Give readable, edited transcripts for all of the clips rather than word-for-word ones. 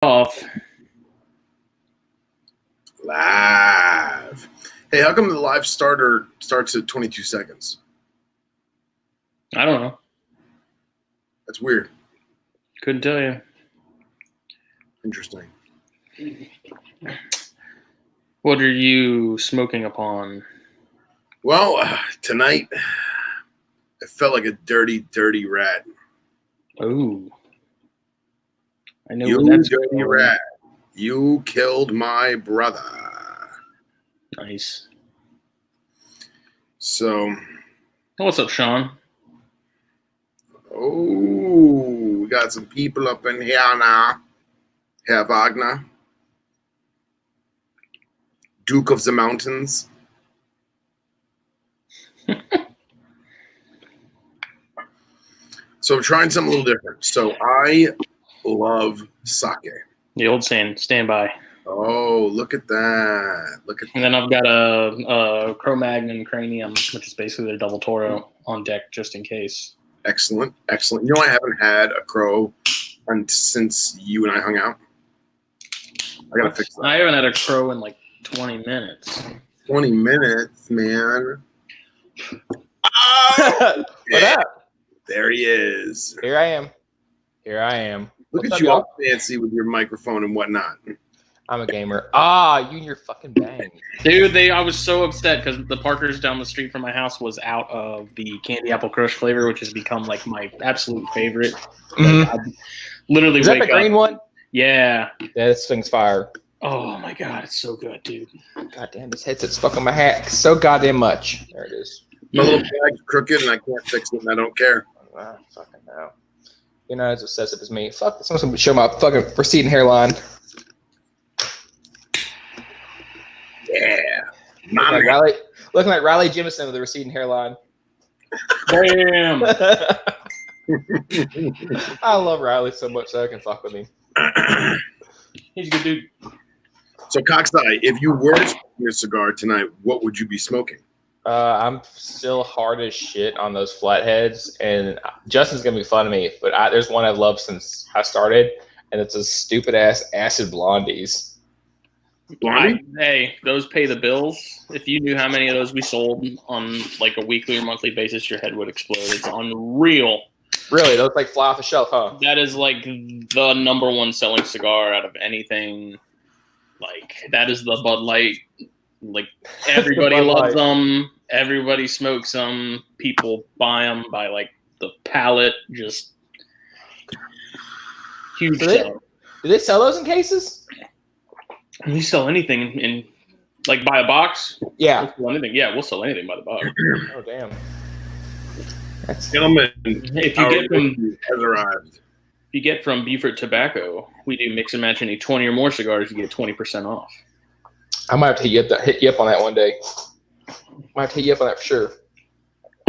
Off. Live. Hey, how come the live starter starts at 22 seconds? I don't know. That's weird. Couldn't tell you. Interesting. What are you smoking upon? Well, tonight I felt like a dirty, dirty rat. Oh. I know You where that's dirty going. rat. You killed my brother. Nice. So, What's up, Sean? we got some people up in here now. Herr Wagner, Duke of the Mountains. So I'm trying something a little different. So I love sake. The old saying, stand by. Oh, look at that. Look at And then I've got a Cro-Magnon Cranium, which is basically a double Toro on deck just in case. Excellent. Excellent. You know, I haven't had a crow since you and I hung out. I got to fix that. I haven't had a crow in like 20 minutes. 20 minutes, man. What up? There he is. Here I am. Look What's at up, you y'all? all fancy with your microphone and whatnot. I'm a gamer. You and your fucking bang. Dude, I was so upset because the Parker's down the street from my house was out of the candy apple crush flavor, which has become like my absolute favorite. Like, I literally Is that wake the green up. one? Yeah. Yeah, this thing's fire. Oh my god, it's so good, dude. God damn, this headset's stuck on my hat so goddamn much. There it is. My little bag's crooked and I can't fix it and I don't care. Fucking no. You're not as obsessive as me. Fuck, someone's gonna show my fucking receding hairline. Yeah. Looking like Riley Jimison with a receding hairline. Damn. I love Riley so much that I can fuck with him. He's a good dude. So, Coxeye, if you were smoking a cigar tonight, what would you be smoking? I'm still hard as shit on those flatheads, and Justin's gonna be fun of me. But there's one I've loved since I started, and it's a stupid ass acid blondies. Blondie? Hey, those pay the bills. If you knew how many of those we sold on like a weekly or monthly basis, your head would explode. It's unreal. Really, those like fly off the shelf, huh? That is like the number one selling cigar out of anything. Like that is the Bud Light. Like everybody Bud loves Light. them. Everybody smokes them. People buy them by like the pallet. Just huge. Do they sell those in cases? We sell anything in like by a box. Yeah. We'll sell anything. Yeah, we'll sell anything by the box. Oh damn. Gentlemen, If our you get from review has arrived. If you get from Buford Tobacco, we do mix and match any 20 or more cigars. You get 20% off. I might have to hit you up on that one day. Might have to hit you up on that for sure.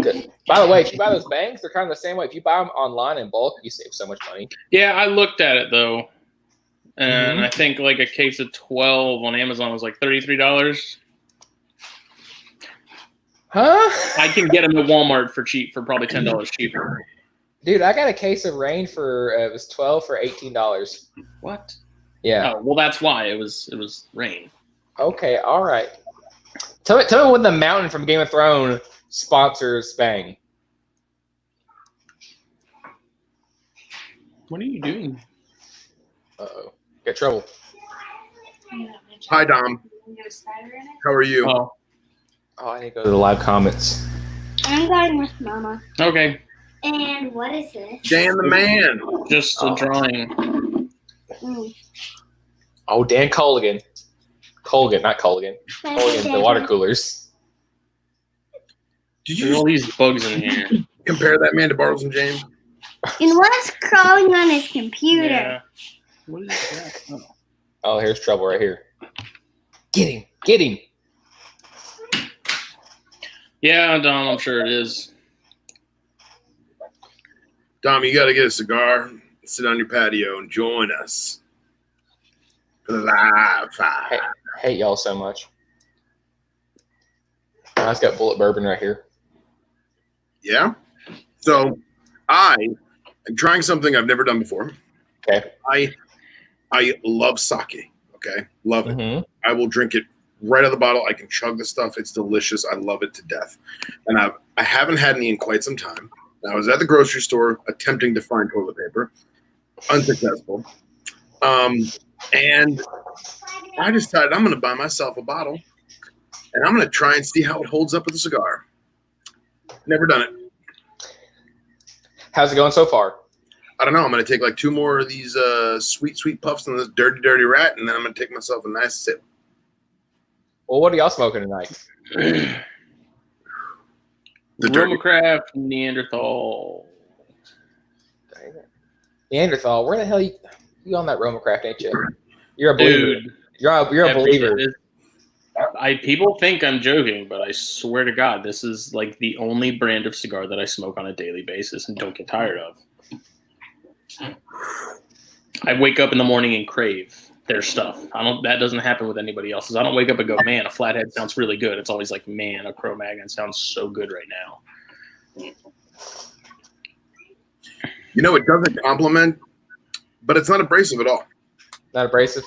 Good. By the way, if you buy those bangs, they're kind of the same way. If you buy them online in bulk, you save so much money. Yeah, I looked at it though, and Mhm. I think like a case of 12 on Amazon was like $33. Huh? I can get them at Walmart for cheap, for probably $10 cheaper. Dude, I got a case of Rain for it was 12 for $18. What? Yeah. Oh, well, that's why it was rain. Okay. All right. Tell me when the mountain from Game of Thrones sponsors Bang. What are you doing? Uh-oh. Get trouble. Hi, Dom. How are you? Oh, I need to go to the live comments. I'm going with Mama. okay. And what is this? Dan the man. Just a drawing. Mm. Oh, Dan Colligan. Colgan, not Colligan. Colligan, the water coolers. Did There's you all these bugs in here. compare that man to Bartles and James? And what's crawling on his computer? Yeah. What is that? Oh. Oh, here's trouble right here. Get him. Get him. Yeah, Dom, I'm sure it is. Dom, you got to get a cigar, sit on your patio, and join us for the live fire. Hate y'all so much. I've got bullet bourbon right here. Yeah? So I am trying something I've never done before. Okay. I I love sake. Okay, love it. Mhm. I will drink it right out of the bottle. I can chug the stuff. It's delicious. I love it to death. And I haven't had any in quite some time. I was at the grocery store attempting to find toilet paper, unsuccessful. And I decided I'm going to buy myself a bottle, and I'm going to try and see how it holds up with a cigar. Never done it. How's it going so far? I don't know. I'm going to take like 2 more of these sweet puffs on this dirty rat, and then I'm going to take myself a nice sip. Well, what are y'all smoking tonight? The dirty. Romacraft Neanderthal. Neanderthal, where the hell you on that Romacraft, ain't you? You're a believer. Dude, You're a believer. People think I'm joking, but I swear to God, this is like the only brand of cigar that I smoke on a daily basis and don't get tired of. I wake up in the morning and crave their stuff. That doesn't happen with anybody else's. I don't wake up and go, man, a flathead sounds really good. It's always like, man, a Cro-Magnon sounds so good right now. You know, it doesn't compliment, but it's not abrasive at all. Not abrasive.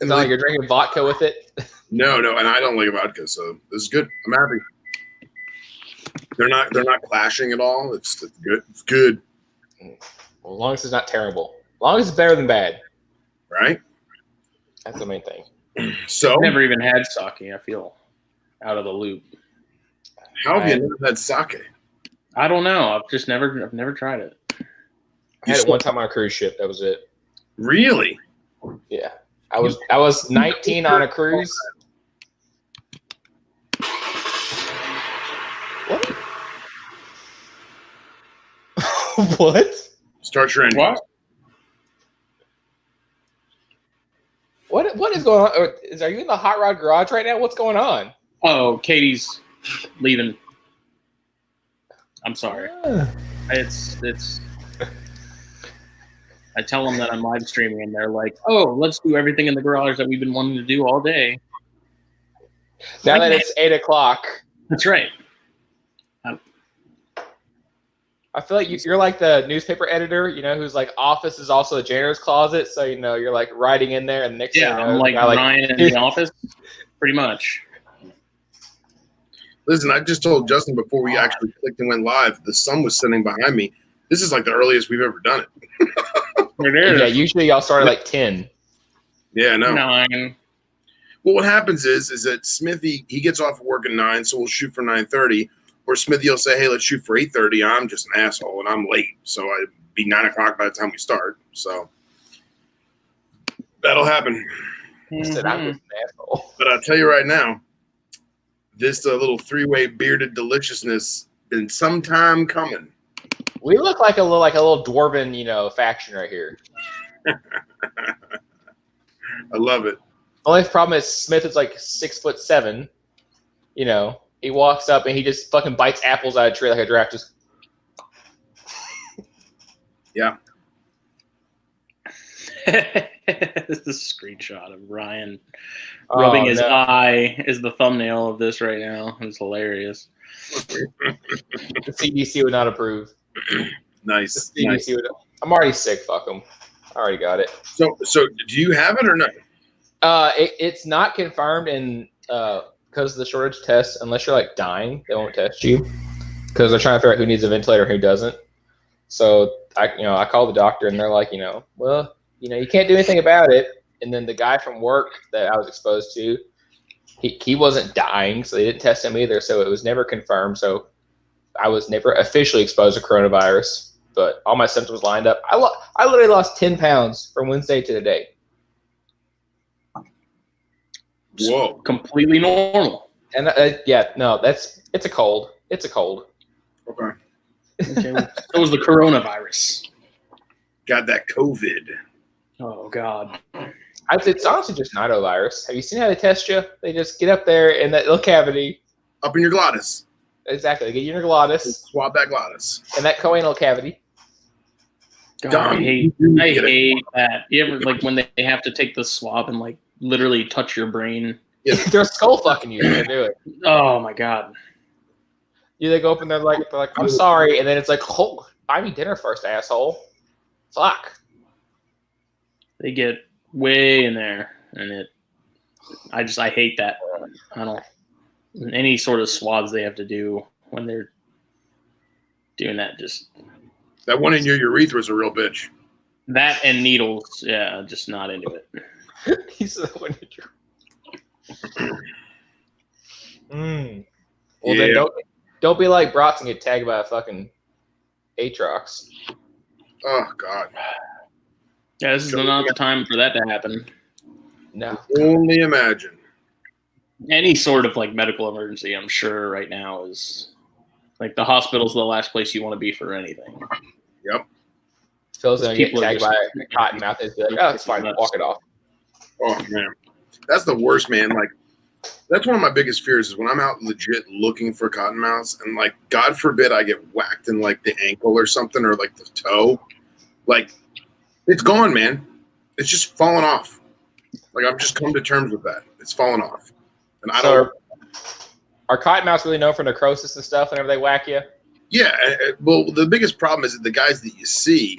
It's not like you're drinking vodka with it. No, and I don't like vodka, so this is good. I'm happy. They're not clashing at all. It's good. It's good. Well, as long as it's not terrible. As long as it's better than bad. Right? That's the main thing. So I've never even had sake. I feel out of the loop. how have you never had sake? I don't know. I've never tried it. I had it one time on a cruise ship. That was it. Really? Yeah. I was 19 on a cruise. What? What? Start your engine. What is going on? Are you in the hot rod garage right now? What's going on? Oh, Katie's leaving. I'm sorry. It's. I tell them that I'm live streaming, and they're like, "Oh, let's do everything in the garage that we've been wanting to do all day." Now that it's 8 o'clock. That's right. I feel like you're like the newspaper editor, who's like office is also a janitor's closet. So, you're like writing in there and the next thing you know, I'm like Ryan in the office, pretty much. Listen, I just told Justin before we actually clicked and went live, the sun was setting behind me. This is like the earliest we've ever done it. Yeah, usually y'all start at like 10. Yeah, no. 9. Well, what happens is that Smithy, he gets off of work at 9, so we'll shoot for 9:30. Or Smithy will say, hey, let's shoot for 8:30. I'm just an asshole, and I'm late. So it'd be 9 o'clock by the time we start. So that'll happen. I said, I'm just an asshole. But I'll tell you right now, this little 3-way bearded deliciousness been some time coming. We look like a little dwarven, faction right here. I love it. Only problem is Smith is like 6'7". He walks up and he just fucking bites apples out of a tree like a giraffe. Just yeah. This is a screenshot of Ryan rubbing his eye is the thumbnail of this right now. It's hilarious. The CDC would not approve. Nice. The CDC would. I'm already sick. Fuck them. I already got it. So do you have it or not? It's not confirmed in because of the shortage of tests. Unless you're like dying, they won't test you because they're trying to figure out who needs a ventilator and who doesn't. So I called the doctor and they're like, well, you can't do anything about it. And then the guy from work that I was exposed to, he wasn't dying, so they didn't test him either. So it was never confirmed. So I was never officially exposed to coronavirus, but all my symptoms lined up. I literally lost 10 pounds from Wednesday to today. Whoa. Completely normal. And it's a cold. It's a cold. Okay. So was the coronavirus. Got that COVID. Oh, God. It's honestly just nidovirus. Have you seen how they test you? They just get up there in that little cavity. Up in your glottis. Exactly. They get you in your glottis. Swab that glottis. And that coanal cavity. God, I hate that. You ever, when they have to take the swab and, literally touch your brain? Yeah. They're skull fucking you to do it. Oh, my God. They go up and they're like, I'm sorry. And then it's like, buy me dinner first, asshole. Fuck. They get way in there, and I hate that. I don't any sort of swabs they have to do when they're doing that. Just That one in your urethra is a real bitch. that and needles. Yeah, just not into it. He's the one. Well, Yeah. then don't be like Brox and get tagged by a fucking Aatrox. Oh God. Yeah, this is not the time for that to happen. No. Only imagine. Any sort of like medical emergency, I'm sure right now is like the hospital's the last place you want to be for anything. Yep. Phil's gonna get People are tagged just- by a cotton mouth and be like, "Oh, it's fine, walk it off." Oh man, that's the worst, man. Like, that's one of my biggest fears is when I'm out legit looking for cottonmouths, and like, God forbid I get whacked in like the ankle or something, or like the toe. Like, it's gone, man. It's just fallen off. Like, I've just come to terms with that. It's fallen off, and I don't. Are cottonmouths really known for necrosis and stuff whenever they whack you? Yeah, well, the biggest problem is that the guys that you see,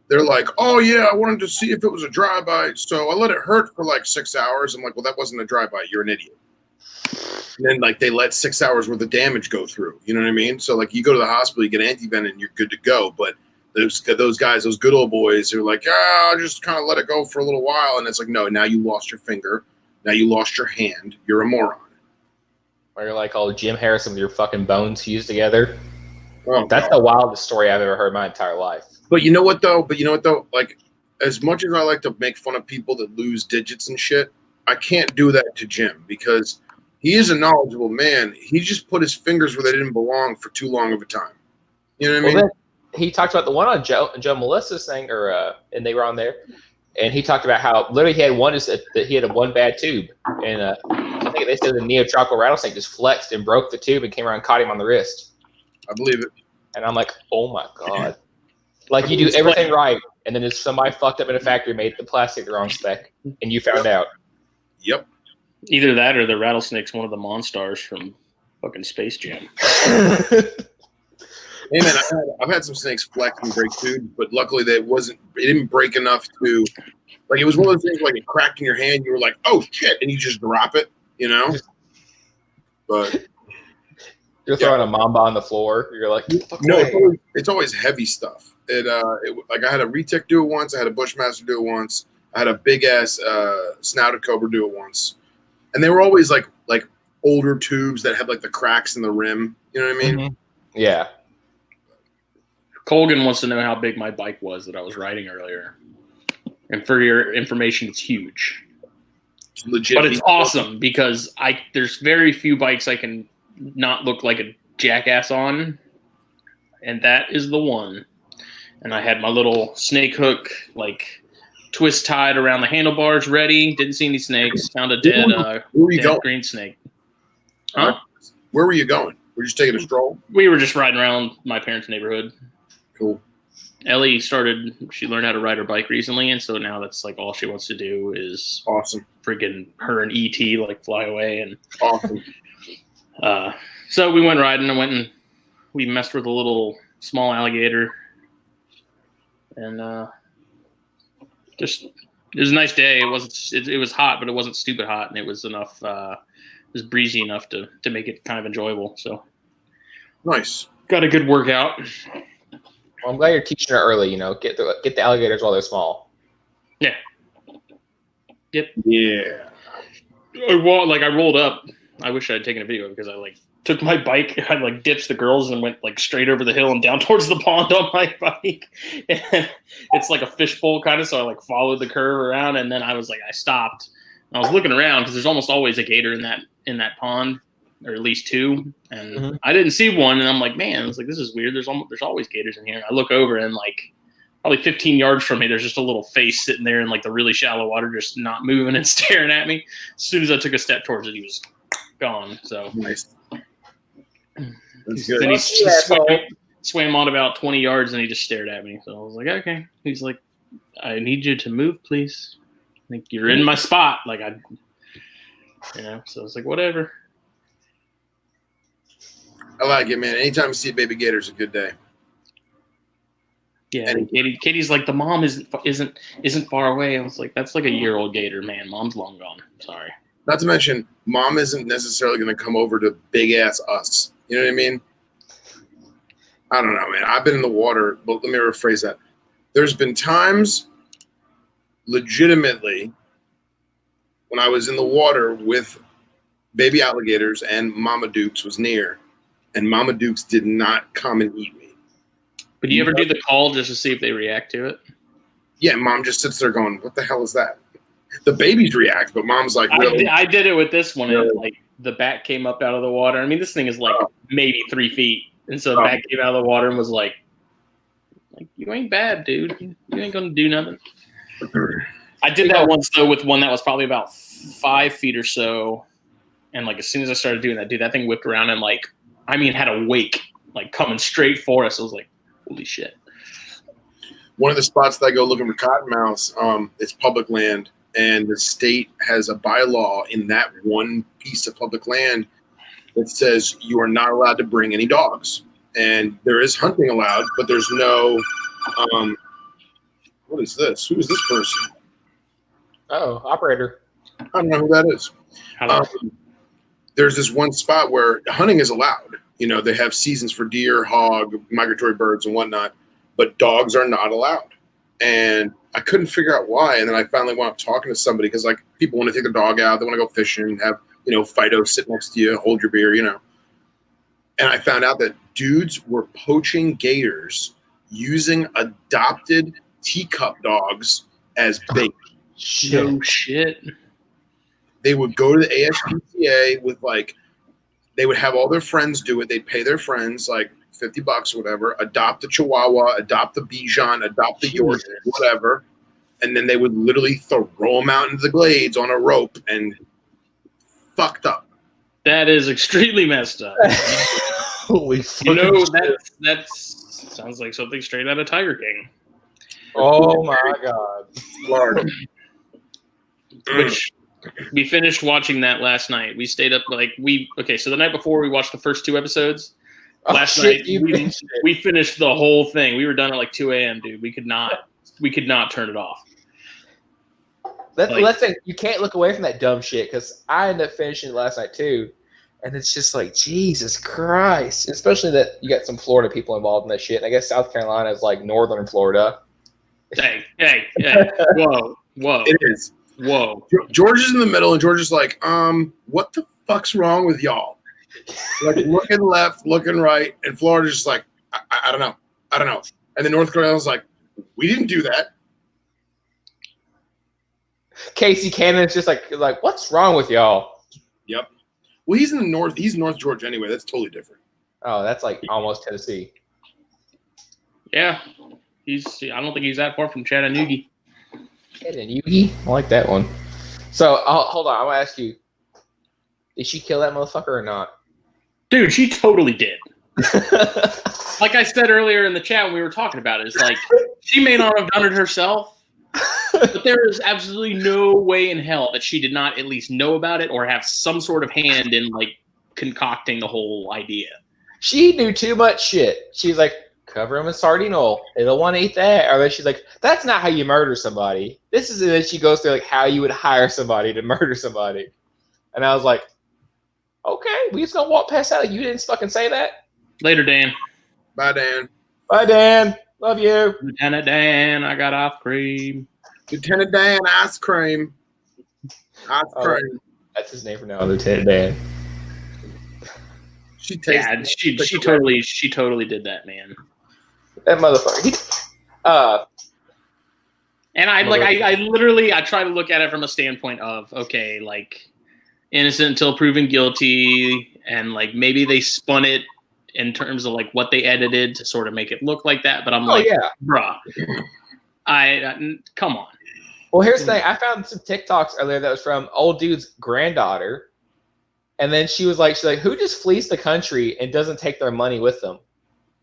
they're like, oh, yeah, I wanted to see if it was a dry bite, so I let it hurt for like 6 hours. I'm like, well, that wasn't a dry bite. You're an idiot. And then, like, they let 6 hours worth of damage go through. You know what I mean? So, like, you go to the hospital, you get antivenin, and you're good to go. But those guys, those good old boys, who are like, I'll just kind of let it go for a little while. And it's like, no, now you lost your finger. Now you lost your hand. You're a moron. Or you're like all Jim Harrison with your fucking bones fused together? Oh, That's God. the wildest story I've ever heard in my entire life. But you know what though? Like, as much as I like to make fun of people that lose digits and shit, I can't do that to Jim because he is a knowledgeable man. He just put his fingers where they didn't belong for too long of a time. You know what I mean? Well, then he talked about the one on Joe Melissa's thing, and they were on there, and he talked about how literally he had one bad tube, and I think they said the neotropical rattlesnake just flexed and broke the tube and came around and caught him on the wrist. I believe it. And I'm like, oh my God. Like, you do everything right, and then there's somebody fucked up in a factory made the plastic the wrong spec, and you found out. Yep. Either that or the rattlesnake's one of the Monstars from fucking Space Jam. Hey man, I've had some snakes flex and break tubes, but luckily it didn't break enough to, like, it was one of those things like it cracked in your hand. You were like, oh shit, and you just drop it, you know. But You're throwing a mamba on the floor. You're like, no, it's always heavy stuff. Like I had a retic do it once. I had a bushmaster do it once. I had a big ass snouted cobra do it once, and they were always like older tubes that had like the cracks in the rim. You know what I mean? Mm-hmm. Yeah. Colgan wants to know how big my bike was that I was riding earlier. And for your information, it's huge. Legit, but it's awesome because there's very few bikes I can not look like a jackass on, and that is the one. And I had my little snake hook like twist tied around the handlebars ready. Didn't see any snakes. Found a dead green snake. Huh? Where were you going? Were you just taking a stroll? We were just riding around my parents' neighborhood. Cool. Ellie she learned how to ride her bike recently, and so now that's like all she wants to do is awesome. Freaking her and ET like fly away and awesome. So we went riding and we messed with a little small alligator, and it was a nice day. It was hot, but it wasn't stupid hot, and it was enough. It was breezy enough to make it kind of enjoyable. So nice. Got a good workout. Well, I'm glad you're teaching her early. You know, get the alligators while they're small. Yeah. Yep. Yeah. I rolled up. I wish I had taken a video because I took my bike. I ditched the girls and went straight over the hill and down towards the pond on my bike. And it's like a fishbowl kind of, so I followed the curve around, and then I stopped. And I was looking around because there's almost always a gator in that pond, or at least two, and I didn't see one, and I'm like, man, it's this is weird. There's always gators in here. And I look over, and probably 15 yards from me, there's just a little face sitting there in the really shallow water, just not moving and staring at me. As soon as I took a step towards it, he was gone. So nice. That's good. Then he swam on about 20 yards, and he just stared at me. So I was like, okay. He's like, I need you to move, please. You're in my spot. So I was like, whatever. I like it, man. Anytime you see a baby gator is a good day. Yeah, And- Katie's like, the mom isn't far away. I was like, that's like a year-old gator, man. Mom's long gone. Sorry. Not to mention, mom isn't necessarily going to come over to big ass us. You know what I mean? I don't know, man. I've been in the water, but let me rephrase that. There's been times, legitimately, when I was in the water with baby alligators and Mama Dukes was near, and Mama Dukes did not come and eat me. But do you ever do the call just to see if they react to it? Yeah, mom just sits there going, "What the hell is that?" The babies react, but mom's like, "Really?" I did it with this one, and Really? like the bat came up out of the water. I mean, this thing is like maybe 3 feet, and so the bat came out of the water and was like, you ain't bad, dude. You ain't gonna do nothing. I did that once though with one that was probably about 5 feet or so, and like as soon as I started doing that, dude, that thing whipped around and like, I mean, had a wake like coming straight for us. I was like, holy shit. One of the spots that I go looking for cottonmouths, it's public land, and the state has a bylaw in that one piece of public land that says you are not allowed to bring any dogs. And there is hunting allowed, but there's no. What is this? Who is this person? Oh, operator. I don't know who that is. There's this one spot where hunting is allowed. You know, they have seasons for deer, hog, migratory birds, and whatnot, but dogs are not allowed. And I couldn't figure out why. And then I finally wound up talking to somebody because, like, people want to take their dog out, they want to go fishing, have, you know, Fido sit next to you, hold your beer, you know. And I found out that dudes were poaching gators using adopted teacup dogs as bait. No shit. They would go to the ASPCA with, like, they would have all their friends do it. They'd pay their friends like $50 or whatever, adopt a Chihuahua, adopt the Bichon, adopt the Yorkie, whatever. And then they would literally throw them out into the glades on a rope and fucked up. That is extremely messed up. Holy You know, shit. that sounds like something straight out of Tiger King. Oh my god. Florida. Which we finished watching that last night. We stayed up so the night before we watched the first 2 episodes. Last night we finished the whole thing. We were done at like 2 a.m., dude. We could not turn it off. Let's say you can't look away from that dumb shit because I ended up finishing it last night too, and it's just like Jesus Christ. Especially that you got some Florida people involved in that shit. And I guess South Carolina is like northern Florida. Hey, whoa. It is. Whoa. George is in the middle, and George is like, what the fuck's wrong with y'all? Like, looking left, looking right, and Florida's just like, I don't know. And then North Carolina's like, we didn't do that. Casey Cannon's just like, what's wrong with y'all? Yep. Well, he's in the north. He's North Georgia anyway. That's totally different. Oh, that's like almost Tennessee. Yeah. I don't think he's that far from Chattanooga. Chattanooga? I like that one. So, hold on. I'm going to ask you, did she kill that motherfucker or not? Dude, she totally did. Like I said earlier in the chat when we were talking about it, it's like she may not have done it herself, but there is absolutely no way in hell that she did not at least know about it or have some sort of hand in like concocting the whole idea. She knew too much shit. She's like, cover him in sardine oil. It'll want to eat that. Or then she's like, that's not how you murder somebody. This is then she goes through like how you would hire somebody to murder somebody. And I was like, okay, we just gonna walk past that like you didn't fucking say that. Later, Dan. Bye, Dan. Bye, Dan. Love you. Lieutenant Dan, I got off cream. Lieutenant Dan, ice cream. Ice cream. That's his name for now, Lieutenant Dan. She tastes. Yeah, she totally did that, man. That motherfucker. And I literally try to look at it from a standpoint of, okay, like innocent until proven guilty, and like maybe they spun it in terms of like what they edited to sort of make it look like that. But I'm bruh, come on. Well, here's the thing. I found some TikToks earlier that was from old dude's granddaughter. And then she's like, who just flees the country and doesn't take their money with them?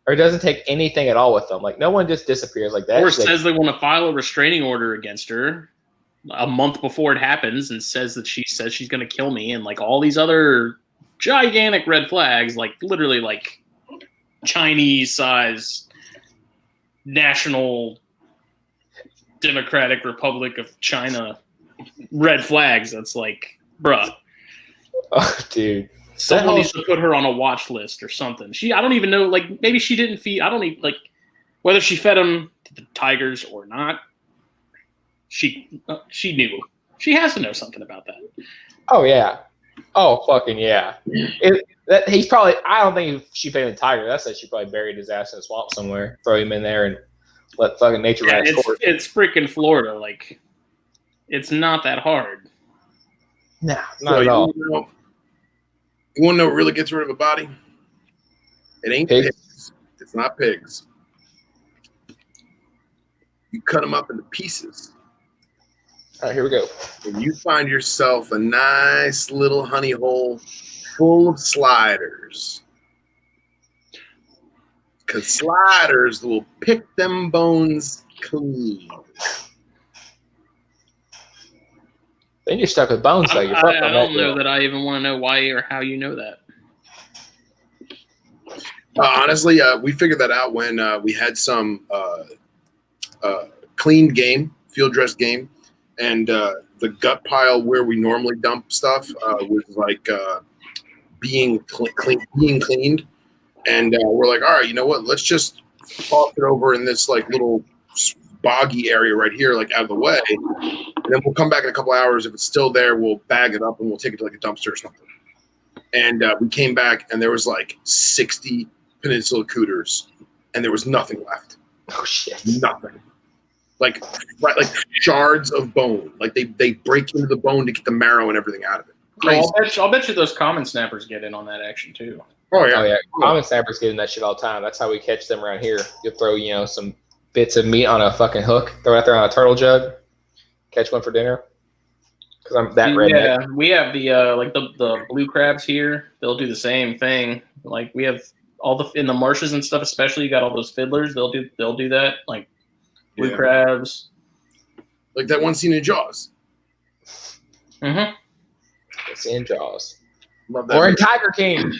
Or doesn't take anything at all with them? Like, no one just disappears like that. Or says they want to file a restraining order against her a month before it happens and says she's going to kill me, and like all these other gigantic red flags, like literally like Chinese size National Democratic Republic of China red flags. That's like, bruh. Oh, dude. Someone needs to put her on a watch list or something. I don't even know, like, maybe she didn't feed, I don't even, like, whether she fed them to the tigers or not, she knew. She has to know something about that. Oh, yeah. Oh, fucking yeah. He's probably, I don't think she fed the tiger. That's that she probably buried his ass in a swamp somewhere, throw him in there, and let fucking nature run its course. It's freaking Florida. Like, it's not that hard. Nah, not at all. You want to know what really gets rid of a body? It ain't pigs. It's not pigs. You cut them up into pieces. All right, here we go. And you find yourself a nice little honey hole full of sliders. Because sliders will pick them bones clean. Then you're stuck with bones, though. I don't know that I even want to know why or how you know that. Honestly, we figured that out when we had some cleaned game, field dressed game, and the gut pile where we normally dump stuff was like being cleaned, and we're like, all right, you know what? Let's just toss it over in this like little boggy area right here, like out of the way, and then we'll come back in a couple hours. If it's still there, we'll bag it up and we'll take it to like a dumpster or something. And we came back and there was like 60 peninsula cooters, and there was nothing left. Oh shit! Nothing. Like shards of bone. Like they break into the bone to get the marrow and everything out of it. Crazy. I'll bet you those common snappers get in on that action too. Oh yeah. Oh yeah. Common snappers get in that shit all the time. That's how we catch them around here. You'll throw some bits of meat on a fucking hook, throw it out there on a turtle jug, catch one for dinner. Because I'm that redneck. Yeah, we have the like the blue crabs here. They'll do the same thing. Like we have in the marshes and stuff, especially you got all those fiddlers. They'll do that. Like blue crabs. Like that one scene in Jaws. Mm-hmm. It's in Jaws. Love that. Or in Tiger King.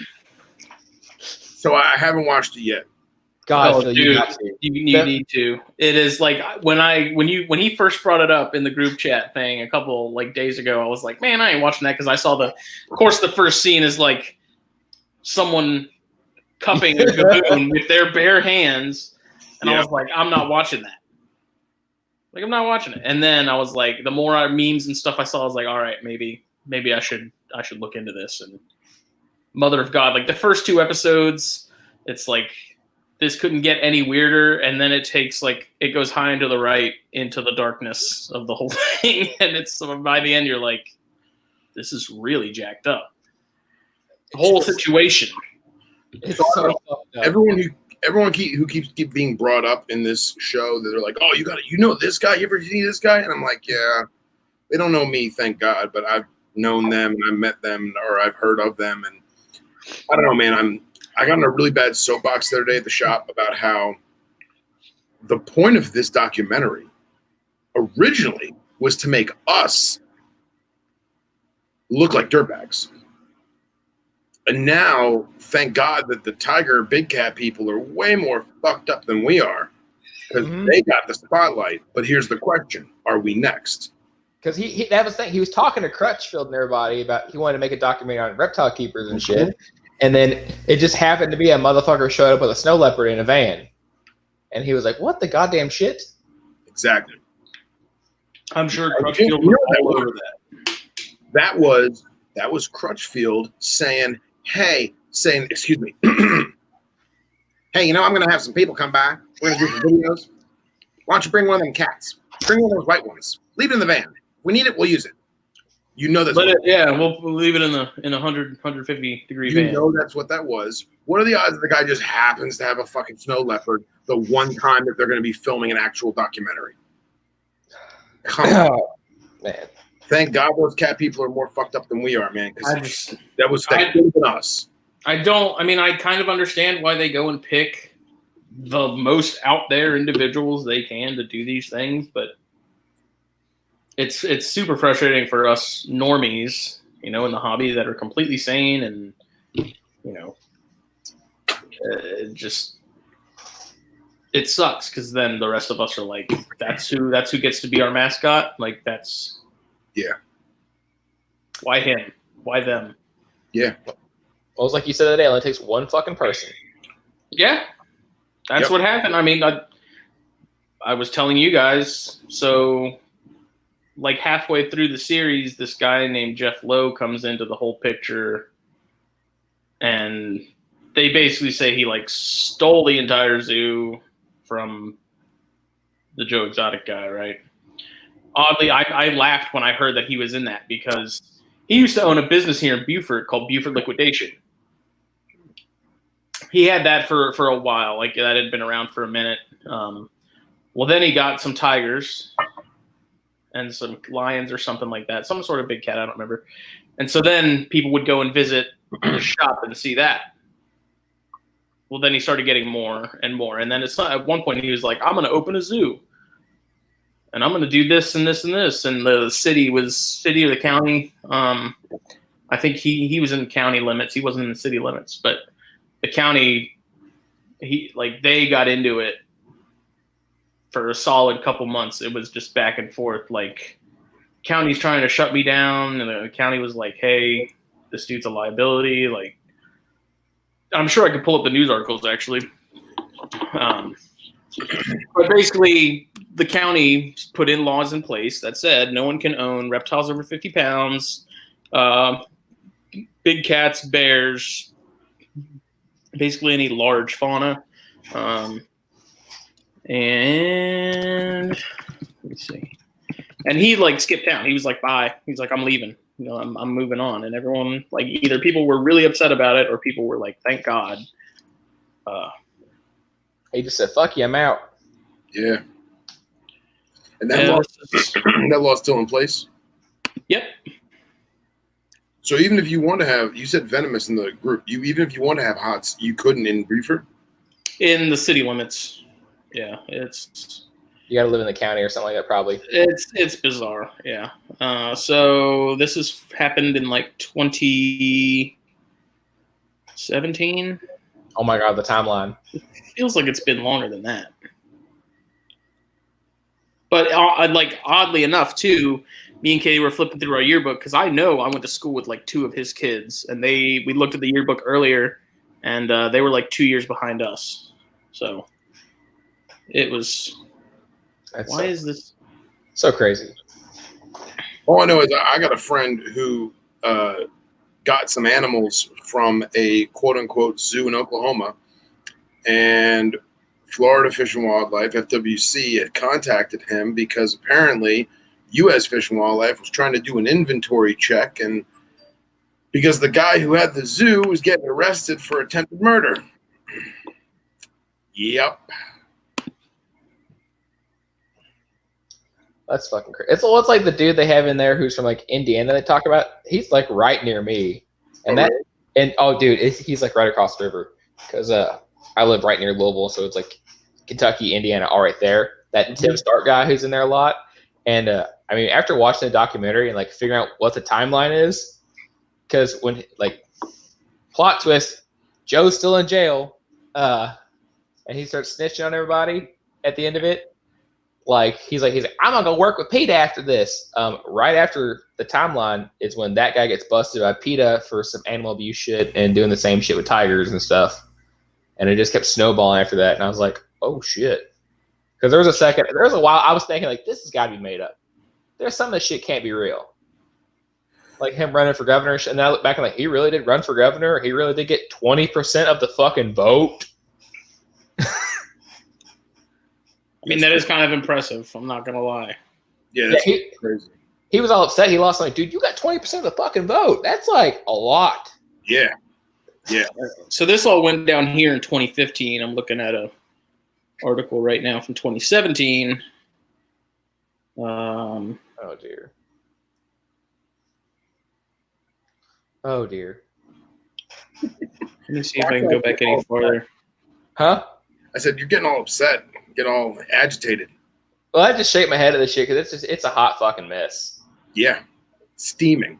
So I haven't watched it yet. God, dude, you need to. It is like when he first brought it up in the group chat thing a couple like days ago, I was like, man, I ain't watching that because I saw of course, the first scene is like someone cupping a gaboon with their bare hands, and I was like, I'm not watching that. Like, I'm not watching it. And then I was like, the more memes and stuff I saw, I was like, all right, maybe I should look into this. And Mother of God, like the first 2 episodes, it's like this couldn't get any weirder, and then it goes high and to the right into the darkness of the whole thing, and it's by the end you're like, this is really jacked up. The whole situation. It's so everyone who keeps being brought up in this show, that they're like, oh, you know this guy? You ever see this guy? And I'm like, yeah, they don't know me, thank God, but I've known them and I've met them or I've heard of them, and I don't know, man. I got in a really bad soapbox the other day at the shop about how the point of this documentary originally was to make us look like dirtbags. And now, thank God that the Tiger Big Cat people are way more fucked up than we are, because they got the spotlight. But here's the question. Are we next? Because that was the thing. He was talking to Crutchfield and everybody about he wanted to make a documentary on reptile keepers and shit. And then it just happened to be a motherfucker showed up with a snow leopard in a van. And he was like, what the goddamn shit? Exactly. I'm sure Crutchfield was all over that. That was Crutchfield saying, excuse me. Hey, I'm going to have some people come by. We're going to do some videos. Why don't you bring one of them cats? Bring one of those white ones. Leave it in the van. If we need it, we'll use it. You know that's we'll leave it in a 150 degree van. You know that's what that was. What are the odds that the guy just happens to have a fucking snow leopard the one time that they're going to be filming an actual documentary? Come on. Man. Thank God those cat people are more fucked up than we are, man. Because that could have been us. I kind of understand why they go and pick the most out there individuals they can to do these things, but it's super frustrating for us normies, in the hobby that are completely sane and, just it sucks because then the rest of us are like, that's who gets to be our mascot. Like that's why him? Why them? Yeah. Well, it's like you said the other day, it only takes one fucking person. Yeah, that's what happened. I mean, I was telling you guys, so like halfway through the series, this guy named Jeff Lowe comes into the whole picture, and they basically say he like stole the entire zoo from the Joe Exotic guy, right? Oddly, I laughed when I heard that he was in that because he used to own a business here in Beaufort called Beaufort Liquidation. He had that for a while, like that had been around for a minute. Well, then he got some tigers and some lions or something like that, some sort of big cat, I don't remember. And so then people would go and visit the shop and see that. Well, then he started getting more and more. And then at one point he was like, I'm going to open a zoo. And I'm going to do this and this and this. And the city or the county. I think he was in county limits. He wasn't in the city limits. But the county, they got into it for a solid couple months. It was just back and forth. Like, county's trying to shut me down. And the county was like, hey, this dude's a liability. Like, I'm sure I could pull up the news articles, actually. But basically, the county put in laws in place that said no one can own reptiles over 50 pounds, big cats, bears, basically any large fauna. And let me see. And he like skipped town. He was like, bye. He's like, I'm leaving. I'm moving on. And everyone, like, either people were really upset about it or people were like, thank God. He just said, fuck you, I'm out. Yeah. And that law's still in place? Yep. So even if you want to have, you said venomous in the group, even if you want to have hots, you couldn't in Beaufort? In the city limits. Yeah, it's... You got to live in the county or something like that, probably. It's bizarre, yeah. So this has happened in like 2017. Oh my God, the timeline. It feels like it's been longer than that. But like oddly enough, too, me and Katie were flipping through our yearbook because I know I went to school with like two of his kids, and we looked at the yearbook earlier, and they were like 2 years behind us. So it was. Why is this so crazy? All I know is I got a friend who got some animals from a quote-unquote zoo in Oklahoma, and Florida Fish and Wildlife, FWC, had contacted him because apparently U.S. Fish and Wildlife was trying to do an inventory check, and because the guy who had the zoo was getting arrested for attempted murder. Yep. That's fucking crazy. It's like the dude they have in there who's from like Indiana. They talk about. He's like right near me, and he's like right across the river because I live right near Louisville, so it's like Kentucky, Indiana, all right there. That Tim Stark guy who's in there a lot, and I mean after watching the documentary and like figuring out what the timeline is, because when like plot twist, Joe's still in jail, and he starts snitching on everybody at the end of it. Like he's like I'm not gonna work with PETA after this. Right after the timeline is when that guy gets busted by PETA for some animal abuse shit and doing the same shit with tigers and stuff. And it just kept snowballing after that. And I was like, oh shit. Because there was a while I was thinking like this has got to be made up. There's some of this shit can't be real. Like him running for governor, and then I look back and like he really did run for governor. He really did get 20% of the fucking vote. I mean, that is kind of impressive. I'm not going to lie. Yeah, that's crazy. He was all upset. He lost. Like, dude, you got 20% of the fucking vote. That's like a lot. Yeah. Yeah. So this all went down here in 2015. I'm looking at a article right now from 2017. Oh, dear. Oh, dear. Let me see if I can go back any farther. Huh? I said, you're getting all upset. Get all agitated. Well, I just shake my head at this shit because it's a hot fucking mess. Yeah, steaming.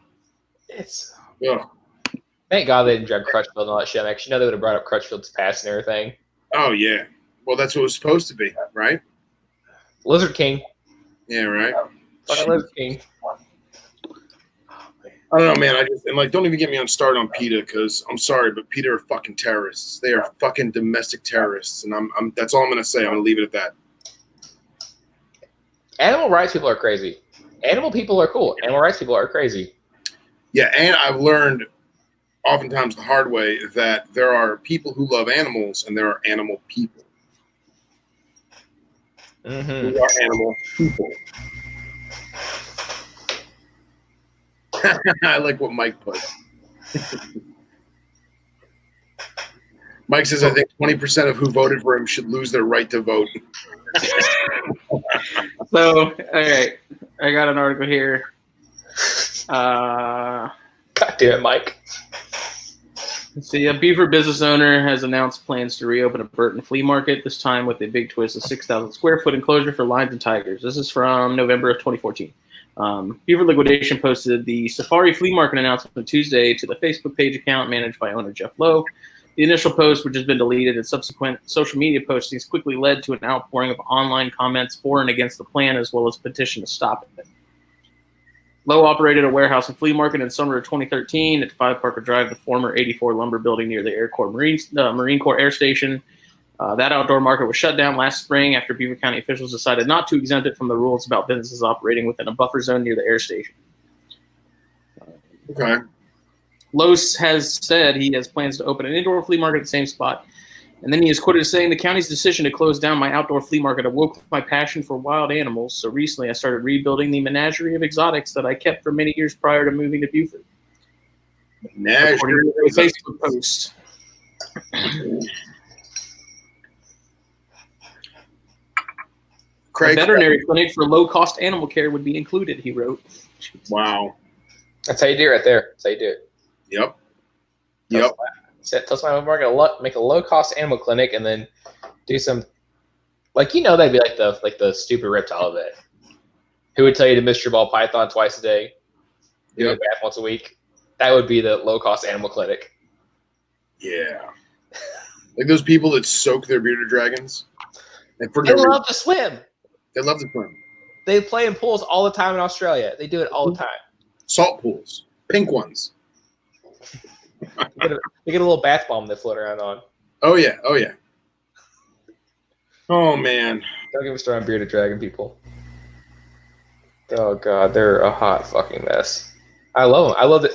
Thank God they didn't drag Crutchfield and all that shit. I actually know they would have brought up Crutchfield's past and everything. Oh yeah. Well, that's what it was supposed to be, right? Lizard King. Yeah, right. Fucking Lizard King. I don't know, man. Don't even get me on start on PETA because I'm sorry, but PETA are fucking terrorists. They are fucking domestic terrorists, and I'm that's all I'm gonna say. I'm gonna leave it at that. Animal rights people are crazy. Animal people are cool. Animal rights people are crazy. Yeah, and I've learned oftentimes the hard way that there are people who love animals and there are animal people. Mm-hmm. Who are animal people. I like what Mike put. Mike says, I think 20% of who voted for him should lose their right to vote. So, all right, I got an article here. God damn it, Mike. Let's see, a Beaver business owner has announced plans to reopen a Burton flea market, this time with a big twist, a 6,000 square foot enclosure for lions and tigers. This is from November of 2014. Beaver Liquidation posted the Safari Flea Market announcement Tuesday to the Facebook page account managed by owner Jeff Lowe. The initial post, which has been deleted, and subsequent social media postings quickly led to an outpouring of online comments for and against the plan, as well as a petition to stop it. Lowe operated a warehouse and flea market in summer of 2013 at 5 Parker Drive, the former 84 lumber building near the Marine Corps Air Station. That outdoor market was shut down last spring after Beaver County officials decided not to exempt it from the rules about businesses operating within a buffer zone near the air station. Okay. Lowe's has said he has plans to open an indoor flea market at the same spot. And then he is quoted as saying, the county's decision to close down my outdoor flea market awoke my passion for wild animals. So recently I started rebuilding the menagerie of exotics that I kept for many years prior to moving to Buford. Menagerie of exotics. Facebook post. Craig, a veterinary clinic for low-cost animal care would be included, he wrote. Wow. That's how you do it right there. That's how you do it. Yep. Tell somebody we're going to make a low-cost animal clinic and then do some, they'd be like the stupid reptile vet who would tell you to miss your ball python twice a day, do a bath once a week. That would be the low-cost animal clinic. Yeah. Like those people that soak their bearded dragons. They love to swim. They love to swim. They play in pools all the time in Australia. They do it all the time. Salt pools. Pink ones. They get a little bath bomb they float around on. Oh, yeah. Oh, yeah. Oh, man. Don't get me started on bearded dragon people. Oh, God. They're a hot fucking mess. I love them. I love it.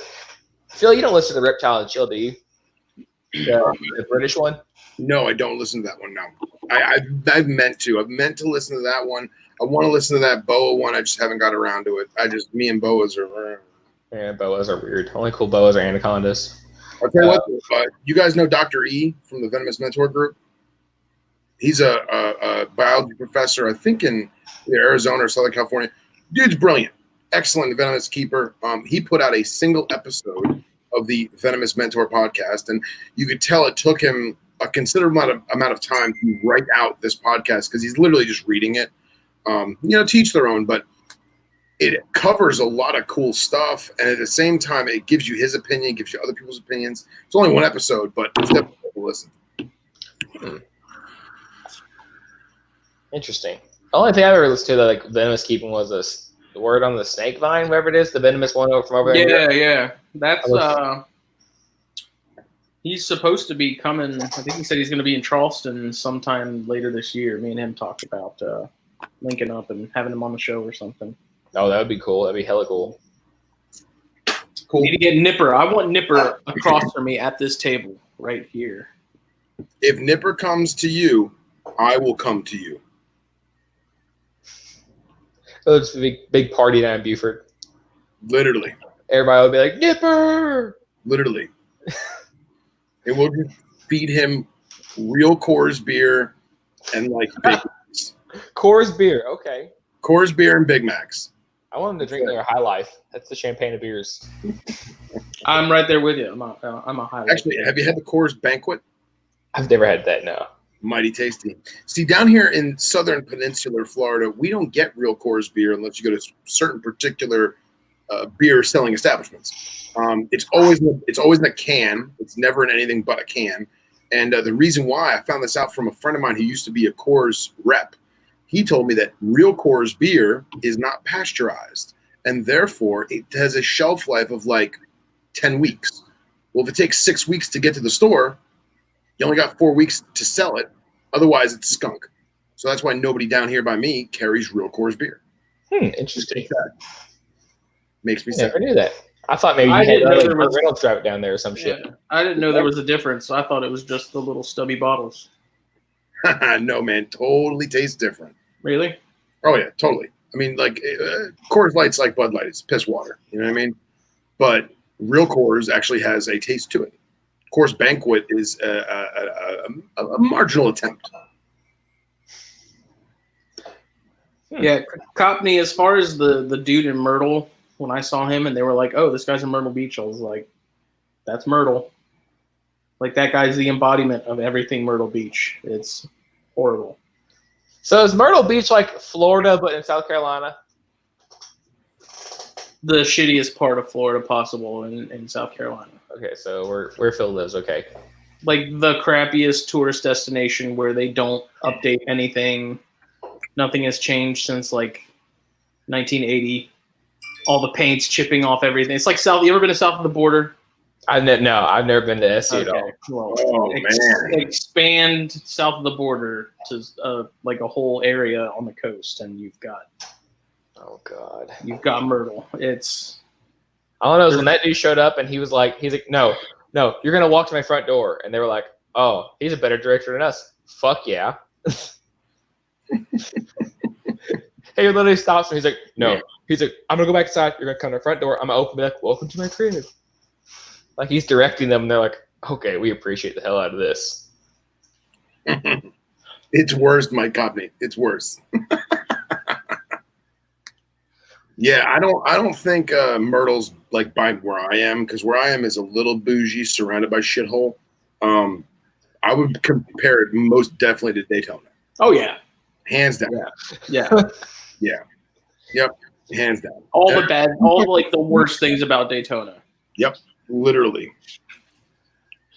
Phil, you don't listen to the Reptile and Chill, do you? The British one? No, I don't listen to that one now. I've meant to. I've meant to listen to that one. I want to listen to that boa one. I just haven't got around to it. Me and boas are. Yeah, boas are weird. Only cool boas are anacondas. I'll tell you what. You guys know Dr. E from the Venomous Mentor Group? He's a biology professor, I think in Arizona or Southern California. Dude's brilliant. Excellent venomous keeper. He put out a single episode of the Venomous Mentor podcast, and you could tell it took him a considerable amount of time to write out this podcast because he's literally just reading it. Teach their own, but it covers a lot of cool stuff, and at the same time, it gives you his opinion, gives you other people's opinions. It's only one episode, but it's definitely worth a listen. Interesting. The only thing I've ever listened to that venomous keeping was the word on the snake vine, whatever it is, the venomous one from over there. Yeah. That's he's supposed to be coming. I think he said he's going to be in Charleston sometime later this year. Me and him talked about linking up and having him on the show or something. Oh, that would be cool. That'd be hella cool. Cool. Need to get Nipper. I want Nipper across from me at this table right here. If Nipper comes to you, I will come to you. So it's a big party down in Buford. Literally. Everybody would be like, Nipper! Literally. And we'll just feed him real Coors beer and Big Macs. Coors beer, okay. Coors beer and Big Macs. I want him to drink their High Life. That's the champagne of beers. I'm right there with you. I'm a High Life. Actually, have you had the Coors Banquet? I've never had that, no. Mighty tasty. See, down here in southern peninsular Florida, we don't get real Coors beer unless you go to certain particular beer selling establishments. It's always in a can. It's never in anything but a can. And the reason why I found this out from a friend of mine who used to be a Coors rep. He told me that real Coors beer is not pasteurized, and therefore it has a shelf life of like 10 weeks. Well, if it takes 6 weeks to get to the store, you only got 4 weeks to sell it. Otherwise, it's skunk. So that's why nobody down here by me carries real Coors beer. Interesting. Makes me I sad. never knew that. I thought maybe you I had didn't know like there was- Reynolds drive it down there or some shit. Yeah, I didn't know there was a difference. I thought it was just the little stubby bottles. No, man, totally tastes different. Really? Oh, yeah, totally. I mean, like, Coors Light's like Bud Light. It's piss water. You know what I mean? But real Coors actually has a taste to it. Coors Banquet is a marginal attempt. Yeah, Coppney, as far as the dude in Myrtle, when I saw him and they were like, oh, this guy's in Myrtle Beach, I was like, that's Myrtle. Like, that guy's the embodiment of everything Myrtle Beach. It's horrible. So is Myrtle Beach like Florida but in South Carolina? The shittiest part of Florida possible in South Carolina. Okay, so where Phil lives, okay. Like, the crappiest tourist destination where they don't update anything. Nothing has changed since, like, 1980. All the paint's chipping off everything. It's like South. You ever been to south of the border? I've never been to SC at all. Well, Oh, man. expand south of the border to like a whole area on the coast, and you've got Oh God. Myrtle. It's All I know is when that dude showed up and he's like, no, you're gonna walk to my front door, and they were like, oh, he's a better director than us. Fuck yeah. He literally stops and he's like, no. He's like, I'm gonna go back inside. You're gonna come to the front door. I'm gonna open it. Like, welcome to my crib. Like he's directing them, and they're like, okay, we appreciate the hell out of this. It's worse, Mike Coppney. It's worse. Yeah, I don't think Myrtle's like by where I am, because where I am is a little bougie, surrounded by shithole. I would compare it most definitely to Daytona, oh yeah, hands down. yeah. Yep, hands down. All like the worst things about Daytona. Yep, literally.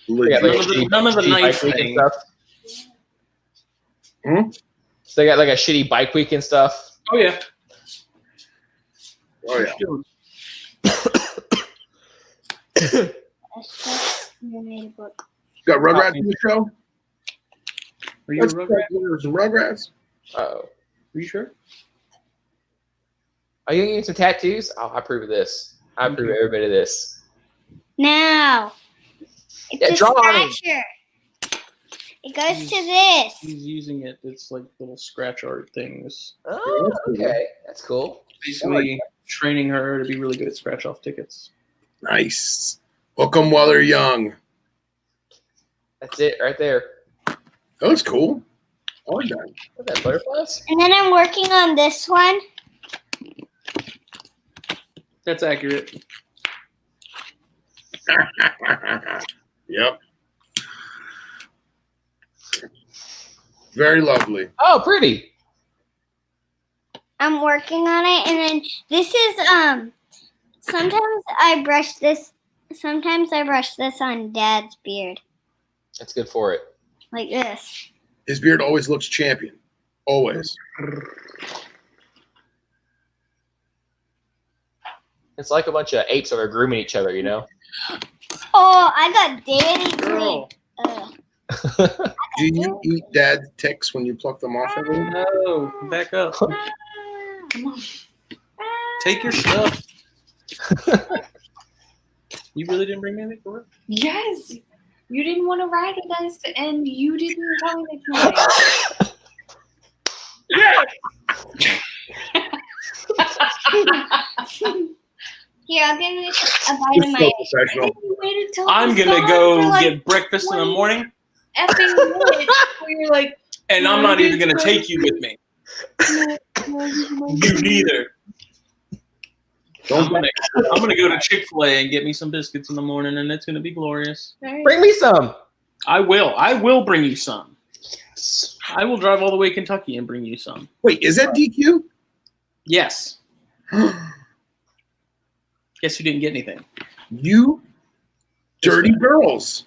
They got, like, None of the shitty nice bike week and things. stuff. Hmm? So they got like a shitty bike week and stuff. Oh yeah. Oh yeah. Animated book. Got Rugrats in the show? Are you a Let's Rugrat? there's some Rugrats. Oh, Are you sure? are you getting some tattoos? Oh, I approve of this. I approve of every bit of this. Now, it's Yeah, a draw on him. scratcher. It goes to this. He's using it. It's like little scratch art things. Oh, okay, that's cool. Basically training her to be really good at scratch off tickets. Nice. Hook 'em while they're young. That's it right there. That looks cool. I like that. What's that, butterflies? And then I'm working on this one. That's accurate. Yep. Very lovely. Oh, pretty. I'm working on it, and then this is sometimes I brush this on Dad's beard. That's good for it. Like this. His beard always looks champion. Always. It's like a bunch of apes that are grooming each other, you know? Oh, I got Daddy green. Girl, Do you eat dad ticks when you pluck them off every day? no, back up. Come on. Take your stuff. You really didn't bring me anything for it? Yes. You didn't want to ride with us, and you didn't tell me to try. Here, I'll give you a bite You're of my. so professional. You waited till I'm it was gonna gone go for, like, get breakfast in the 20 morning, effing minutes where you're like, and I'm not even gonna take you with me. You neither. I'm gonna go to Chick-fil-A and get me some biscuits in the morning, and it's gonna be glorious. Bring me some. I will bring you some. I will drive all the way to Kentucky and bring you some. Wait, is that DQ? Yes. Guess who didn't get anything? You dirty girls.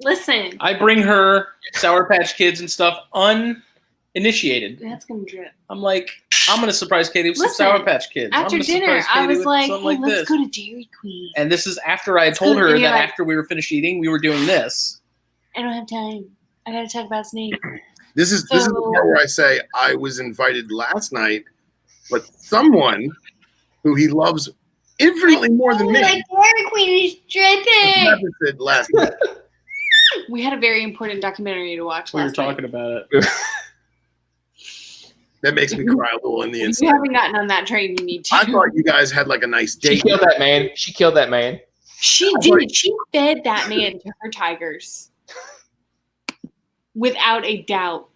Listen, I bring her Sour Patch Kids and stuff uninitiated. that's gonna drip. I'm like, I'm gonna surprise Katie with some Listen, Sour Patch Kids. I'm After gonna dinner, surprise I Katie was with like, something "Hey, let's this. go to Dairy Queen." And this is after I had Let's told go- her and that you're like- after we were finished eating, we were doing this. I don't have time. I gotta talk about snakes. This is the So- part where I say I was invited last night, but someone who he loves infinitely more than me. My Dairy Queen is dripping. Said last night. We had a very important documentary to watch We were last night. talking about it. That makes me cry a little in the If you inside. haven't gotten on that train, you need to. I thought you guys had like a nice She date. killed that man. She killed that man. She did. She fed that man to her tigers. Without a doubt.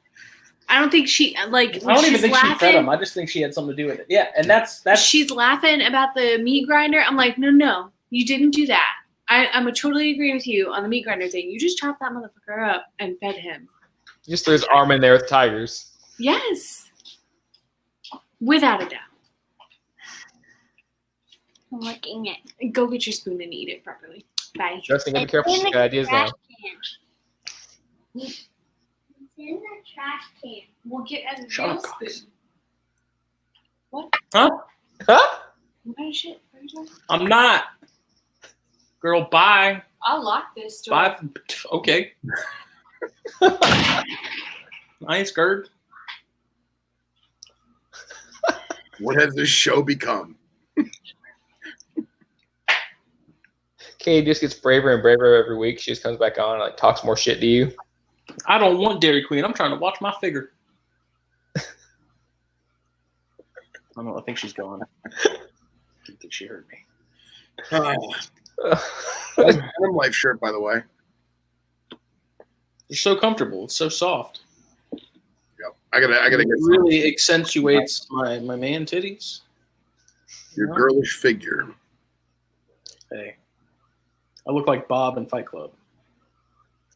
I don't think she like. I don't even she's think she fed him. laughing. I just think she had something to do with it. Yeah, and that's She's laughing about the meat grinder. I'm like, no, you didn't do that. I'm a totally agree with you on the meat grinder thing. You just chopped that motherfucker up and fed him. Just threw his arm in there with tigers. Yes. Without a doubt. I'm looking at Go get your spoon and eat it properly. Bye. Justin, gotta be It's careful. in She's the got ideas now. trash can. It's in the trash can. We'll get a Shut real up, guys. spoon. What? huh? Huh? What kind of shit are you talking? I'm not. Girl, bye. I'll lock this door. Bye. Okay. Nice, Gerd. What has this show become? Katie just gets braver and braver every week. She just comes back on and like talks more shit to you. I don't want Dairy Queen. I'm trying to watch my figure. I don't know. I think she's gone. I think she heard me. Nice Denim Life shirt, by the way. It's so comfortable. It's so soft. Yep. I gotta It get really accentuates my man titties. your girlish figure. Hey, I look like Bob in Fight Club.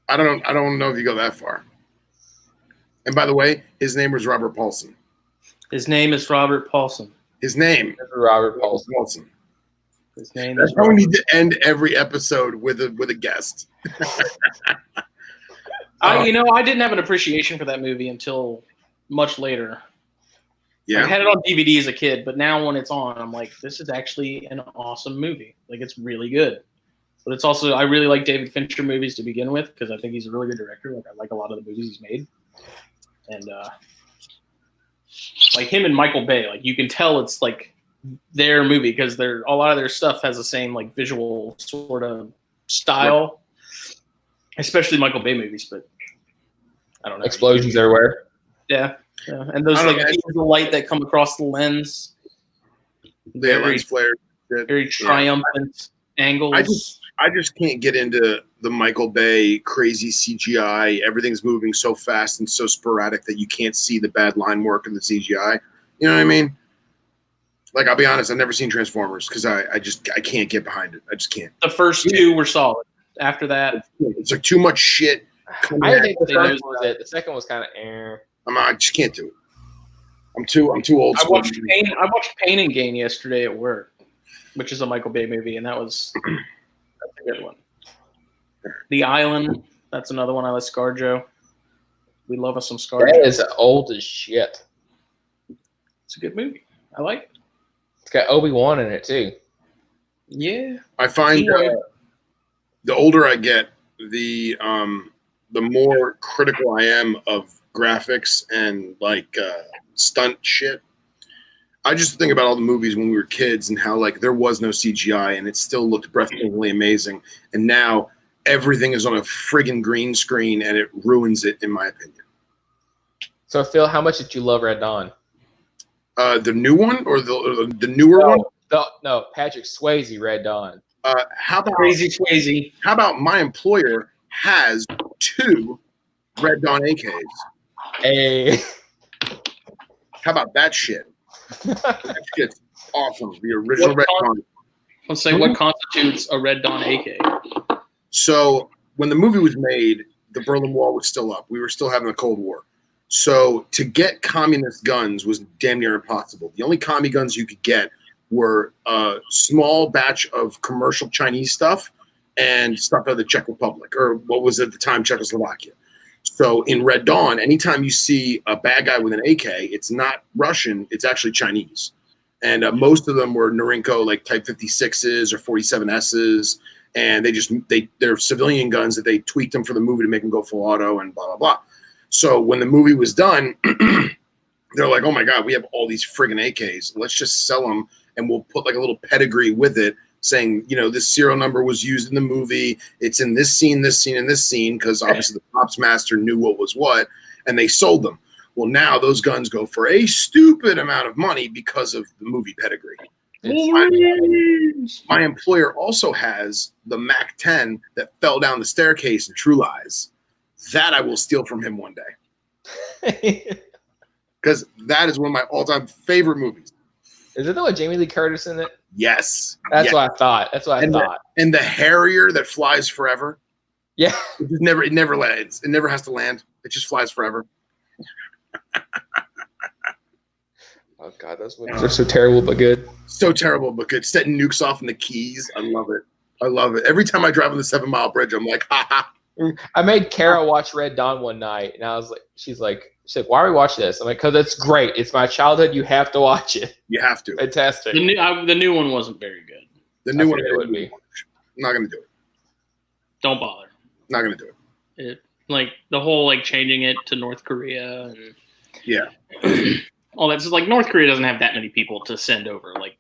I don't know if you go that far. And by the way, his name was Robert Paulson. His name is Robert Paulson. His name Robert Paulson. Paulson. His name That's is how we Robert. need to end every episode with a guest. I didn't have an appreciation for that movie until much later. Yeah. I had it on DVD as a kid, but now when it's on, I'm like, this is actually an awesome movie. Like, it's really good. But it's also, I really like David Fincher movies to begin with because I think he's a really good director. Like, I like a lot of the movies he's made. And, like, him and Michael Bay, like, you can tell it's, like, their movie because a lot of their stuff has the same, like, visual sort of style. Especially Michael Bay movies, but I don't know. Explosions everywhere. Yeah. Yeah. And those, I don't like, know. beams of light that come across the lens. The lens flare. Very triumphant angles. I just can't get into the Michael Bay crazy CGI. Everything's moving so fast and so sporadic that you can't see the bad line work in the CGI. You know what I mean? Like, I'll be honest, I've never seen Transformers because I can't get behind it. I just can't. The first two were solid. After that, It's like too much shit. I didn't think the They first know- one was it. The second was kind of I just can't do it. I'm too old I school. watched Pain and Gain yesterday at work, which is a Michael Bay movie, and that's a good one. The Island, that's another one I like. ScarJo. We love us some ScarJo. That is old as shit. It's a good movie. I like it. It's got Obi-Wan in it too. Yeah. I find the older I get, the more critical I am of graphics and like stunt shit. I just think about all the movies when we were kids and how like there was no CGI and it still looked breathtakingly amazing. And now everything is on a friggin' green screen and it ruins it, in my opinion. So Phil, how much did you love Red Dawn? The new one or the newer one? No, Patrick Swayze Red Dawn. How about Crazy Swayze. How about my employer has 2 Red Dawn AKs? Hey. How about that shit? That shit's awesome. The original Red Dawn. Let's say what constitutes a Red Dawn AK. So when the movie was made, the Berlin Wall was still up. We were still having the Cold War. So to get communist guns was damn near impossible. The only commie guns you could get were a small batch of commercial Chinese stuff and stuff out of the Czech Republic, or what was at the time Czechoslovakia. So in Red Dawn, anytime you see a bad guy with an AK, it's not Russian, it's actually Chinese. And most of them were Norinco, like Type 56s or 47Ss, and they're civilian guns that they tweaked them for the movie to make them go full auto and blah, blah, blah. So when the movie was done, they're like, oh my God, we have all these friggin' AKs. Let's just sell them, and we'll put like a little pedigree with it saying, this serial number was used in the movie. It's in this scene, and this scene, because obviously the props master knew what was what, and they sold them. Well, now those guns go for a stupid amount of money because of the movie pedigree. My employer also has the Mac 10 that fell down the staircase in True Lies. That I will steal from him one day. Because that is one of my all-time favorite movies. Is it the one with Jamie Lee Curtis in it? Yes. That's what I thought. And the Harrier that flies forever. Yeah. It never lands. It never has to land. It just flies forever. Oh God, those movies are so terrible but good. So terrible but good. Setting nukes off in the Keys. I love it. Every time I drive on the 7 Mile Bridge, I'm like, ha ha. I made Kara watch Red Dawn one night, and I was like, she's like, why are we watching this? I'm like, because it's great. It's my childhood. You have to watch it. You have to. Fantastic. The new one wasn't very good. The new one would be. I'm not gonna do it. Don't bother. Not gonna do it. It like the whole like changing it to North Korea and yeah, Oh, all that's like North Korea doesn't have that many people to send over. Like,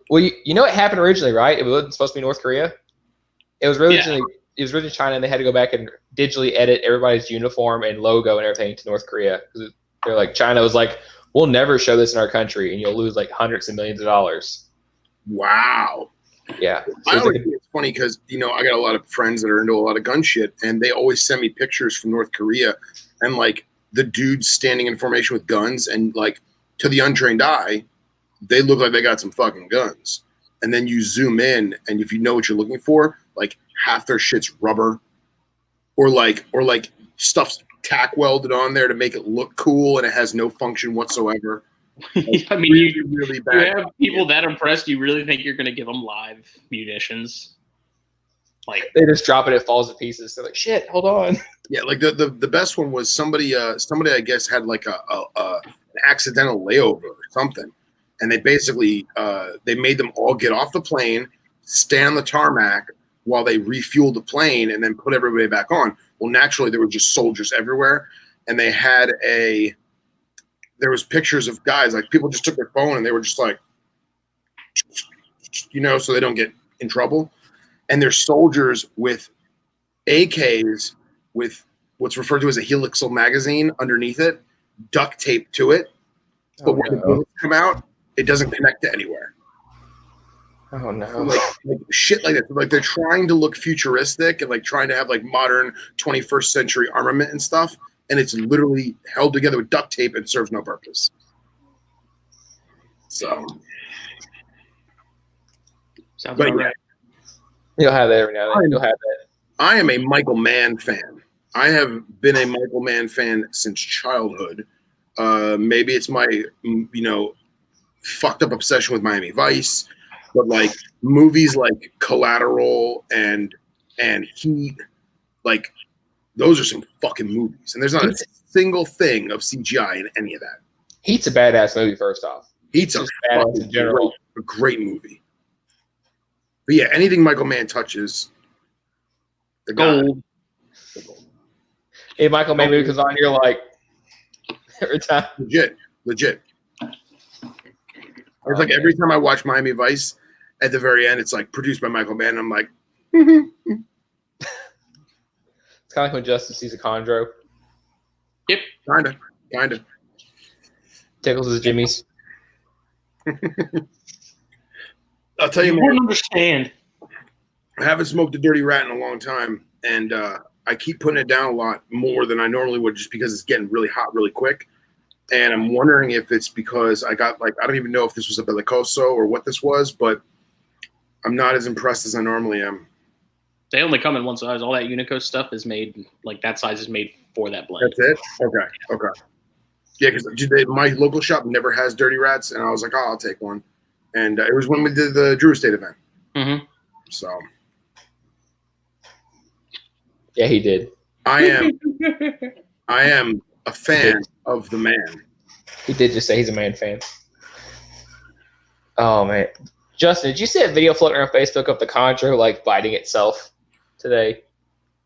well, you know what happened originally, right? It wasn't supposed to be North Korea. It was originally China, and they had to go back and digitally edit everybody's uniform and logo and everything to North Korea. They're like, China was like, we'll never show this in our country, and you'll lose like hundreds of millions of dollars. Wow. Yeah. I always think it's funny because, I got a lot of friends that are into a lot of gun shit, and they always send me pictures from North Korea, and like the dudes standing in formation with guns, and like to the untrained eye, they look like they got some fucking guns. And then you zoom in, and if you know what you're looking for, like half their shit's rubber, or like stuff's tack welded on there to make it look cool, and it has no function whatsoever. I mean, you really bad. have people that impressed. You really think you're going to give them live munitions? Like they just drop it, it falls to pieces. They're like, shit, hold on. Yeah, like the best one was somebody I guess had like an accidental layover or something, and they basically they made them all get off the plane, stay on the tarmac while they refueled the plane, and then put everybody back on. Well, naturally there were just soldiers everywhere, and they had there was pictures of guys, like people just took their phone and they were just like, so they don't get in trouble. And there's soldiers with AKs with what's referred to as a helical magazine underneath it, duct taped to it. But when the bullets come out, it doesn't connect to anywhere. Oh no! Like shit like that. Like they're trying to look futuristic and like trying to have like modern 21st century armament and stuff, and it's literally held together with duct tape and serves no purpose. So, sounds about right. You'll have that every now and then. You'll have that. I am a Michael Mann fan. I have been a Michael Mann fan since childhood. Maybe it's my fucked up obsession with Miami Vice. But like movies like Collateral and Heat, like those are some fucking movies. And there's not a single thing of CGI in any of that. Heat's a badass movie, first off. Heat's a badass in general. Great movie. But yeah, anything Michael Mann touches, the gold. Hey, Michael Mann movie comes on, you're like every time. Legit. It's like every time I watch Miami Vice, at the very end, it's like produced by Michael Mann. And I'm like, it's kind of like when Justin sees a chondro. Yep. Kinda. Tickles his jimmies. I'll tell you, man. I don't understand. I haven't smoked a dirty rat in a long time, and I keep putting it down a lot more than I normally would, just because it's getting really hot really quick. And I'm wondering if it's because I got I don't even know if this was a Bellicoso or what this was, but I'm not as impressed as I normally am. They only come in one size. All that Unico stuff is made, that size is made for that blend. That's it? Okay. Yeah, because my local shop never has dirty rats, and I was like, I'll take one. And it was when we did the Drew Estate event. Mm-hmm. So. Yeah, he did. I am a fan of the man. He did just say he's a man fan. Oh man, Justin, did you see a video floating around Facebook of the Conjuro like biting itself today?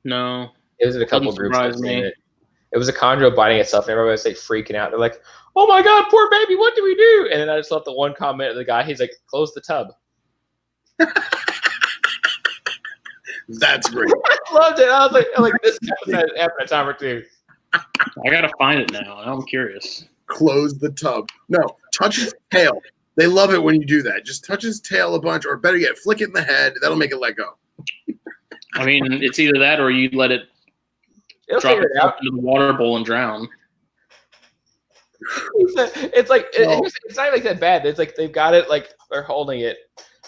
No. It was in a couple Doesn't groups. surprise I've seen me. it. It was a Conjuro biting itself, and everybody was like freaking out. They're like, "Oh my god, poor baby! What do we do?" And then I just left the one comment of the guy. He's like, "Close the tub." That's great. I loved it. I was like, this happened a time or two. I gotta find it now. I'm curious. Close the tub. No, touch his tail. They love it when you do that. Just touch his tail a bunch, or better yet, flick it in the head. That'll make it let go. I mean, it's either that or you let it It'll drop figure it out. into the water bowl and drown. It's like No. it's not like that bad. It's like they've got it, like they're holding it.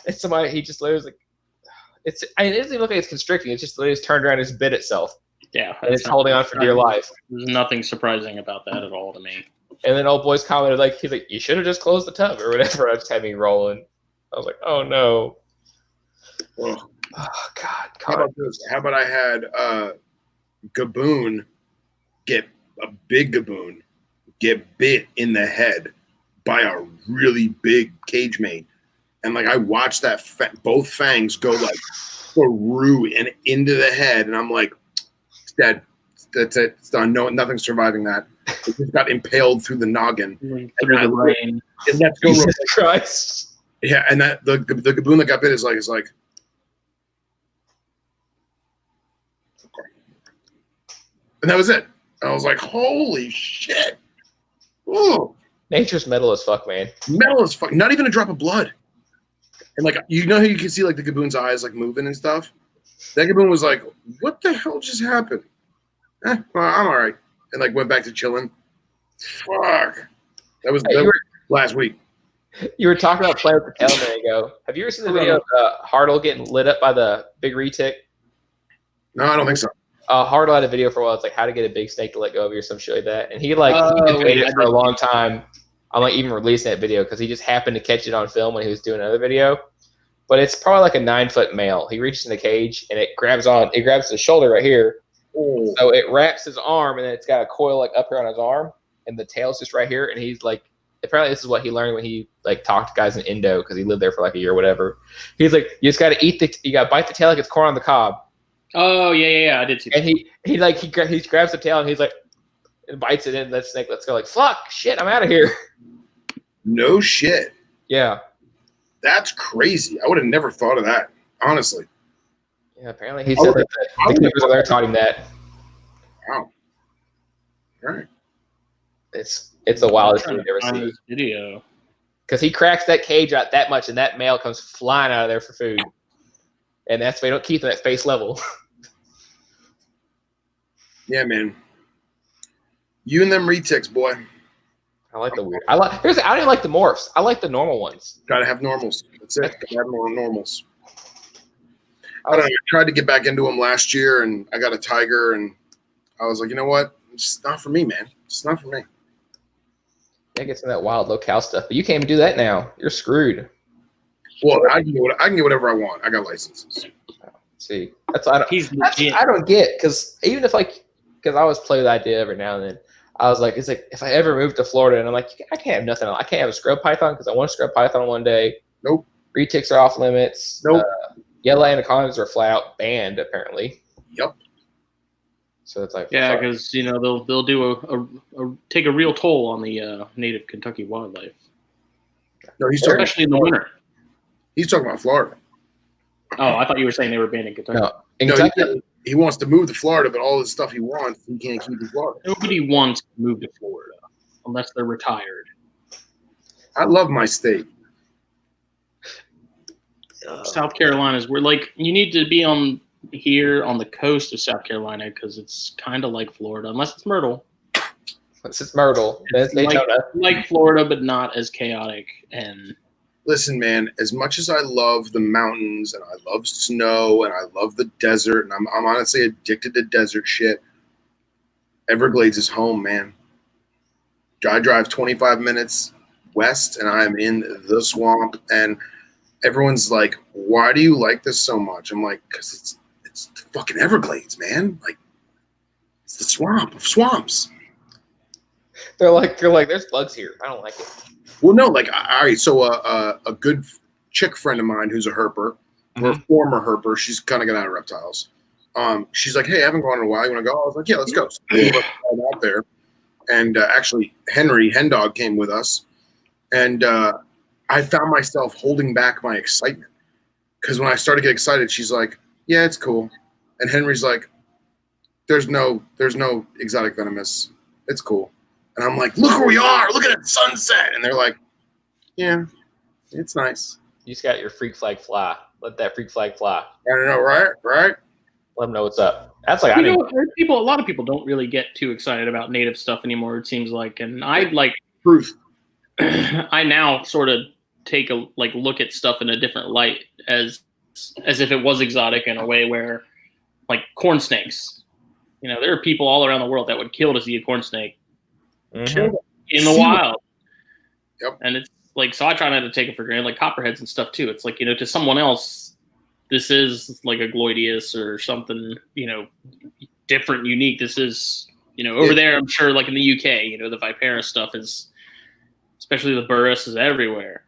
And somebody he just literally like it doesn't even look like it's constricting. It's just literally turned around and it's bit itself. Yeah. And it's holding on for dear life. There's nothing surprising about that at all to me. And then old boys commented like he's like, you should have just closed the tub or whatever. I just had me rolling. I was like, oh no. Ugh. Oh God. How about this? How about I had Gaboon a big Gaboon get bit in the head by a really big cage mate, and like I watched that both fangs go like through and into the head, and I'm like, it's dead. That's it. It's done. No, nothing's surviving that. It just got impaled through the noggin. Through the brain. And let's go. Jesus Christ. Yeah, and that the Gaboon that got bit is like. And that was it. I was like, holy shit. Ooh. Nature's metal as fuck, man. Metal as fuck. Not even a drop of blood. And like, you know how you can see like the Gaboon's eyes like moving and stuff? That Gaboon was like, what the hell just happened? Well, I'm all right. And like went back to chilling. Fuck. That was last week. You were talking about playing with the tail a minute ago. Have you ever seen the video of Hartle getting lit up by the big retic? No, I don't think so. Hartle had a video for a while. It's like how to get a big snake to let go of you or some shit like that. And he debated for a long time. I'm like even releasing that video because he just happened to catch it on film when he was doing another video. But it's probably like a 9-foot male. He reaches in the cage and it grabs the shoulder right here. Oh. So it wraps his arm and then it's got a coil like up here on his arm and the tail's just right here. And he's like, apparently this is what he learned when he like talked to guys in Indo because he lived there for like a year or whatever. He's like, you just got to bite the tail like it's corn on the cob. Oh yeah, I did see that. And he grabs the tail and he's like, and bites it in. That snake lets go. Like fuck, shit, I'm out of here. No shit. Yeah. That's crazy. I would have never thought of that, honestly. Yeah. Apparently he said that the keepers over there taught him that. Wow. All right. It's the wildest thing I'm I've ever trying to find seen. this video. Because he cracks that cage out that much, and that male comes flying out of there for food. And that's why they don't keep them at face level. Yeah, man. You and them retics, boy. I like the weird. I don't even like the morphs. I like the normal ones. Gotta have normals. That's it. Gotta have more normals. I don't know. I tried to get back into them last year, and I got a tiger, and I was like, you know what? It's not for me, man. It's not for me. Yeah, get some of that wild locale stuff, but you can't even do that now. You're screwed. Well, I can get whatever I want. I got licenses. See, I don't get because even if because I always play with the idea every now and then. I was like, it's like if I ever move to Florida and I'm like, I can't have nothing. I can't have a scrub python because I want a scrub python one day. Nope. Retics are off limits. Nope. Yellow anacondas are flat out banned apparently. Yep. So it's like Yeah, because they'll do take a real toll on the native Kentucky wildlife, No, especially in the winter. He's talking about Florida. Oh, I thought you were saying they were banned in Kentucky. no. In Kentucky, he wants to move to Florida, but all the stuff he wants, he can't keep in Florida. Nobody wants to move to Florida unless they're retired. I love my state. South Carolina's where you need to be on the coast of South Carolina because it's kind of like Florida, unless it's Myrtle. this is Myrtle. That's Like Florida, but not as chaotic. And Listen, man, as much as I love the mountains and I love snow and I love the desert, and I'm honestly addicted to desert shit, Everglades is home, man. I drive 25 minutes west and I'm in the swamp, and everyone's like, why do you like this so much? I'm like, because it's it's the fucking Everglades, man. Like, it's the swamp of swamps. They're like, there's bugs here. I don't like it. Well, no, like, all right. So a good chick friend of mine who's a herper, or a former herper, she's kind of got out of reptiles. She's like, hey, I haven't gone in a while. You want to go? I was like, yeah, let's go. So we went out there. And actually, Henry, Hen Dog, came with us. And I found myself holding back my excitement. Because when I started to get excited, she's like, yeah, it's cool. And Henry's like, there's no exotic venomous. It's cool. And I'm like, look where we are. Look at the sunset. And they're like, yeah, it's nice. You just got your freak flag fly. Let that freak flag fly. I don't know, right? Let them know what's up. That's like, a lot of people don't really get too excited about native stuff anymore, it seems like. And I like Proof. I now sort of take a look at stuff in a different light as if it was exotic in a way where, like, corn snakes. You know, there are people all around the world that would kill to see a corn snake in the wild. Yep. And it's like, so I try not to take it for granted, like copperheads and stuff too. It's like, you know, to someone else, this is like a gloideus or something, you know, different, unique. This is, you know, over there, I'm sure, like in the UK, you know, the vipera stuff is, especially the burris, is everywhere.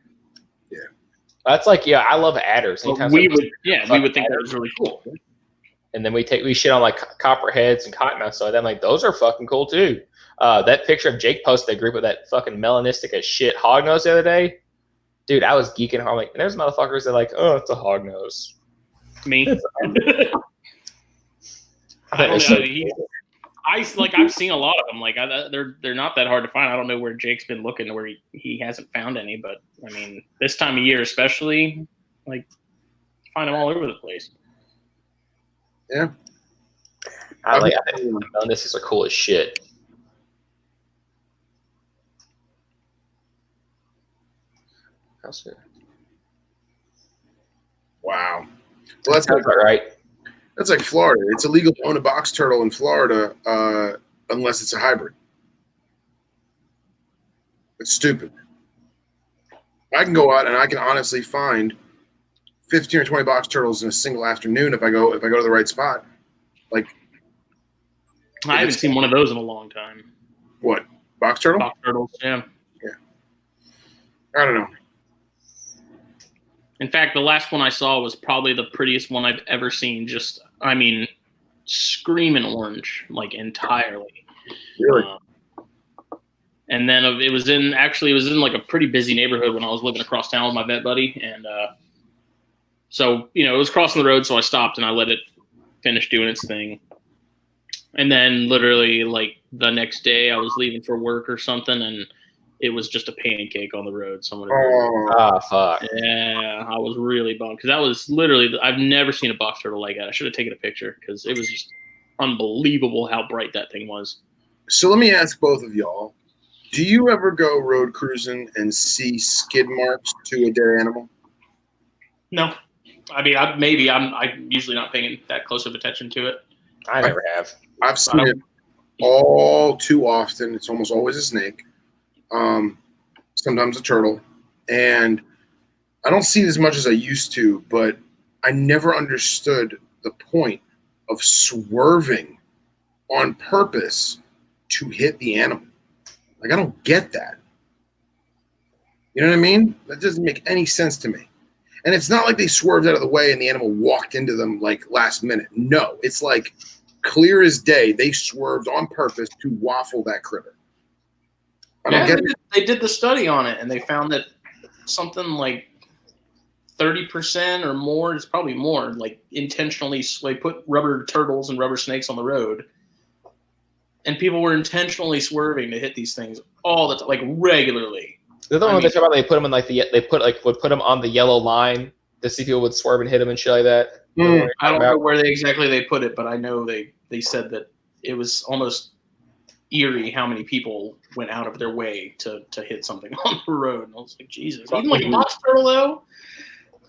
Yeah. That's like, yeah, I love adders. We would think that was really cool. And then we shit on like copperheads and cottonmouths. So I'm like, those are fucking cool too. That picture of Jake posted that group of that fucking melanistic as shit hognose the other day. Dude, I was geeking. I'm like, there's motherfuckers that are like, oh, it's a hognose. Me? I don't know. I've seen a lot of them. Like, they're not that hard to find. I don't know where Jake's been looking, where he hasn't found any. But I mean, this time of year especially, like, find them all over the place. Yeah. I think the melanistics are cool as shit. Wow. Well, that's Sounds about right. That's like Florida. It's illegal to own a box turtle in Florida unless it's a hybrid. It's stupid. I can go out and I can honestly find 15 or 20 box turtles in a single afternoon if I go to the right spot. Like, I haven't seen one of those in a long time. What? Box turtle? Box turtles, yeah. Yeah. I don't know. In fact, the last one I saw was probably the prettiest one I've ever seen. Just, I mean, screaming orange, like, entirely. Really? And then it was in like a pretty busy neighborhood when I was living across town with my vet buddy. And so, you know, it was crossing the road, so I stopped and I let it finish doing its thing. And then literally, like, the next day I was leaving for work or something, and it was just a pancake on the road. Fuck. Yeah, I was really bummed because that was literally, I've never seen a box turtle like that. I should have taken a picture because it was just unbelievable how bright that thing was. So let me ask both of y'all, do you ever go road cruising and see skid marks to a dead animal? No. I mean, I'm usually not paying that close of attention to it. I never have. I've seen it all too often. It's almost always a snake. Sometimes a turtle. And I don't see it as much as I used to, but I never understood the point of swerving on purpose to hit the animal. Like, I don't get that. You know what I mean? That doesn't make any sense to me. And it's not like they swerved out of the way and the animal walked into them like last minute. No, it's like clear as day. They swerved on purpose to waffle that critter. They did the study on it, and they found that something like 30% or more, it's probably more, like, intentionally they put rubber turtles and rubber snakes on the road, and people were intentionally swerving to hit these things all the time, like, regularly. The other one they talk about, they put them in like would put them on the yellow line to see people would swerve and hit them and shit like that. I don't know where they put it, but I know they said that it was almost eerie how many people went out of their way to hit something on the road. And I was like, Jesus. Even like a box turtle, though?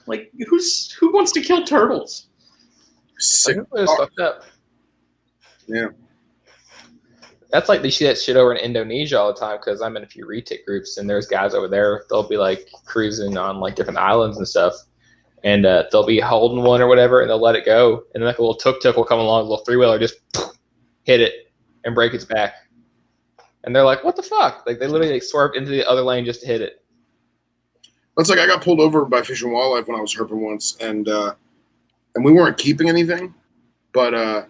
Like, who wants to kill turtles? Sick. It's fucked up. Yeah. That's like they see that shit over in Indonesia all the time because I'm in a few retic groups and there's guys over there. They'll be like cruising on like different islands and stuff. and they'll be holding one or whatever, and they'll let it go, and then like a little tuk-tuk will come along, a little three-wheeler, just hit it and break its back. And they're like, what the fuck? Like, they literally like, swerved into the other lane just to hit it. It's like I got pulled over by Fish and Wildlife when I was herping once, and we weren't keeping anything, but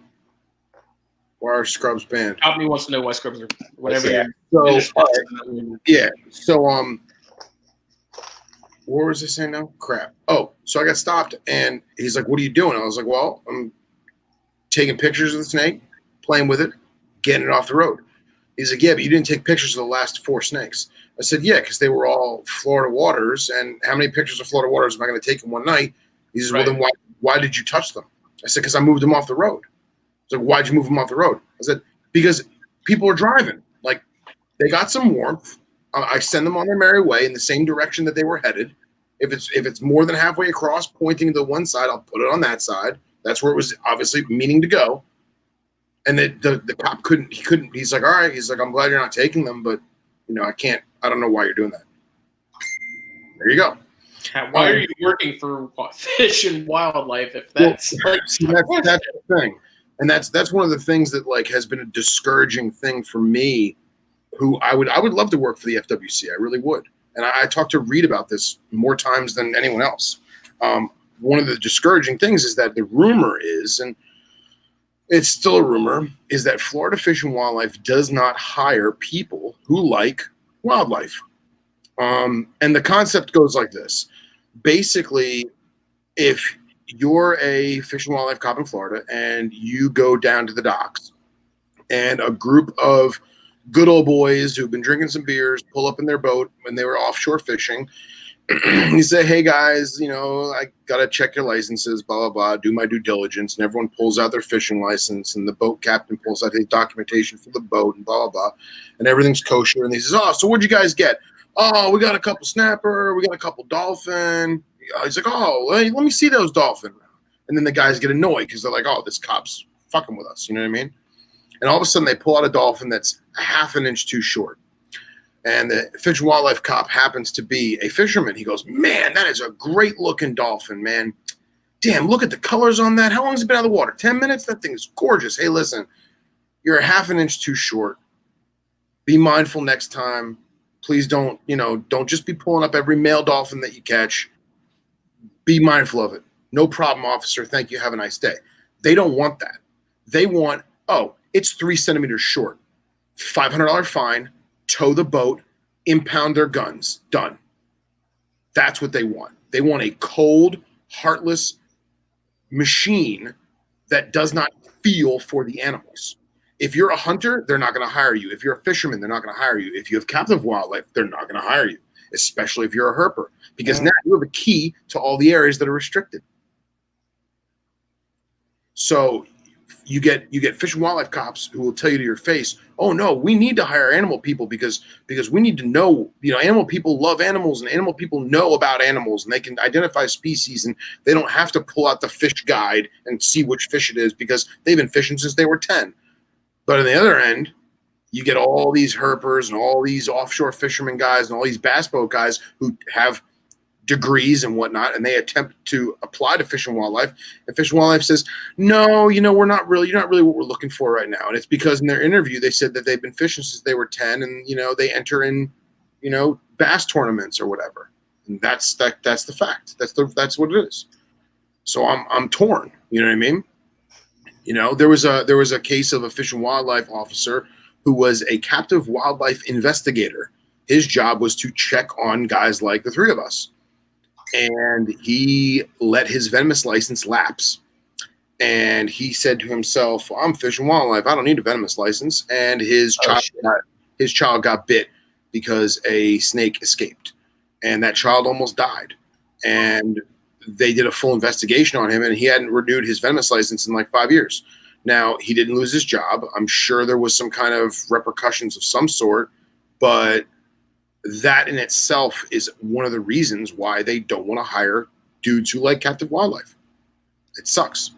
why are scrubs banned? Company wants to know why scrubs are whatever. Yeah. You're, So, yeah. So, what was I saying now? Crap. Oh, so I got stopped, and he's like, "What are you doing?" I was like, "Well, I'm taking pictures of the snake, playing with it, getting it off the road." He's like, "Yeah, but you didn't take pictures of the last 4 snakes." I said, "Yeah, because they were all Florida waters, and how many pictures of Florida waters am I going to take in one night?" He says, Right. "Well, then why did you touch them?" I said, "Because I moved them off the road." He's like, "Why'd you move them off the road?" I said, "Because people are driving. Like, they got some warmth. I send them on their merry way in the same direction that they were headed. If it's more than halfway across, pointing to one side, I'll put it on that side. That's where it was obviously meaning to go." And the cop couldn't. He's like, "All right." He's like, "I'm glad you're not taking them, but I can't. I don't know why you're doing that." There you go. Why are you working for Fish and Wildlife if that's like See, that's the thing, and that's one of the things that like has been a discouraging thing for me. Who I would love to work for the FWC. I really would. And I talked to Reed about this more times than anyone else. One of the discouraging things is that the rumor is, and it's still a rumor, is that Florida Fish and Wildlife does not hire people who like wildlife. And the concept goes like this. Basically, if you're a Fish and Wildlife cop in Florida and you go down to the docks and a group of good old boys who've been drinking some beers pull up in their boat when they were offshore fishing, you say, "Hey guys, I gotta check your licenses, blah blah blah, do my due diligence," and everyone pulls out their fishing license, and the boat captain pulls out his documentation for the boat, and blah blah blah, and everything's kosher, and he says, "Oh, so what'd you guys get?" "Oh, we got a couple snapper, we got a couple dolphin." He's like, "Oh, hey, let me see those dolphin," and then the guys get annoyed because they're like, "Oh, this cop's fucking with us," you know what I mean? And all of a sudden, they pull out a dolphin that's a half an inch too short. And the Fish and Wildlife cop happens to be a fisherman. He goes, "Man, that is a great-looking dolphin, man. Damn, look at the colors on that. How long has it been out of the water? 10 minutes? That thing is gorgeous. Hey, listen, you're a half an inch too short. Be mindful next time. Please don't just be pulling up every male dolphin that you catch. Be mindful of it. No problem, officer. Thank you. Have a nice day." They don't want that. They want, "Oh, it's 3 centimeters short. $500 fine, tow the boat, impound their guns. Done." That's what they want. They want a cold, heartless machine that does not feel for the animals. If you're a hunter, they're not going to hire you. If you're a fisherman, they're not going to hire you. If you have captive wildlife, they're not going to hire you, especially if you're a herper, because now you have a key to all the areas that are restricted. So you get Fish and Wildlife cops who will tell you to your face, "Oh no, we need to hire animal people because we need to know, animal people love animals and animal people know about animals and they can identify species and they don't have to pull out the fish guide and see which fish it is because they've been fishing since they were 10. But on the other end, you get all these herpers and all these offshore fishermen guys and all these bass boat guys who have degrees and whatnot, and they attempt to apply to Fish and Wildlife, and Fish and Wildlife says, "No, you're not really what we're looking for right now." And it's because in their interview they said that they've been fishing since they were 10, and they enter in, bass tournaments or whatever. And that's the fact. That's what it is. So I'm torn. You know what I mean? There was a case of a Fish and Wildlife officer who was a captive wildlife investigator. His job was to check on guys like the 3 of us. And he let his venomous license lapse. And he said to himself, "I'm Fish and Wildlife. I don't need a venomous license." And his child got bit because a snake escaped. And that child almost died. And they did a full investigation on him, and he hadn't renewed his venomous license in like 5 years. Now, he didn't lose his job. I'm sure there was some kind of repercussions of some sort, but that in itself is one of the reasons why they don't want to hire dudes who like captive wildlife. It sucks.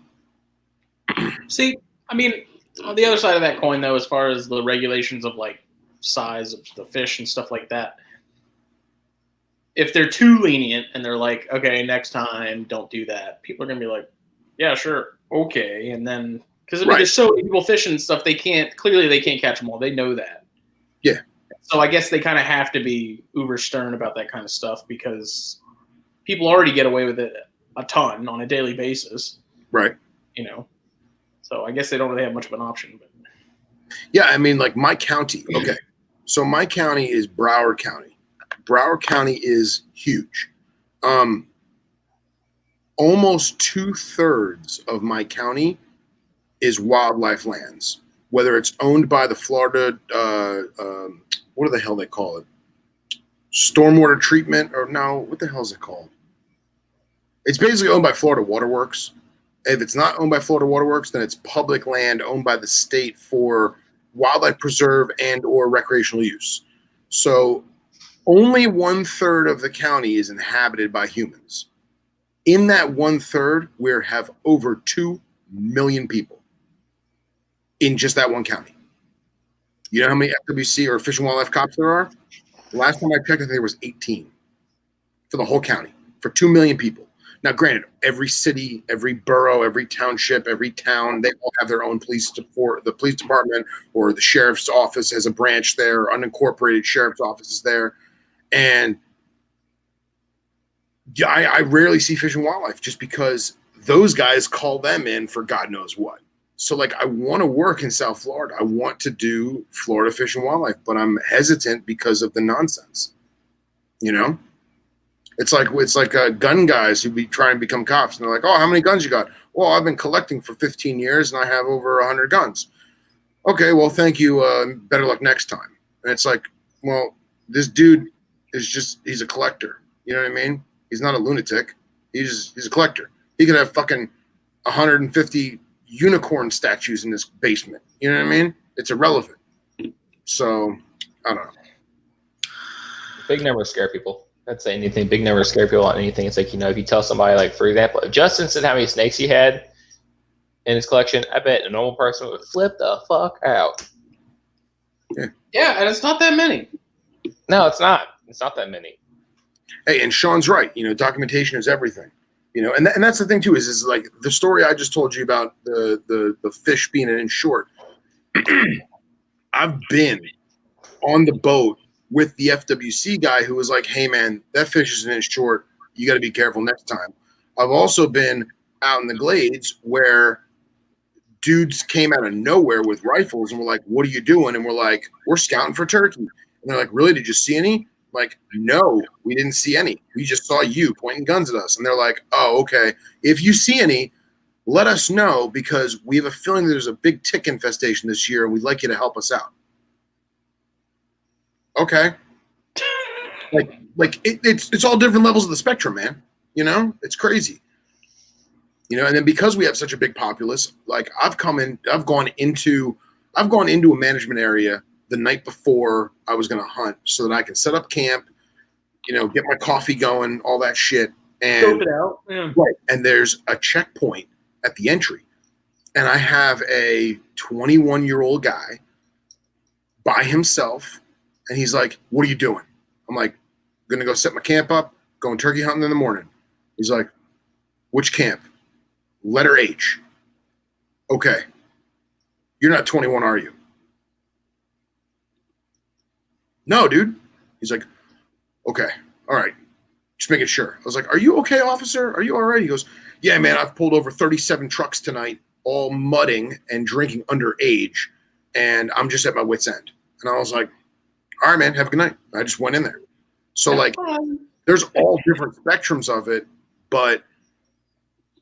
See, I mean, on the other side of that coin, though, as far as the regulations of like size of the fish and stuff like that, if they're too lenient and they're like, okay, next time, don't do that, people are gonna be like, yeah, sure, okay, and then because I mean, there's so many people fishing and stuff, they can't catch them all. They know that. Yeah. So I guess they kind of have to be uber stern about that kind of stuff because people already get away with it a ton on a daily basis. Right. You know, so I guess they don't really have much of an option. But yeah, I mean, like my county. Okay, so my county is Broward County. Broward County is huge. Almost 2/3 of my county is wildlife lands, whether it's owned by the Florida, what the hell they call it? Stormwater treatment, or no, what the hell is it called? It's basically owned by Florida Waterworks. If it's not owned by Florida Waterworks, then it's public land owned by the state for wildlife preserve and or recreational use. So only 1/3 of the county is inhabited by humans. In that 1/3, we have over 2 million people in just that one county. You know how many FWC or Fish and Wildlife cops there are? The last time I checked, I think there was 18 for the whole county for 2 million people. Now, granted, every city, every borough, every township, every town, they all have their own police support. The police department or the sheriff's office has a branch there. Unincorporated sheriff's office is there. And yeah, I rarely see Fish and Wildlife just because those guys call them in for God knows what. So, like, I want to work in South Florida. I want to do Florida Fish and Wildlife, but I'm hesitant because of the nonsense. You know? It's like gun guys who be trying to become cops, and they're like, "Oh, how many guns you got?" Well, I've been collecting for 15 years, and I have over 100 guns. Okay, well, thank you. Better luck next time. And it's like, well, this dude he's a collector. You know what I mean? He's not a lunatic. He's a collector. He could have fucking 150 unicorn statues in his basement. You know what I mean? It's irrelevant. So, I don't know. Big numbers scare people. I'd say anything. Big numbers scare people on anything. It's like, if you tell somebody, like, for example, if Justin said how many snakes he had in his collection, I bet a normal person would flip the fuck out. Yeah, and it's not that many. No, it's not. It's not that many. Hey, and Sean's right. Documentation is everything. And that's the thing too is like the story I just told you about the fish being an inch short. I've been on the boat with the FWC guy who was like, "Hey man, that fish is an inch short. You got to be careful next time." I've also been out in the glades where dudes came out of nowhere with rifles and were like, "What are you doing?" And we're like, "We're scouting for turkey." And they're like, "Really? Did you see any?" Like, "No, we didn't see any. We just saw you pointing guns at us." And they're like, "Oh, okay. If you see any, let us know because we have a feeling there's a big tick infestation this year and we'd like you to help us out." Okay. It's all different levels of the spectrum, man. It's crazy. And then because we have such a big populace, like I've gone into a management area the night before I was going to hunt so that I can set up camp, get my coffee going, all that shit. And Scope it out. Yeah. Right. And there's a checkpoint at the entry. And I have a 21-year-old guy by himself. And he's like, "What are you doing?" I'm like, "Going to go set my camp up, going turkey hunting in the morning." He's like, "Which camp?" "Letter H." "Okay. You're not 21, are you?" "No, dude." He's like, "Okay. All right. Just making sure." I was like, "Are you okay, officer? Are you all right?" He goes, "Yeah, man, I've pulled over 37 trucks tonight, all mudding and drinking underage, and I'm just at my wit's end." And I was like, "All right, man, have a good night." I just went in there. So, like, there's all different spectrums of it, but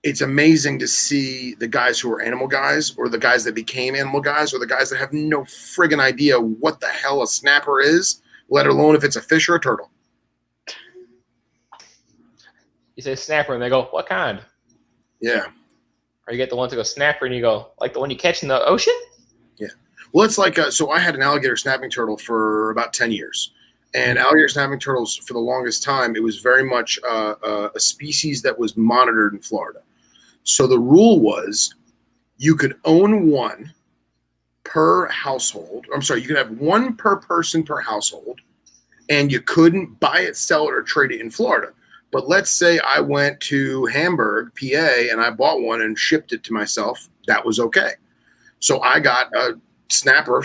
it's amazing to see the guys who are animal guys or the guys that became animal guys or the guys that have no friggin' idea what the hell a snapper is, let alone if it's a fish or a turtle. You say snapper, and they go, "What kind?" Yeah. Or you get the ones that go snapper, and you go, "Like the one you catch in the ocean?" Yeah. Well, it's like, so I had an alligator snapping turtle for about 10 years. And alligator snapping turtles, for the longest time, it was very much a species that was monitored in Florida. So the rule was you could own one per household. I'm sorry, you could have one per person per household. and you couldn't buy it, sell it, or trade it in Florida. But let's say I went to Hamburg, PA, and I bought one and shipped it to myself. That was okay. So I got a snapper,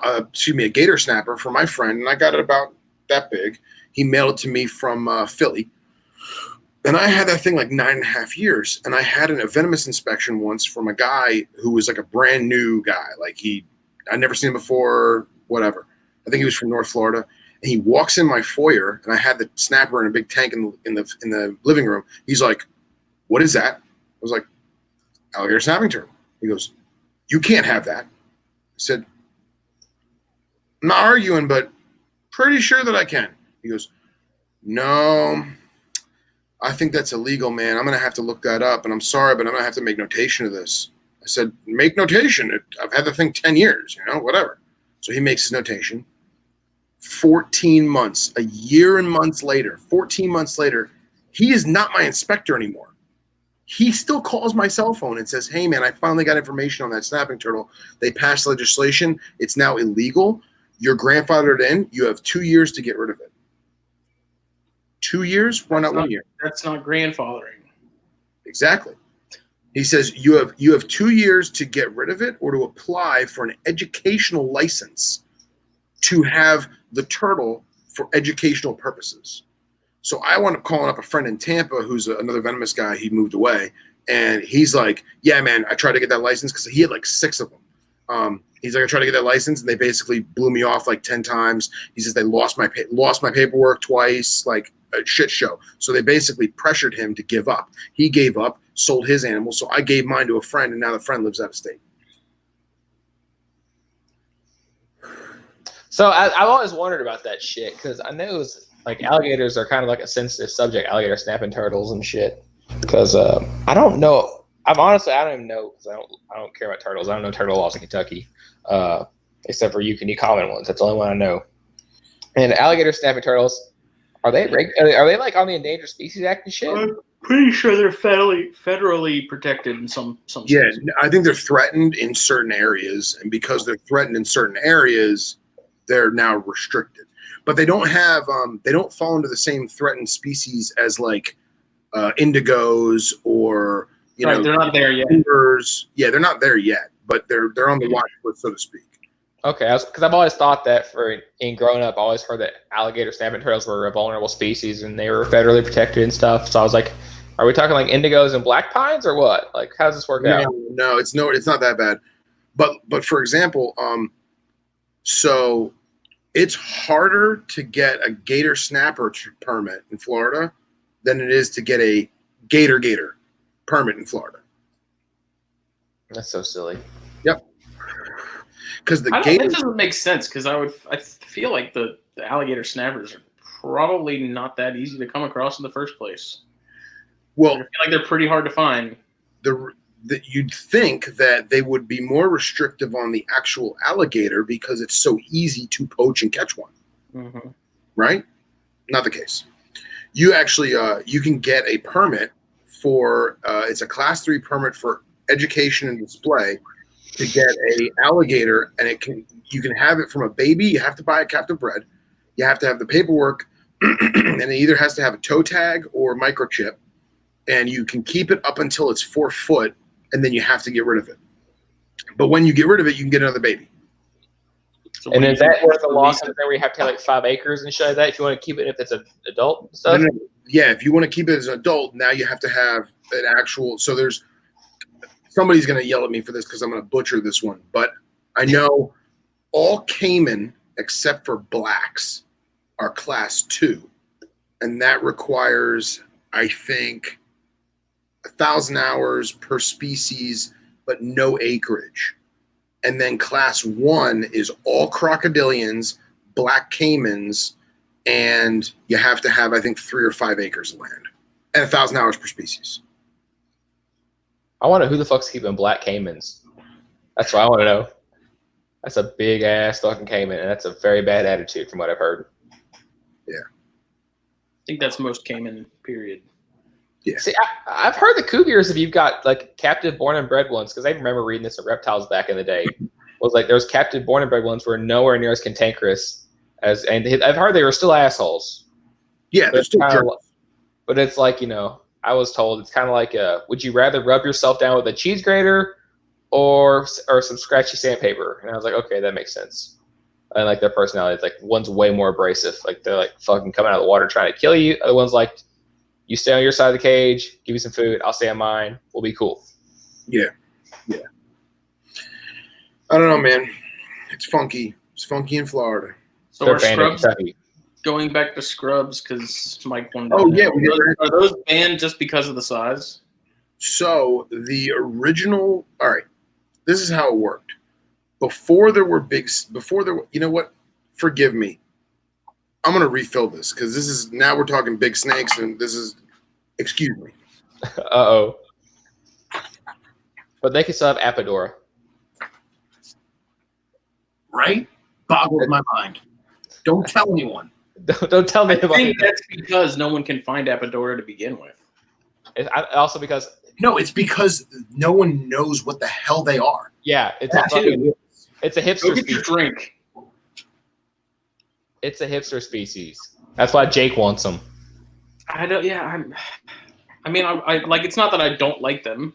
a gator snapper for my friend, and I got it about that big. He mailed it to me from Philly. And I had that thing like 9.5 years. And I had a venomous inspection once from a guy who was like a brand new guy. Like I'd never seen him before, whatever. I think he was from North Florida. And he walks in my foyer, and I had the snapper in a big tank in the living room. He's like, "What is that?" I was like, "Alligator snapping turtle." He goes, "You can't have that." I said, "I'm not arguing, but pretty sure that I can." He goes, "No, I think that's illegal, man. I'm going to have to look that up, and I'm sorry, but I'm going to have to make notation of this." I said, "Make notation. I've had the thing 10 years, whatever." So he makes his notation. 14 months, a year and months later, 14 months later, he is not my inspector anymore. He still calls my cell phone and says, "Hey, man, I finally got information on that snapping turtle. They passed legislation. It's now illegal. You're grandfathered in. You have 2 years to get rid of it." 2 years? Why not 1 year? That's not grandfathering. Exactly. He says you have 2 years to get rid of it or to apply for an educational license to have the turtle for educational purposes. So I wound up calling up a friend in Tampa who's another venomous guy. He moved away, and he's like, "Yeah, man, I tried to get that license," because he had like 6 of them. He's like, "I tried to get that license, and they basically blew me off like 10 times." He says they lost my paperwork twice, like a shit show. So they basically pressured him to give up. He gave up, sold his animals. So I gave mine to a friend, and now the friend lives out of state. So I've always wondered about that shit because I know like alligators are kind of like a sensitive subject, alligator snapping turtles and shit. Because I don't know. I don't even know because I don't care about turtles. I don't know turtle laws in Kentucky, except for you can eat common ones. That's the only one I know. And alligator snapping turtles, are they like on the Endangered Species Act and shit? I'm pretty sure they're federally protected in some Yeah, states. I think they're threatened in certain areas, and because they're threatened in certain areas, they're now restricted. But they don't have they don't fall into the same threatened species as like indigos or Right, they're not there yet. beavers. Yeah, they're not there yet, but they're on the watch list, so to speak. Okay, because I've always thought that in growing up, I always heard that alligator snapping turtles were a vulnerable species and they were federally protected and stuff. So I was like, are we talking like indigos and black pines or what? Like, how does this work out? No, it's not that bad. But for example, so it's harder to get a gator snapper permit in Florida than it is to get a gator permit in Florida. That's so silly. Yep. Because That doesn't make sense because I feel like the alligator snappers are probably not that easy to come across in the first place. Well, I feel like they're pretty hard to find. You'd think that they would be more restrictive on the actual alligator because it's so easy to poach and catch one. Mm-hmm. Right? Not the case. You actually you can get a permit for it's a class 3 permit for education and display to get a alligator, and you can have it from a baby. You have to buy it captive bred. You have to have the paperwork, and it either has to have a toe tag or microchip, and you can keep it up until it's 4 foot, and then you have to get rid of it. But when you get rid of it, you can get another baby. So And is that where the law comes in where you have to have like 5 acres and shit like that if you want to keep it if it's an adult and stuff? No. Yeah, if you want to keep it as an adult, now you have to have an actual. So there's somebody's going to yell at me for this because I'm going to butcher this one, but I know all Cayman except for blacks are class 2, and that requires, I think, 1,000 hours per species, but no acreage. And then class 1 is all crocodilians, black caimans, and you have to have, I think, 3 or 5 acres of land and 1,000 hours per species. I wonder who the fuck's keeping black caimans. That's what I want to know. That's a big ass fucking caiman, and that's a very bad attitude from what I've heard. Yeah. I think that's most Cayman, period. Yeah. See, I've heard the cougars, if you've got like captive born and bred ones, because I remember reading this in Reptiles back in the day, was like there's captive born and bred ones were nowhere near as cantankerous I've heard they were still assholes. Yeah, But they're it's still kind jerks. of, but it's like, I was told it's kind of like, would you rather rub yourself down with a cheese grater or some scratchy sandpaper? And I was like, okay, that makes sense. And like their personality is like one's way more abrasive. Like they're like fucking coming out of the water trying to kill you. Other one's like, you stay on your side of the cage, give me some food, I'll stay on mine, we'll be cool. Yeah. I don't know, man. It's funky. It's funky in Florida. So They're are banned in Scrubs Kentucky. going back to Scrubs because Mike wanted to Oh, know. yeah, we did. Are those banned just because of the size? So the original, all right, this is how it worked. Before there were, you know what? Forgive me. I'm going to refill this because now we're talking big snakes and excuse me. Uh-oh. But they can still have Apodora. Right? Boggles my mind. Don't tell anyone. Don't tell me I about think that. that's because no one can find Apodora to begin with. Also because, No, it's because no one knows what the hell they are. yeah, it's That's a what it is. it's a Go hipster get your species. drink. It's a hipster species. That's why Jake wants them. I don't. Yeah, I like. It's not that I don't like them.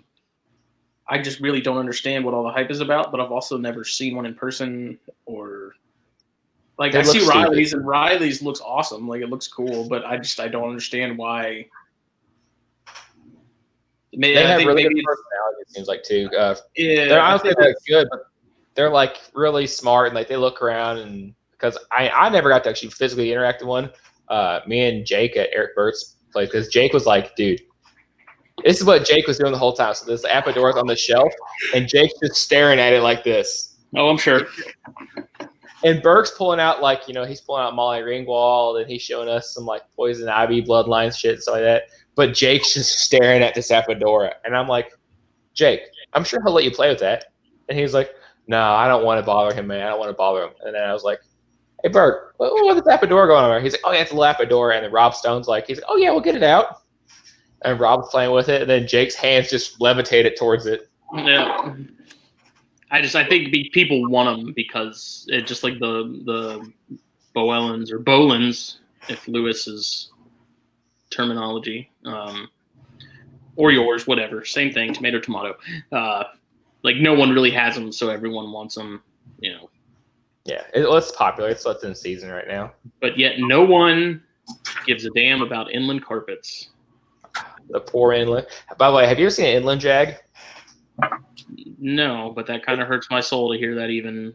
I just really don't understand what all the hype is about. But I've also never seen one in person or. Like They I see look stupid. Riley's and Riley's looks awesome. Like it looks cool, but I don't understand why. Maybe, They I have think really maybe good personality, it seems like, too. yeah. They're I honestly think like good, but they're like really smart and like they look around and because I never got to actually physically interact with one. Me and Jake at Eric Burt's place because Jake was like, dude, this is what Jake was doing the whole time. So this Apodora's on the shelf and Jake's just staring at it like this. Oh, I'm sure. And Burke's pulling out he's pulling out Molly Ringwald and he's showing us some like poison ivy bloodlines shit and stuff like that. But Jake's just staring at this Apodora. And I'm like, Jake, I'm sure he'll let you play with that. And he's like, no, I don't want to bother him, man. I don't want to bother him. And then I was like, hey, Burke, what's this Apodora going on there? He's like, oh, yeah, it's a little Apodora. And then Rob Stone's like, he's like, oh, yeah, we'll get it out. And Rob's playing with it. And then Jake's hands just levitated towards it. Yeah. I think people want them because it's just like the Boelens or Bolins, if Lewis's terminology, or yours, whatever, same thing, tomato, tomato. Like no one really has them, so everyone wants them, Yeah, it's popular. It's what's in season right now. But yet no one gives a damn about inland carpets. The poor inland. By the way, have you ever seen an inland jag? No, but that kind of hurts my soul to hear that even.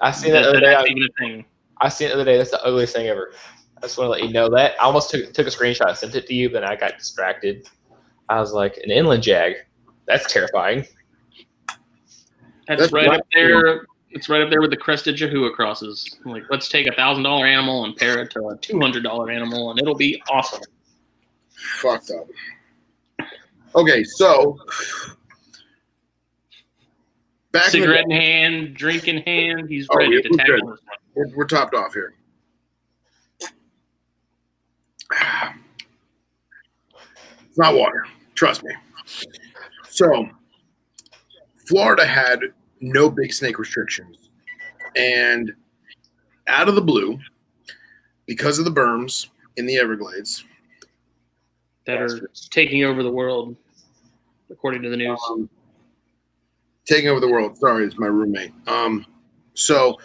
I seen that the other day. That's even a thing. I seen it the other day. That's the ugliest thing ever. I just want to let you know that. I almost took a screenshot, sent it to you, but I got distracted. I was like, an inland jag. That's terrifying. That's right up there. It's right up there with the crested Jehovah crosses. Like, let's take $1,000 animal and pair it to a $200 animal, and it'll be awesome. Fucked up. Okay, so back Cigarette in hand, drink in hand. He's Oh, ready yeah, to we're tackle good. this one. we're topped off here. It's not water. Trust me. So, Florida had no big snake restrictions. And out of the blue, because of the berms in the Everglades, That are taking over the world, according to the news. taking over the world. Sorry, it's my roommate. So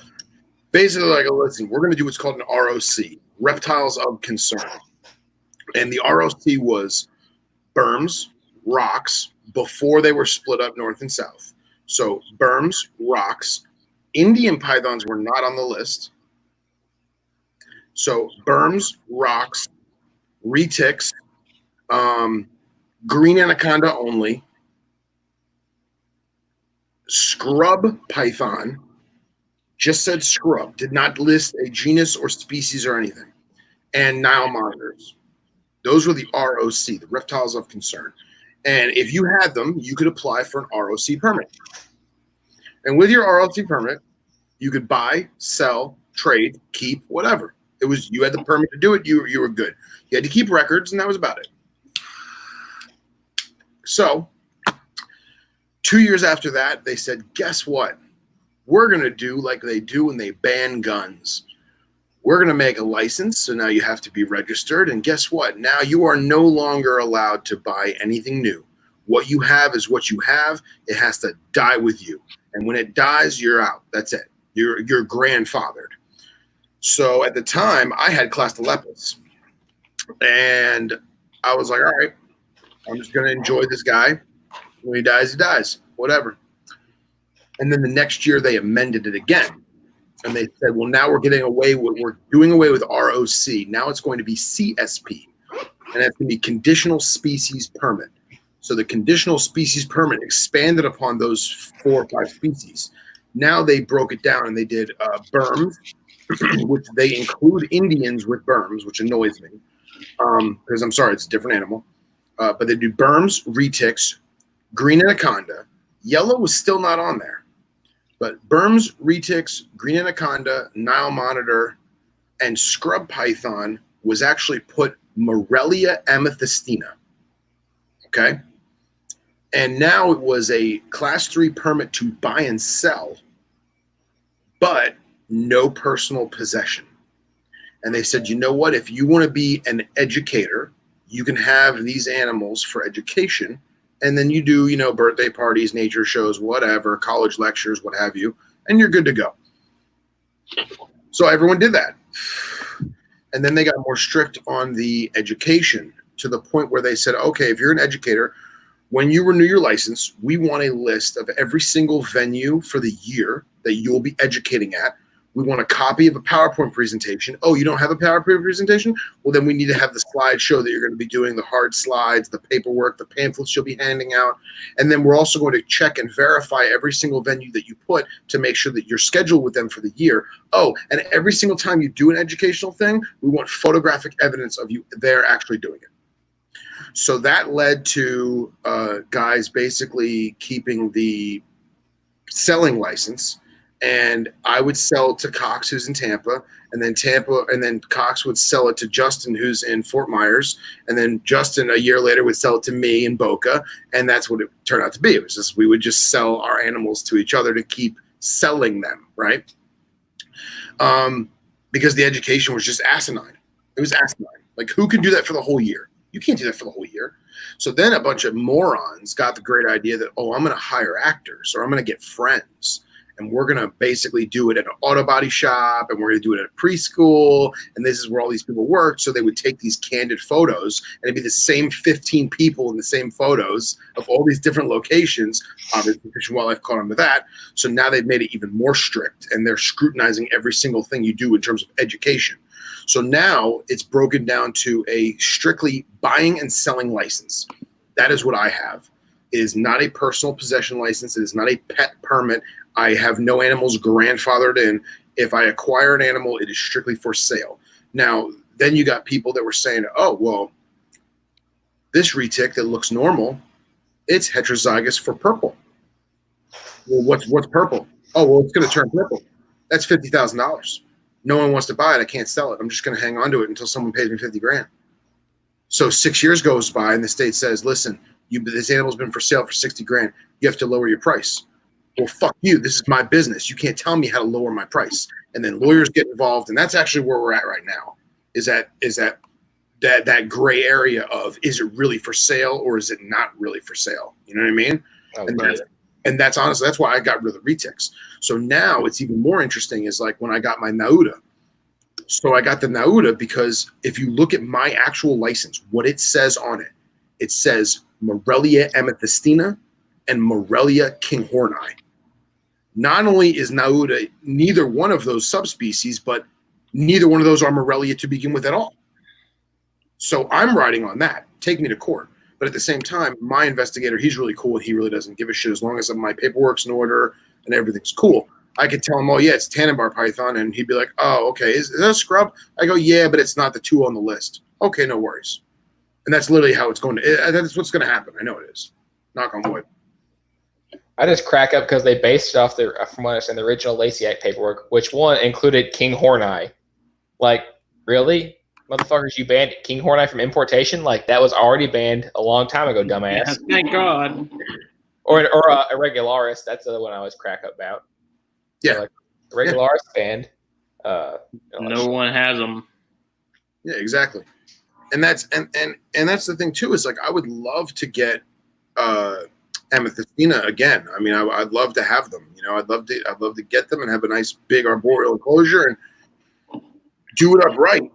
basically, like, listen, we're going to do what's called an ROC, Reptiles of Concern. And the ROC was berms, rocks, before they were split up north and south. So berms, rocks, Indian pythons were not on the list. So berms, rocks, retics, green anaconda only, scrub python, just said scrub, did not list a genus or species or anything, and Nile monitors. Those were the ROC, the reptiles of concern. And if you had them, you could apply for an ROC permit. And with your ROC permit, you could buy, sell, trade, keep, whatever. It was, you had the permit to do it, you were good. You had to keep records, and that was about it. So 2 years after that, they said, guess what? We're going to do like they do when they ban guns. we're going to make a license. So now you have to be registered. And guess what? Now you are no longer allowed to buy anything new. What you have is what you have. It has to die with you. And when it dies, you're out. That's it. You're grandfathered. So at the time, I had Class Lepus. And I was like, all right, I'm just going to enjoy this guy. When he dies, whatever. And then the next year, they amended it again. And they said, well, now we're doing away with ROC. Now it's going to be CSP. And that's going to be Conditional Species Permit. So the Conditional Species Permit expanded upon those 4 or 5 species. Now they broke it down and they did berms, which they include Indians with berms, which annoys me. Because I'm sorry, it's a different animal. But they do berms, retics, green anaconda. Yellow was still not on there. But berms, retics, green anaconda, Nile monitor, and scrub python was actually put Morelia amethystina. Okay? And now it was a Class 3 permit to buy and sell, but no personal possession. And they said, you know what? If you want to be an educator, you can have these animals for education. And then you do, birthday parties, nature shows, whatever, college lectures, what have you, and you're good to go. So everyone did that. And then they got more strict on the education to the point where they said, okay, if you're an educator, when you renew your license, we want a list of every single venue for the year that you will be educating at. We want a copy of a PowerPoint presentation. Oh, you don't have a PowerPoint presentation? Well, then we need to have the slideshow that you're going to be doing, the hard slides, the paperwork, the pamphlets you'll be handing out. And then we're also going to check and verify every single venue that you put to make sure that you're scheduled with them for the year. Oh, and every single time you do an educational thing, we want photographic evidence of you there actually doing it. So that led to guys basically keeping the selling license. And I would sell it to Cox, who's in Tampa, and then Cox would sell it to Justin, who's in Fort Myers, and then Justin a year later would sell it to me in Boca, and that's what it turned out to be. It was just we would just sell our animals to each other to keep selling them, right? Because the education was just asinine. It was asinine. Like, who can do that for the whole year? You can't do that for the whole year. So then a bunch of morons got the great idea that, oh, I'm going to hire actors, or I'm going to get friends. And we're going to basically do it at an auto body shop, and we're going to do it at a preschool, and this is where all these people work. So they would take these candid photos, and it'd be the same 15 people in the same photos of all these different locations. Obviously, Fish and Wildlife caught on to that. So now they've made it even more strict, and they're scrutinizing every single thing you do in terms of education. So now it's broken down to a strictly buying and selling license. That is what I have. It is not a personal possession license. It is not a pet permit. I have no animals grandfathered in. If I acquire an animal, it is strictly for sale. Now, then you got people that were saying, oh, well, this retic that looks normal, it's heterozygous for purple. Well, what's purple? Oh, well, it's going to turn purple. That's $50,000. No one wants to buy it. I can't sell it. I'm just going to hang on to it until someone pays me $50,000. So 6 years goes by and the state says, listen, this animal's been for sale for $60,000. You have to lower your price. Well, fuck you. This is my business. You can't tell me how to lower my price. And then lawyers get involved, and that's actually where we're at right now. Is that gray area of, is it really for sale or is it not really for sale? You know what I mean? Okay. And that's honestly, that's why I got rid of the retics. So now it's even more interesting is like when I got my Nauta. So I got the Nauta because if you look at my actual license, what it says on it, it says Morelia amethystina and Morelia kinghorni. Not only is Nauta neither one of those subspecies, but neither one of those are Morelia to begin with at all. So I'm riding on that. Take me to court. But at the same time, my investigator, he's really cool. And he really doesn't give a shit as long as my paperwork's in order and everything's cool. I could tell him, oh, yeah, it's Tannenbar python. And he'd be like, oh, okay. Is that a scrub? I go, yeah, but it's not the 2 on the list. Okay, no worries. And that's literally how it's going to – that's what's going to happen. I know it is. Knock on wood. I just crack up because they based it off from what I understand, the original Lacey Act paperwork, which one included kinghorni. Like, really? Motherfuckers, you banned kinghorni from importation? Like, that was already banned a long time ago, dumbass. Yes, thank God. Or Irregularis. That's the other one I always crack up about. Yeah. So, like, Irregularis banned. No one has them. Yeah, exactly. And that's that's the thing too, is like I would love to get amethystina again. I mean, I'd love to have them. You know, I'd love to get them and have a nice big arboreal enclosure and do it up right.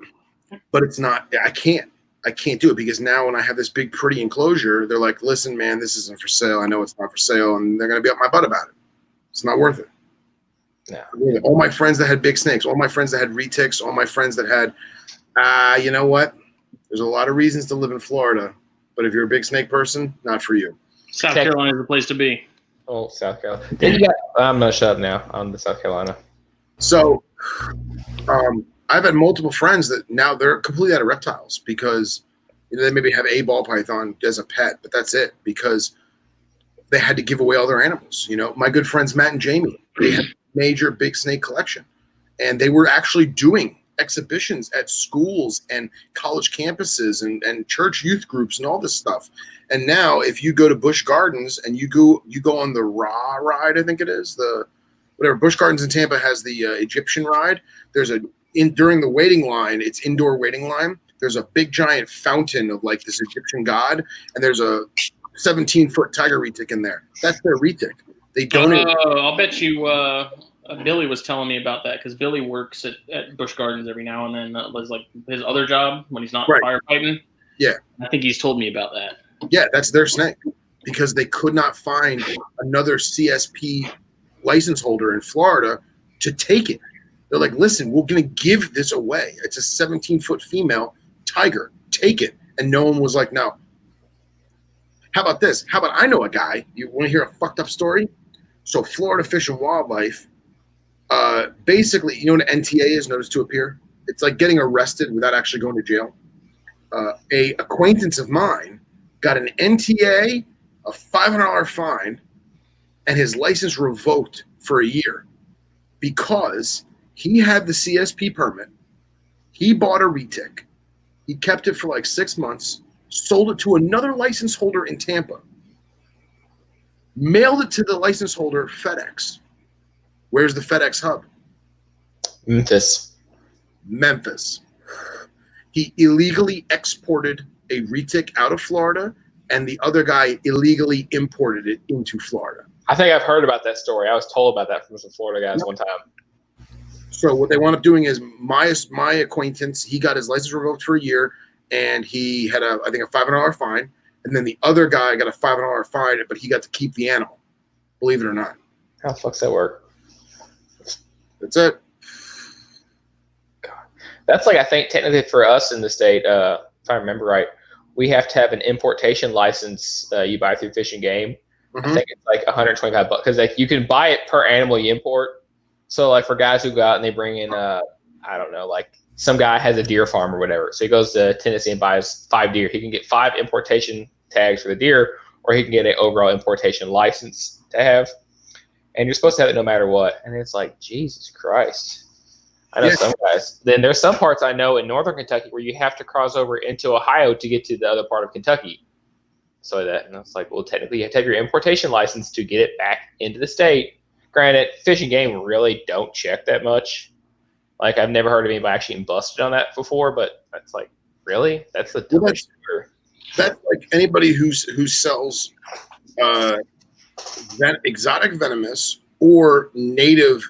But it's not. I can't do it because now when I have this big pretty enclosure, they're like, listen, man, this isn't for sale. I know it's not for sale, and they're gonna be up my butt about it. It's not worth it. Yeah. I mean, all my friends that had big snakes, all my friends that had retics, all my friends that had, you know what? There's a lot of reasons to live in Florida, but if you're a big snake person, not for you. South Carolina is the place to be. Oh, South Carolina. Then you got. I'm gonna shut up now on the South Carolina. So, I've had multiple friends that now they're completely out of reptiles because they maybe have a ball python as a pet, but that's it because they had to give away all their animals. You know, my good friends Matt and Jamie, they had a major big snake collection, and they were actually doing exhibitions at schools and college campuses and church youth groups and all this stuff. And now if you go to Busch Gardens and you go on the Ra ride, I think it is, the whatever Busch Gardens in Tampa has the Egyptian ride. There's during the waiting line, it's indoor waiting line. There's a big giant fountain of like this Egyptian god, and there's a 17-foot tiger retic in there. That's their retic. They donate. Oh, I'll bet you Billy was telling me about that because Billy works at Busch Gardens every now and then. That was like his other job when he's not firefighting. Yeah. I think he's told me about that. Yeah, that's their snake because they could not find another CSP license holder in Florida to take it. They're like, listen, we're going to give this away. It's a 17-foot female tiger. Take it. And no one was like, no. How about this? How about I know a guy. You want to hear a fucked up story? So Florida Fish and Wildlife, basically, you know what an NTA is, notice to appear? It's like getting arrested without actually going to jail. A acquaintance of mine got an NTA, a $500 fine, and his license revoked for a year because he had the CSP permit. He bought a retic. He kept it for like 6 months, sold it to another license holder in Tampa, mailed it to the license holder FedEx. Where's the FedEx hub? Memphis. He illegally exported a retic out of Florida, and the other guy illegally imported it into Florida. I think I've heard about that story. I was told about that from some Florida guys one time. So what they wound up doing is my acquaintance, he got his license revoked for a year, and he had I think a $500 fine, and then the other guy got a $500 fine, but he got to keep the animal. Believe it or not. How the fuck's that work? That's it. God. That's like, I think technically for us in the state, if I remember right, we have to have an importation license you buy through Fish and Game. Mm-hmm. I think it's like $125 because like you can buy it per animal you import. So like for guys who go out and they bring in I don't know, like some guy has a deer farm or whatever. So he goes to Tennessee and buys 5 deer. He can get 5 importation tags for the deer, or he can get an overall importation license to have. And you're supposed to have it no matter what. And it's like, Jesus Christ. I know some guys. Then there's some parts I know in northern Kentucky where you have to cross over into Ohio to get to the other part of Kentucky. So that, and it's like, well, technically you have to have your importation license to get it back into the state. Granted, Fish and Game really don't check that much. Like, I've never heard of anybody actually getting busted on that before, but that's like, really? That's the dumbest. That's like anybody who sells exotic venomous or native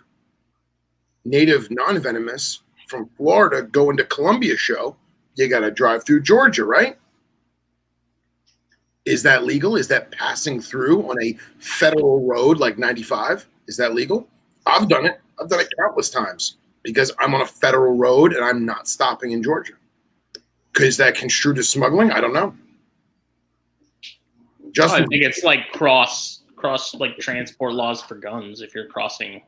non-venomous from Florida going to Columbia show. You got to drive through Georgia, right? Is that legal? Is that passing through on a federal road like 95? Is that legal? I've done it. I've done it countless times because I'm on a federal road and I'm not stopping in Georgia. Is that construed as smuggling? I don't know. I think it's like cross like transport laws for guns if you're crossing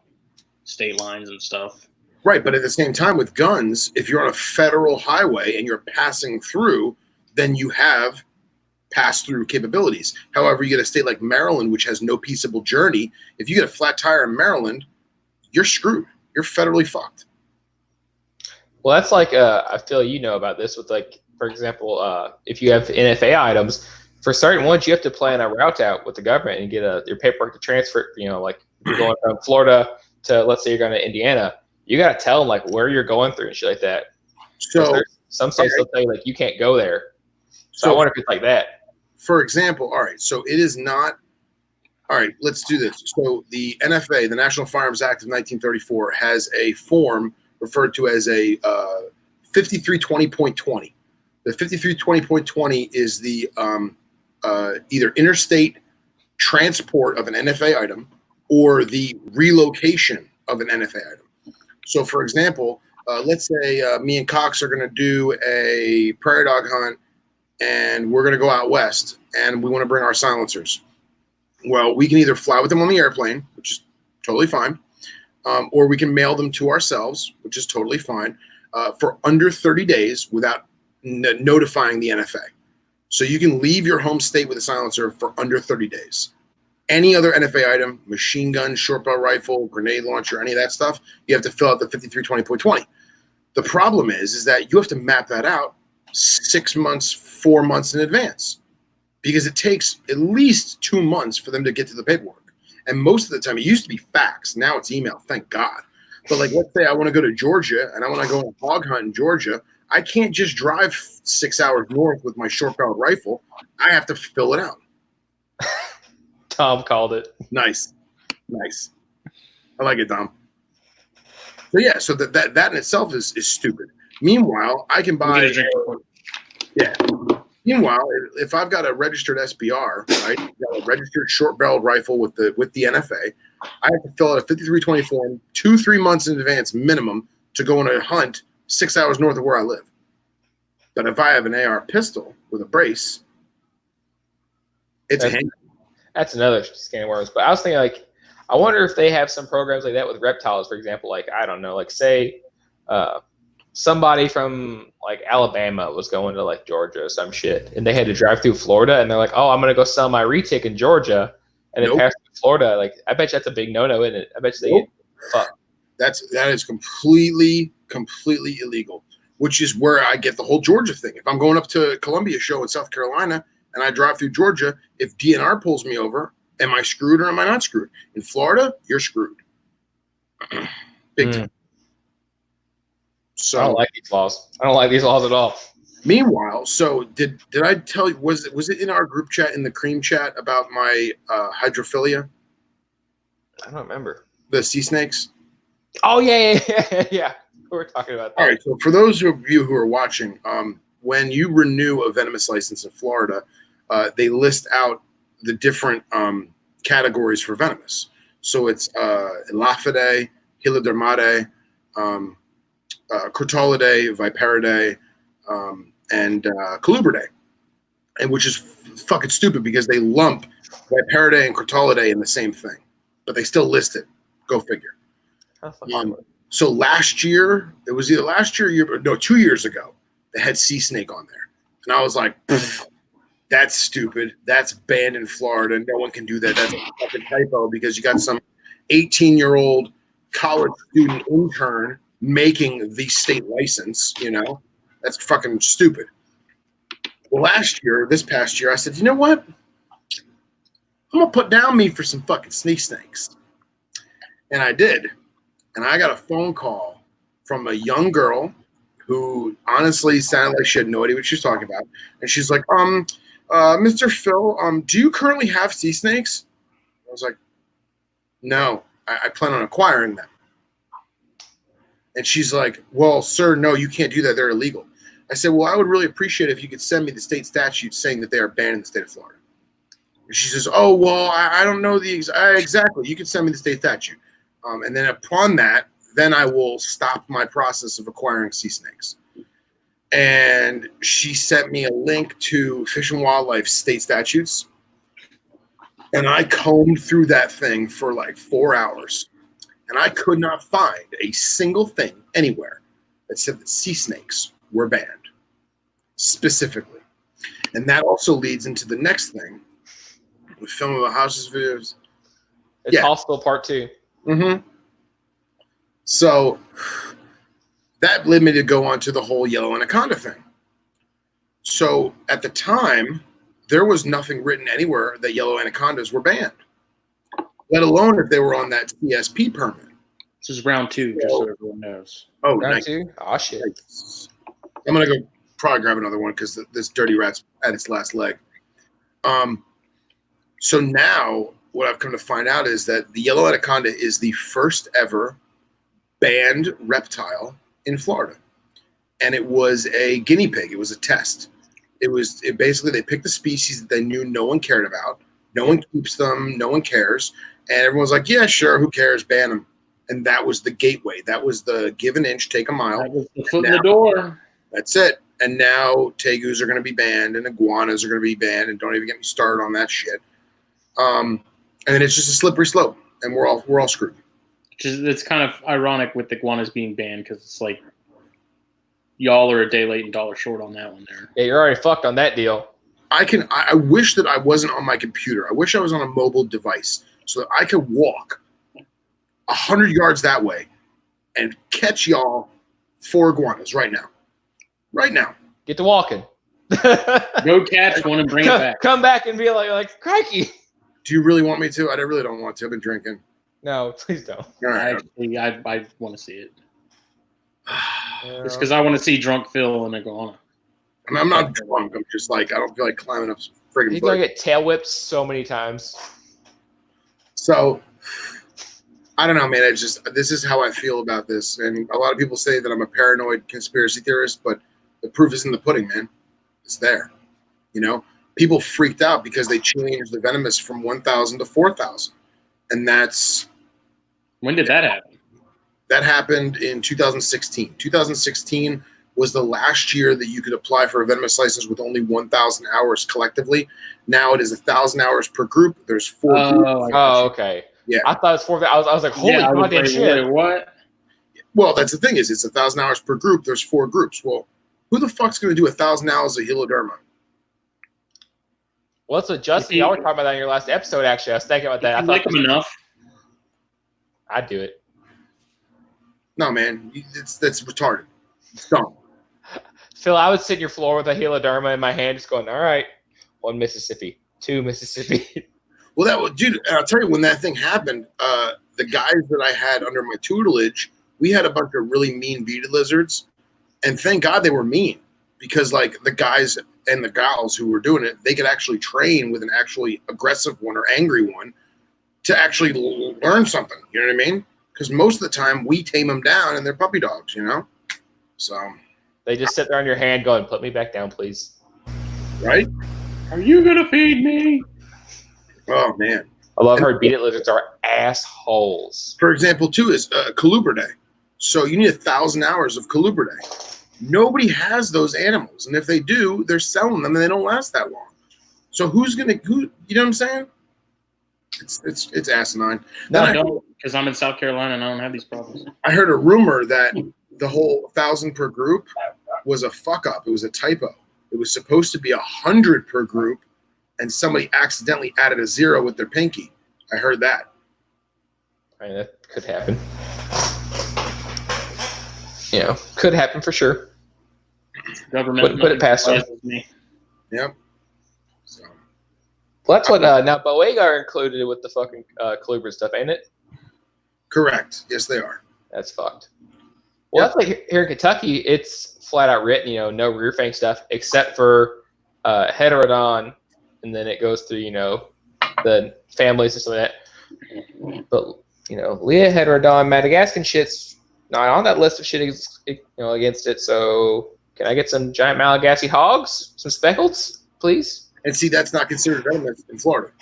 state lines and stuff. Right, but at the same time with guns, if you're on a federal highway and you're passing through, then you have pass-through capabilities. However, you get a state like Maryland, which has no peaceable journey. If you get a flat tire in Maryland, you're screwed. You're federally fucked. Well, that's like I feel you know about this with, like, for example, if you have NFA items, for certain ones you have to plan a route out with the government and get your paperwork to transfer. You know, like if you're going from Florida to, let's say you're going to Indiana, you gotta tell them like where you're going through and shit like that. So Some states they'll tell you like you can't go there. So I wonder if it's like that. For example, all right, so it is not. All right, let's do this. So the NFA, the National Firearms Act of 1934, has a form referred to as a 5320.20. The 5320.20 is the either interstate transport of an NFA item or the relocation of an NFA item. So, for example, let's say me and Cox are going to do a prairie dog hunt, and we're going to go out west, and we want to bring our silencers. Well, we can either fly with them on the airplane, which is totally fine, or we can mail them to ourselves, which is totally fine, for under 30 days without notifying the NFA. So you can leave your home state with a silencer for under 30 days. Any other NFA item, machine gun, short barrel rifle, grenade launcher, any of that stuff, you have to fill out the 5320.20. The problem is that you have to map that out 6 months, 4 months in advance, because it takes at least 2 months for them to get to the paperwork. And most of the time, it used to be fax. Now it's email, thank God. But like, let's say I want to go to Georgia and I want to go on a hog hunt in Georgia. I can't just drive 6 hours north with my short-barreled rifle. I have to fill it out. Tom called it. Nice. I like it, Dom. So yeah, so that in itself is stupid. Meanwhile, I can buy. Yeah. Meanwhile, if I've got a registered SBR, right, got a registered short-barreled rifle with the NFA, I have to fill out a 5320 form 2-3 months in advance minimum to go on a hunt 6 hours north of where I live. But if I have an AR pistol with a brace, it's a handgun. That's another scan of worms. But I was thinking, like, I wonder if they have some programs like that with reptiles, for example. Like, I don't know, like, say somebody from, like, Alabama was going to, like, Georgia or some shit, and they had to drive through Florida, and they're like, oh, I'm going to go sell my retic in Georgia, and then pass through Florida. Like, I bet you that's a big no-no, isn't it? I bet you they get fucked. That is completely illegal, which is where I get the whole Georgia thing. If I'm going up to Columbia show in South Carolina and I drive through Georgia, if DNR pulls me over, am I screwed or am I not screwed? In Florida, you're screwed. Big time. So I don't like these laws. I don't like these laws at all. Meanwhile, so did I tell you, was it in our group chat, in the cream chat, about my hydrophilia? I don't remember. The sea snakes? Oh, yeah. We're talking about that. All right, so for those of you who are watching, when you renew a venomous license in Florida, they list out the different categories for venomous. So it's Elaphidae, Helodermatae, Crotallidae, Viperidae, and Colubridae, and which is fucking stupid because they lump Viperidae and Crotallidae in the same thing, but they still list it. Go figure. So last year, it was either last year, 2 years ago, they had sea snake on there. And I was like, that's stupid. That's banned in Florida. No one can do that. That's a fucking typo because you got some 18-year-old college student intern making the state license, you know? That's fucking stupid. Well, this past year, I said, you know what? I'm going to put down me for some fucking snakes. And I did. And I got a phone call from a young girl who honestly sounded like she had no idea what she was talking about. And she's like, Mr. Phil, do you currently have sea snakes? I was like, no, I plan on acquiring them. And she's like, well, sir, no, you can't do that. They're illegal. I said, well, I would really appreciate it if you could send me the state statute saying that they are banned in the state of Florida. And she says, oh, well, I don't know exactly. You can send me the state statute. And then upon that, then I will stop my process of acquiring sea snakes. And she sent me a link to Fish and Wildlife state statutes. And I combed through that thing for like 4 hours. And I could not find a single thing anywhere that said that sea snakes were banned, specifically. And that also leads into the next thing. The film about houses videos. It's Hostel Part 2. Mm-hmm. So that led me to go on to the whole yellow anaconda thing. So at the time, there was nothing written anywhere that yellow anacondas were banned, let alone if they were on that CSP permit. This is round 2, just so everyone knows. Oh, Round nice. 2? Oh, shit. I'm gonna go probably grab another one because this dirty rat's at its last leg. So now what I've come to find out is that the yellow anaconda is the first ever banned reptile in Florida, and it was a guinea pig. It was a test. It basically they picked a species that they knew no one cared about. No one keeps them. No one cares, and everyone's like, yeah, sure, who cares? Ban them. And that was the gateway. That was the give an inch, take a mile. That was the foot in the door. That's it. And now tegus are going to be banned, and iguanas are going to be banned, and don't even get me started on that shit. And then it's just a slippery slope, and we're all screwed. It's kind of ironic with iguanas being banned because it's like y'all are a day late and dollar short on that one there. Yeah, you're already fucked on that deal. I wish that I wasn't on my computer. I wish I was on a mobile device so that I could walk 100 yards that way and catch y'all 4 iguanas right now. Right now. Get to walking. Go catch one and bring it back. Come back and be like, crikey. Do you really want me to? I really don't want to. I've been drinking. No, please don't. All right. I want to see it. Just because I want to see drunk Phil and iguana. And I'm not drunk. I'm just like, I don't feel like climbing up some friggin' He's going to bush. get tail whipped so many times. So, I don't know, man. This is how I feel about this. And a lot of people say that I'm a paranoid conspiracy theorist, but the proof is in the pudding, man. It's there. You know, people freaked out because they changed the venomous from 1,000 to 4,000. And When did that happen? That happened in 2016. 2016 was the last year that you could apply for a venomous license with only 1,000 hours collectively. Now it is 1,000 hours per group. There's 4 groups. Oh, okay. Yeah. I thought it was 4. I was like, holy goddamn shit. Wait, what? Well, that's the thing is it's 1,000 hours per group. There's 4 groups. Well, who the fuck's going to do 1,000 hours of heloderma? Well, that's what Justin, y'all were talking about that in your last episode, actually. I was thinking about that. I like them enough. I'd do it. No, man. That's retarded. It's dumb. Phil, I would sit in your floor with a heloderma in my hand just going, all right, 1 Mississippi, 2 Mississippi. Well, dude, I'll tell you, when that thing happened, the guys that I had under my tutelage, we had a bunch of really mean bearded lizards. And thank God they were mean because, like, the guys and the gals who were doing it, they could actually train with an actually aggressive one or angry one to actually learn something. You know what I mean? Because most of the time we tame them down and they're puppy dogs, you know? So. They just sit there on your hand going, put me back down, please. Right? Are you going to feed me? Oh, man. I love how bearded lizards are assholes. For example, too, is Colubridae. So you need 1,000 hours of Colubridae. Nobody has those animals. And if they do, they're selling them and they don't last that long. So you know what I'm saying? It's asinine. No, I don't, because I'm in South Carolina and I don't have these problems. I heard a rumor that the whole 1,000 per group was a fuck up. It was a typo. It was supposed to be 100 per group, and somebody accidentally added a 0 with their pinky. I heard that. I mean, that could happen. You know, could happen for sure. Government Wouldn't put it past them. me. Yep. So. Well, that's what now Boega are included with the fucking colubrid stuff, ain't it? Correct. Yes, they are. That's fucked. Well, that's like here in Kentucky, it's flat out written, you know, no rear fang stuff except for heterodon, and then it goes through, you know, the families and some of that. But you know, Leah heterodon Madagascan shit's not on that list of shit, you know, against it. So, can I get some giant Malagasy hogs, some speckleds, please? And see, that's not considered venomous in Florida.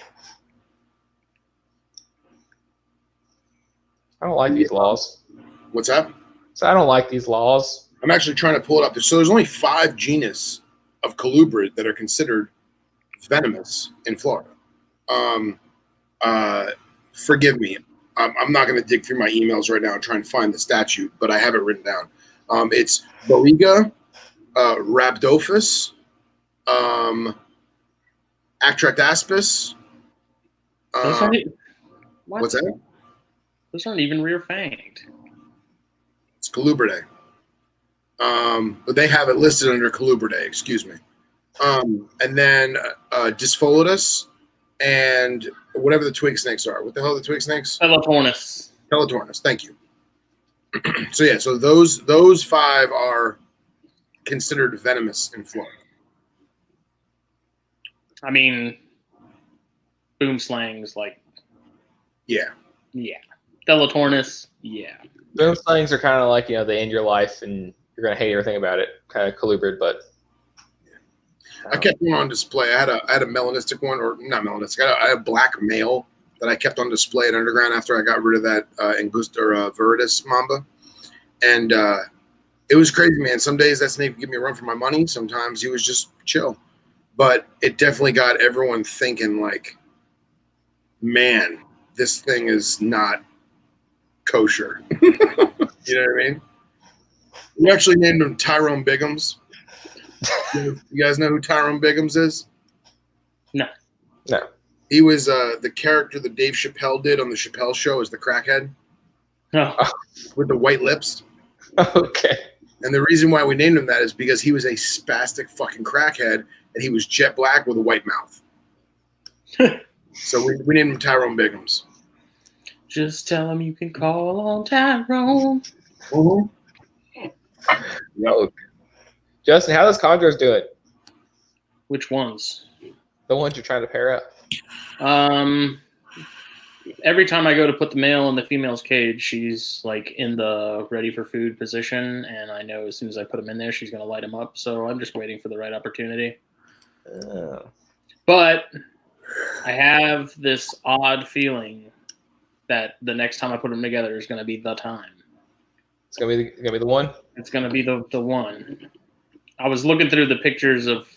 I don't like these laws. What's that? So I don't like these laws. I'm actually trying to pull it up. So there's only 5 genus of colubrid that are considered venomous in Florida. Forgive me. I'm not going to dig through my emails right now and try and find the statute, but I have it written down. It's Boega, Rhabdophis, Actractaspis. What's that? Those aren't even rear fanged. It's Colubridae. But they have it listed under Colubridae, excuse me. And then Dyspholetus and whatever the twig snakes are. What the hell are the twig snakes? Pelotornis. Pelotornis, thank you. So yeah, so those 5 are considered venomous in Florida. I mean, boom slang's like, Yeah. Delatornis, yeah. Boom slings are kind of like, they end your life and you're going to hate everything about it. Kind of colubrid, but. I kept one on display. I had a melanistic one, or not melanistic. I had a black male that I kept on display at Underground after I got rid of that Angusta viridis mamba. And it was crazy, man. Some days that snake would give me a run for my money. Sometimes he was just chill. But it definitely got everyone thinking, like, man, this thing is not kosher. You know what I mean? We actually named him Tyrone Biggums. You guys know who Tyrone Biggums is? No. He was the character that Dave Chappelle did on the Chappelle Show as the crackhead. No. With the white lips. Okay. And the reason why we named him that is because he was a spastic fucking crackhead, and he was jet black with a white mouth. So we named him Tyrone Biggums. Just tell him you can call on Tyrone. No. Justin, how does Chondros do it? Which ones? The ones you're trying to pair up. Every time I go to put the male in the female's cage, she's like in the ready for food position, and I know as soon as I put him in there, she's going to light him up. So I'm just waiting for the right opportunity. But I have this odd feeling that the next time I put them together is going to be the time. It's gonna be the one. It's going to be the one. I was looking through the pictures of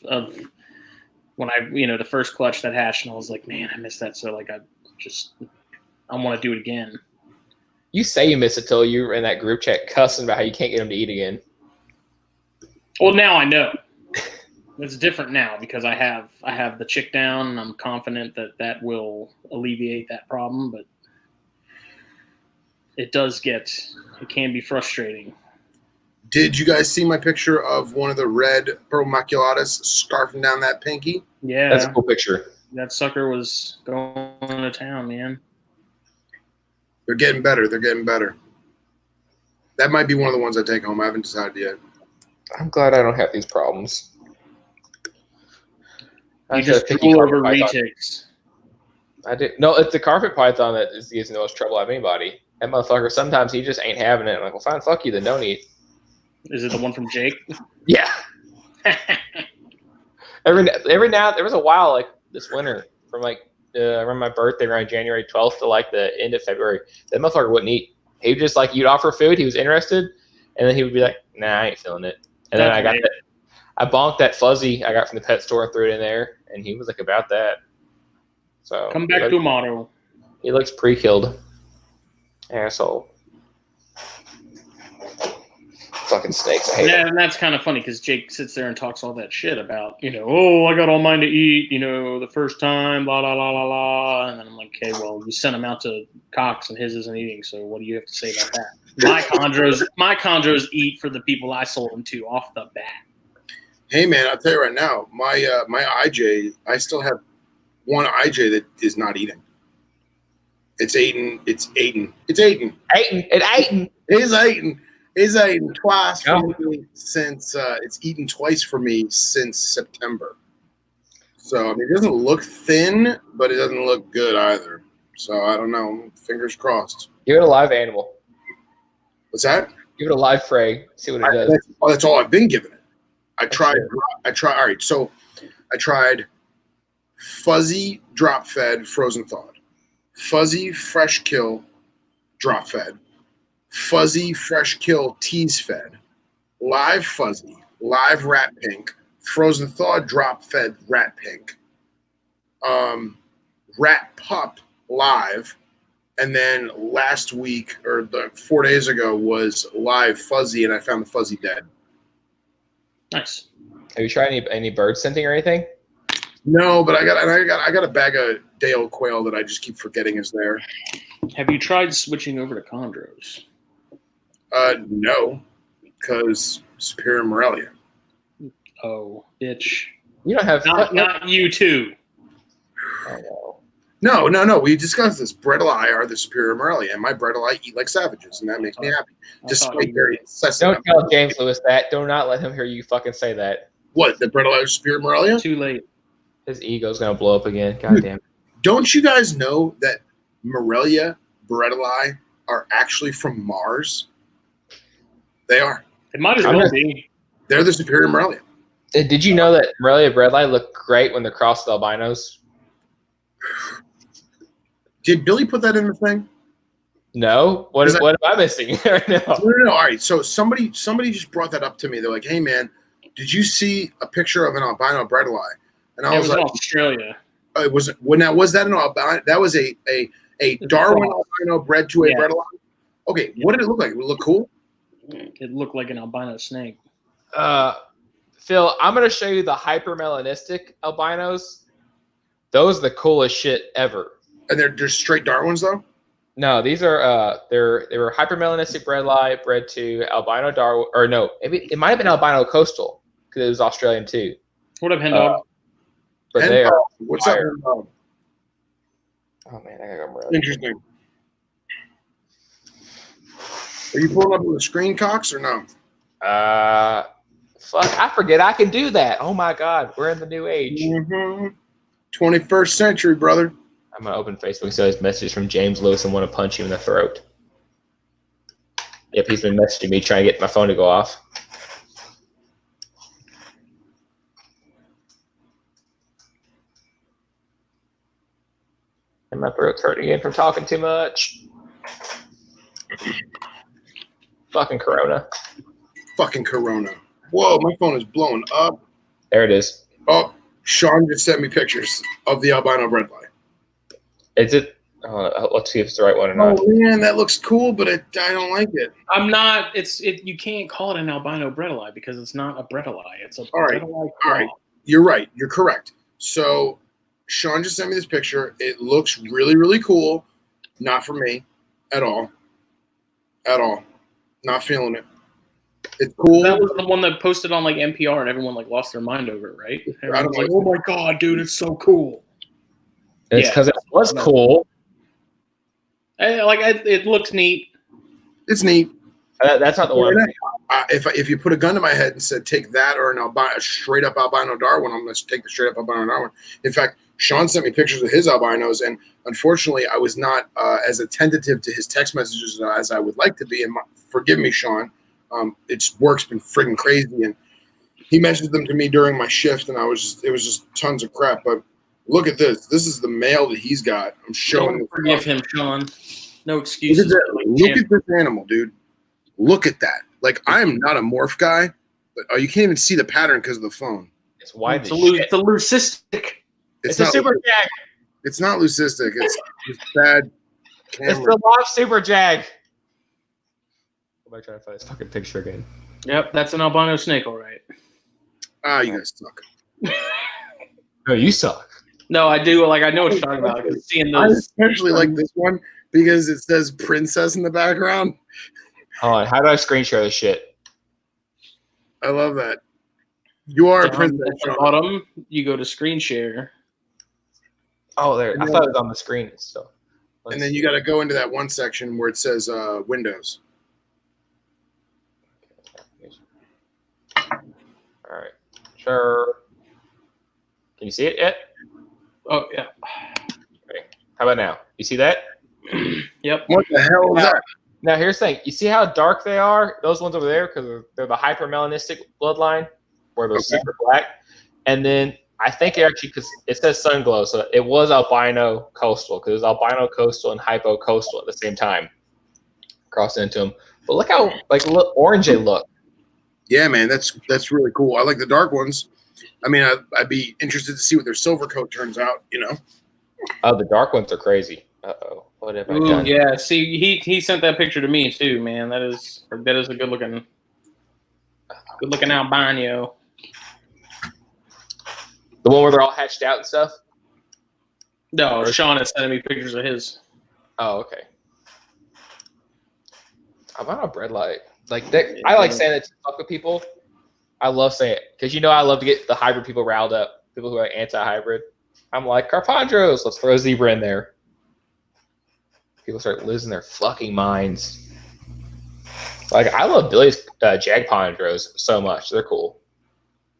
when I, the first clutch that hatched, and I was like, man, I missed that. So like, I want to do it again. You say you miss it till you were in that group chat cussing about how you can't get them to eat again. Well, now I know. It's different now because I have the chick down, and I'm confident that will alleviate that problem. But it can be frustrating. Did you guys see my picture of one of the red pearl maculatus scarfing down that pinky? Yeah, that's a cool picture. That sucker was going to town, man. They're getting better. That might be one of the ones I take home. I haven't decided yet. I'm glad I don't have these problems. You just drool over retics. I do. No, it's the carpet python that gives the most trouble out of anybody. That motherfucker, sometimes he just ain't having it. I'm like, well, fine, fuck you, then don't eat. Is it the one from Jake? Yeah. Every now there was a while like this winter from like around my birthday around January 12th to like the end of February. That motherfucker wouldn't eat. He would just like you'd offer food, he was interested, and then he would be like, nah, I ain't feeling it. And then I bonked that fuzzy I got from the pet store and threw it in there, and he was like about that. So come back tomorrow. He looks pre-killed. Asshole. Fucking snakes. I hate them. And that's kind of funny because Jake sits there and talks all that shit about, oh, I got all mine to eat, the first time, blah, blah, blah, blah, blah. And then I'm like, okay, well, you sent him out to Cox and his isn't eating, so what do you have to say about that? My chondros eat for the people I sold them to off the bat. Hey, man, I'll tell you right now, my IJ, I still have one IJ that is not eating. It's eating twice for me since it's eaten twice for me since September. So I mean, it doesn't look thin, but it doesn't look good either. So I don't know. Fingers crossed. Give it a live animal. What's that? Give it a live prey. See what it does. That's all I've been giving it. I tried. All right. So I tried fuzzy drop fed frozen thawed, fuzzy fresh kill drop fed, fuzzy fresh kill tease fed, live fuzzy, live rat pink, frozen thawed drop fed rat pink, rat pup live, and then last week or 4 days ago was live fuzzy, and I found the fuzzy dead. Nice. Have you tried any bird scenting or anything? No, but I got a bag of day-old quail that I just keep forgetting is there. Have you tried switching over to chondros? No, because Superior Morelia. Oh, bitch. You don't have not you too. I know. No. We discussed this. Bredli are the superior Morelia, and my Bredli eat like savages, and that makes me happy. Despite their incessant. Don't tell James Lewis that. Do not let him hear you fucking say that. What, the Bredli are superior Morelia? Too late. His ego's gonna blow up again. God damn it. Don't you guys know that Morelia Bredli are actually from Mars? They are. It might as well be. They're the superior Morelia. Did you know that Morelia Bredli look great when they're crossed with albinos? Did Billy put that in the thing? No. What am I missing right now? No. All right. So somebody just brought that up to me. They're like, "Hey, man, did you see a picture of an albino Bredli?" And I was like, in Australia. "It was now was that an albino? That was a Darwin albino bred to a Bredli." Okay. What did it look like? It look cool. It looked like an albino snake. Phil, I'm gonna show you the hypermelanistic albinos. Those are the coolest shit ever. And they're straight Darwins though. No, these are they were hypermelanistic Bredli bred to albino Darwin, or no, it might have been albino coastal because it was Australian too. What up, hen dog? But they are What's up? fire. Oh man, I gotta go really Interesting. Are you pulling up with a screen, Cox, or no? Fuck, I forget I can do that. Oh my god, we're in the new age. 21st century, brother. I'm gonna open Facebook and see his messages from James Lewis and want to punch him in the throat. Yep, he's been messaging me trying to get my phone to go off. And my throat's hurting again from talking too much. Fucking Corona. Fucking Corona. Whoa, my phone is blowing up. There it is. Oh, Sean just sent me pictures of the albino Bredli. Is it? Let's see if it's the right one or not. Oh man, that looks cool, but I don't like it. I'm not. You can't call it an albino Bredli because it's not a Bredli. It's a All right. Bredli. All right. You're right. You're correct. So Sean just sent me this picture. It looks really, really cool. Not for me at all. At all. Not feeling it. It's cool. That was the one that posted on like NPR and everyone like lost their mind over it, right? Everyone's like, "Oh my god, dude, it's so cool." It's because it was cool. It looks neat. It's neat. That's not the one. If you put a gun to my head and said take that or a straight up albino Darwin, I'm going to take the straight up albino Darwin. In fact, Sean sent me pictures of his albinos, and unfortunately, I was not as attentive to his text messages as I would like to be. And forgive me, Sean. Its work's been friggin' crazy, and he mentioned them to me during my shift, and it was just tons of crap. But look at this. This is the mail that he's got. I'm showing. Don't forgive him, Sean. No excuses. Look at this animal, dude. Look at that. Like, I am not a morph guy, but you can't even see the pattern because of the phone. It's wide. It's a leucistic. It's a super jag. It's not leucistic. It's just bad camera. It's the live super jag. I'm trying to find this fucking picture again. Yep, that's an albino snake, all right. You guys suck. No, you suck. No, I do. Like, I know what you're talking about. Seeing I those. especially like this one because it says princess in the background. Hold on. How do I screen share this shit? I love that. You are a Down princess. at the bottom, you go to screen share. Oh, there. I thought it was on the screen still. And then you got to go into that one section where it says Windows. All right. Sure. Can you see it yet? Oh, yeah. Okay. How about now? You see that? Yep. What the hell is that? Now, here's the thing. You see how dark they are? Those ones over there, because they're the hypermelanistic bloodline, where they're super black. And then I think because it says sun glow, so it was albino coastal, because it was albino coastal and hypo coastal at the same time, crossing into them. But look how orange they look. Yeah, man, that's really cool. I like the dark ones. I mean, I'd be interested to see what their silver coat turns out. You know. Oh, the dark ones are crazy. Uh-oh. What have I done? Yeah, see, he sent that picture to me too, man. That is a good looking albino. The one where they're all hatched out and stuff? No, Sean is sending me pictures of his. Oh, okay. I'm on a bread light. I like saying it to fuck with people. I love saying it because I love to get the hybrid people riled up. People who are anti-hybrid. I'm like, Carpondros, let's throw a zebra in there. People start losing their fucking minds. Like, I love Billy's Jagpondros so much. They're cool.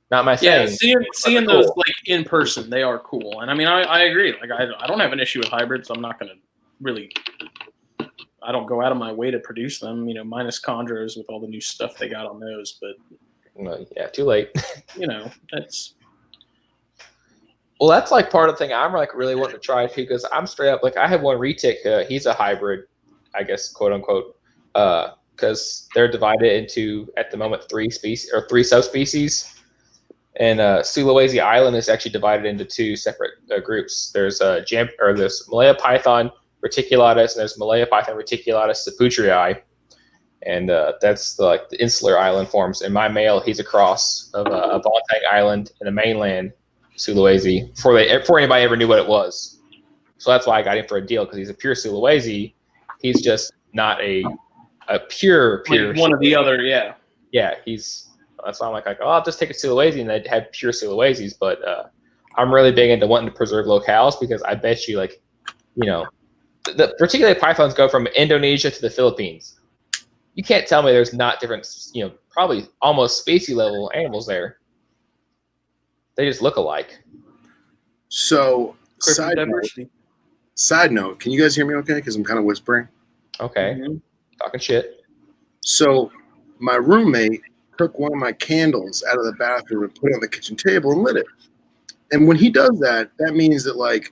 Not my Yeah, thing. seeing cool. those like in person, they are cool. And I mean, I agree. Like, I don't have an issue with hybrids. I'm not going to really. I don't go out of my way to produce them. You know, minus chondros with all the new stuff they got on those. But Yeah, too late. you know, that's. Well, that's like part of the thing I'm like really wanting to try too, because I'm straight up like I have one retic. He's a hybrid, I guess, quote unquote, because they're divided into at the moment 3 subspecies, and Sulawesi Island is actually divided into 2 separate groups. There's this Malaya python reticulatus, and there's Malaya python reticulatus saputrii, and that's the insular island forms. And my male, he's a cross of a Bontang Island and a mainland Sulawesi before anybody ever knew what it was. So that's why I got him for a deal, because he's a pure Sulawesi. He's just not a pure Like one or the other, yeah. Yeah, that's why I'm like, oh, I'll just take a Sulawesi and they'd have pure Sulawesis. But I'm really big into wanting to preserve locales, because I bet you, like, you know, particularly pythons go from Indonesia to the Philippines. You can't tell me there's not different, you know, probably almost species level animals there. They just look alike. So, side note, can you guys hear me okay? Because I'm kind of whispering. Okay. Mm-hmm. Talking shit. So, my roommate took one of my candles out of the bathroom and put it on the kitchen table and lit it. And when he does that, that means that, like,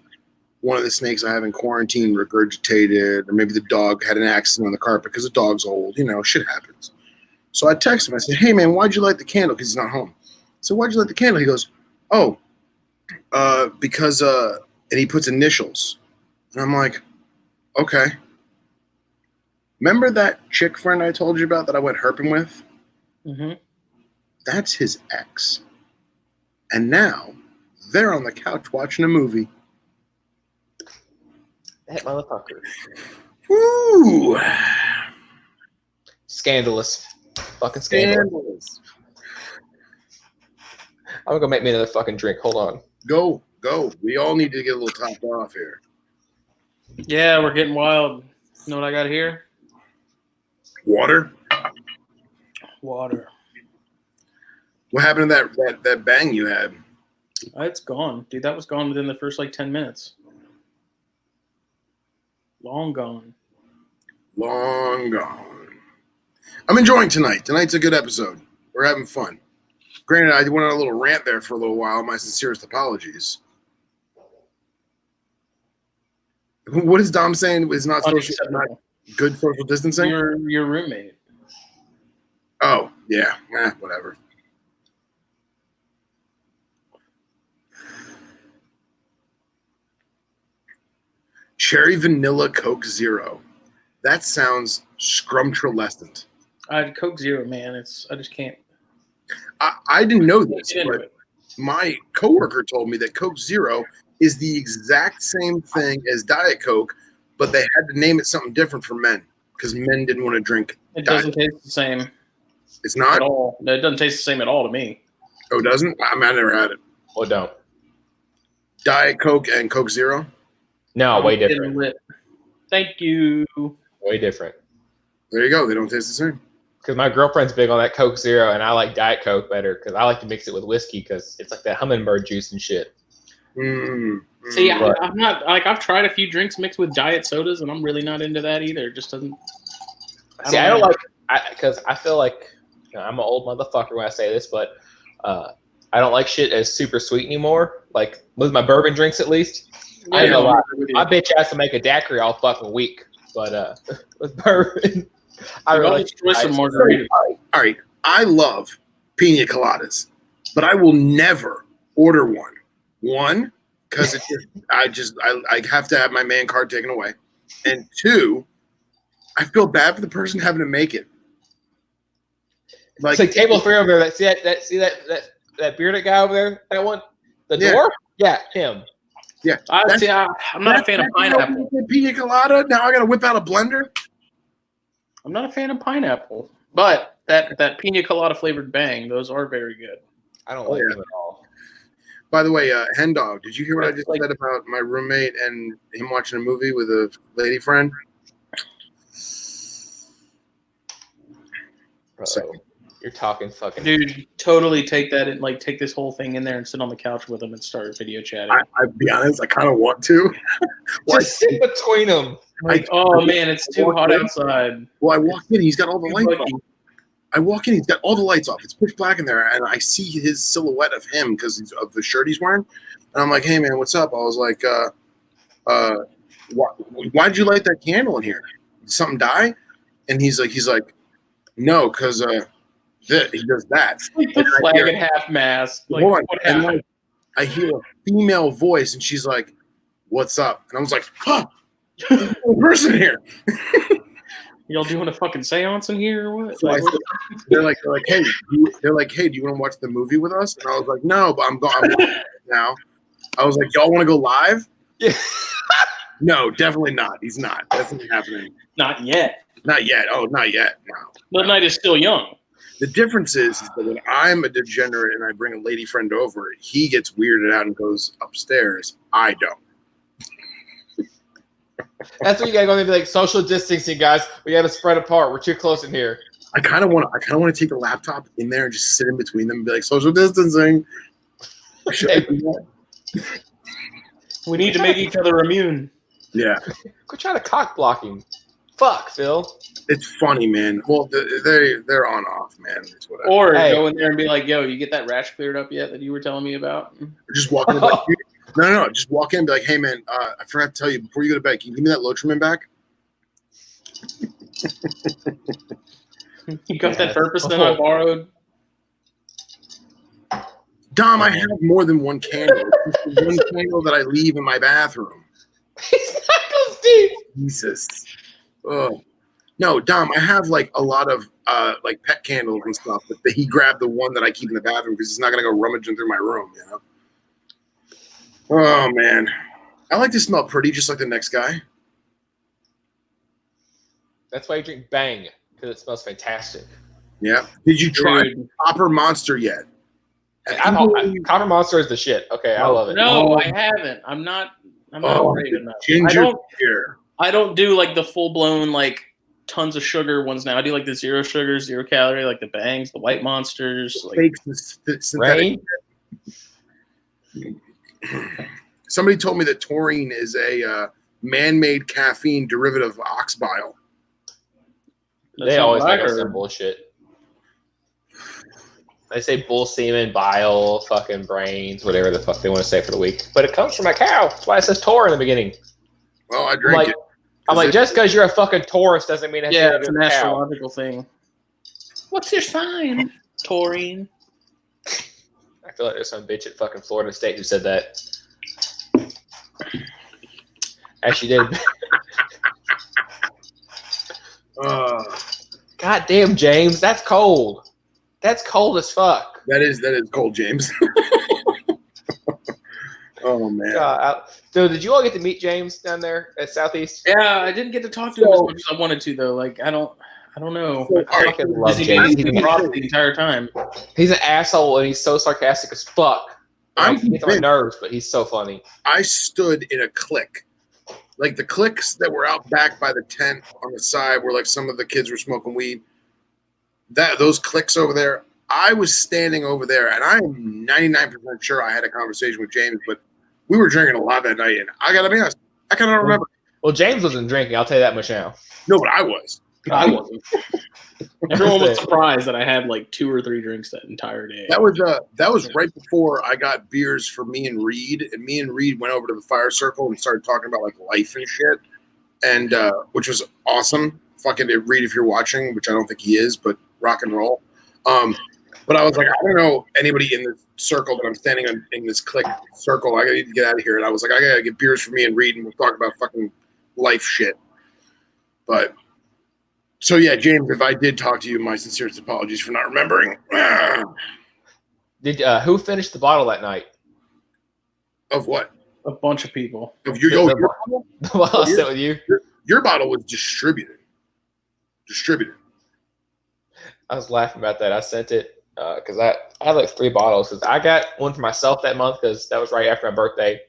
one of the snakes I have in quarantine regurgitated, or maybe the dog had an accident on the carpet because the dog's old. You know, shit happens. So I text him. I said, hey, man, why'd you light the candle? Because he's not home. So why'd you light the candle? He goes, oh, because, and he puts initials. And I'm like, okay. Remember that chick friend I told you about that I went herping with? Mm-hmm. That's his ex. And now they're on the couch watching a movie. That motherfucker. Ooh. Scandalous. Fucking scandalous. I'm gonna go make me another fucking drink. Hold on. Go. We all need to get a little topped off here. Yeah, we're getting wild. You know what I got here? Water. Water. What happened to that bang you had? It's gone. Dude, that was gone within the first, 10 minutes. Long gone. Long gone. I'm enjoying tonight. Tonight's a good episode. We're having fun. Granted, I went on a little rant there for a little while. My sincerest apologies. What is Dom saying? Is not good social distancing? Your roommate. Oh, yeah. Whatever. Cherry Vanilla Coke Zero. That sounds scrumptious. Coke Zero, man. I just can't. I didn't know this, but my coworker told me that Coke Zero is the exact same thing as Diet Coke, but they had to name it something different for men because men didn't want to drink. It doesn't taste the same. It's not? At all. No, it doesn't taste the same at all to me. Oh, it doesn't? I never had it. Well, don't. Diet Coke and Coke Zero? No, way different. Thank you. Way different. There you go. They don't taste the same. Because my girlfriend's big on that Coke Zero, and I like Diet Coke better because I like to mix it with whiskey because it's like that hummingbird juice and shit. See, I'm not I've tried a few drinks mixed with diet sodas, and I'm really not into that either. It just doesn't. I don't like because I feel like I'm an old motherfucker when I say this, but I don't like shit as super sweet anymore. Like with my bourbon drinks, at least. Yeah, I know my bitch has to make a daiquiri all fucking week, but with bourbon, I really enjoy some margaritas. All right, I love pina coladas, but I will never order one. One, because I have to have my man card taken away, and 2, I feel bad for the person having to make it. It's like table 3 over there. See that bearded guy over there? That one, the dwarf? Yeah, him. Yeah, I'm not a fan of pineapple. Pina colada. Now I got to whip out a blender. I'm not a fan of pineapple, but that pina colada flavored bang, those are very good. I don't like them at all. By the way, Hen Dog, did you hear what I just said about my roommate and him watching a movie with a lady friend? Bro, you're talking fucking. Dude, totally take that and like take this whole thing in there and sit on the couch with him and start video chatting. I'll be honest, I kind of want to. Just sit between them. Like, oh man, it's too hot outside. Well, I walk in, he's got all the lights on. I walk in, he's got all the lights off. It's pitch black in there, and I see his silhouette of him because of the shirt he's wearing. And I'm like, hey, man, what's up? I was like, why'd you light that candle in here? Did something die? And he's like, no, because he does that. It's like the flag and half mast. Like, what happened? Like, I hear a female voice, and she's like, what's up? And I was like, huh, there's a person here. Y'all doing a fucking seance in here or what? So they're like, hey, do you want to watch the movie with us? And I was like, no, but I'm going now. I was like, y'all want to go live? Yeah. No, definitely not. He's not. That's not happening. Not yet. Not yet. Oh, not yet. No. The night is still young. The difference is that when I'm a degenerate and I bring a lady friend over, he gets weirded out and goes upstairs. I don't. That's what you gotta go and be like, social distancing, guys. We gotta spread apart. We're too close in here. I kind of want to take the laptop in there and just sit in between them and be like, social distancing. Should I do that? We need to make each other immune. Yeah. Quit trying to cock block him. Fuck, Phil. It's funny, man. Well, they're on off, man. It's whatever. Or Hey. go in there and be like, yo, you get that rash cleared up yet that you were telling me about? Just walk in and be like, no. Just walk in and be like, hey, man, I forgot to tell you, before you go to bed, can you give me that Lotrimin back? You got that purpose that I borrowed? Dom, I have more than one candle. It's just one candle that I leave in my bathroom. He's not going deep. Jesus. Oh. No, Dom, I have like a lot of like pet candles and stuff, but he grabbed the one that I keep in the bathroom because he's not going to go rummaging through my room, you know? Oh, man. I like to smell pretty just like the next guy. That's why you drink Bang, because it smells fantastic. Yeah. Did you try Copper Monster yet? Copper Monster is the shit. Okay, I love it. No, I haven't. I'm not brave enough. Ginger beer. I don't do like the full blown like tons of sugar ones now. I do like the 0 sugar, 0 calorie, like the Bangs, the White Monsters. Like, Fake synthetic. Somebody told me that taurine is a man-made caffeine derivative of ox bile. They always make us some bullshit. They say bull semen, bile, fucking brains, whatever the fuck they want to say for the week. But it comes from a cow. That's why it says Taur in the beginning. Well, I drink it. I'm like, just because you're a fucking Taurus doesn't mean it's it's an a cow. astrological thing. What's your sign? Taurine. I feel like there's some bitch at fucking Florida State who said that. Actually did. God damn, James, that's cold. That's cold as fuck. That is cold, James. Oh man. So did you all get to meet James down there at Southeast? Yeah, I didn't get to talk to him as much as I wanted to though. Like I don't know. I fucking love James. He's been robbed the entire time. He's an asshole and he's so sarcastic as fuck. He gets on my convinced. nerves, but he's so funny. I stood in a clique. Like the cliques that were out back by the tent on the side where like some of the kids were smoking weed. Those cliques over there, I was standing over there and I am 99% sure I had a conversation with James, but we were drinking a lot that night and I gotta be honest, I kind of remember. Well, James wasn't drinking, I'll tell you that much now. No, but I was. I wasn't. Everyone was surprised that I had like 2 or 3 drinks that entire day. That was right before I got beers for me and Reed, and me and Reed went over to the fire circle and started talking about like life and shit, and which was awesome. Fucking Reed, if you're watching, which I don't think he is, but rock and roll. But I was like, I don't know anybody in the circle that I'm standing in this clique circle. I need to get out of here, and I was like, I gotta get beers for me and Reed, and we'll talk about fucking life shit. But. So yeah, James, if I did talk to you, my sincerest apologies for not remembering. Did who finished the bottle that night? Of what? A bunch of people. Of your bottle? The bottle I sat with you. Your bottle was distributed. I was laughing about that. I sent it. because I had like 3 bottles. Because I got one for myself that month because that was right after my birthday.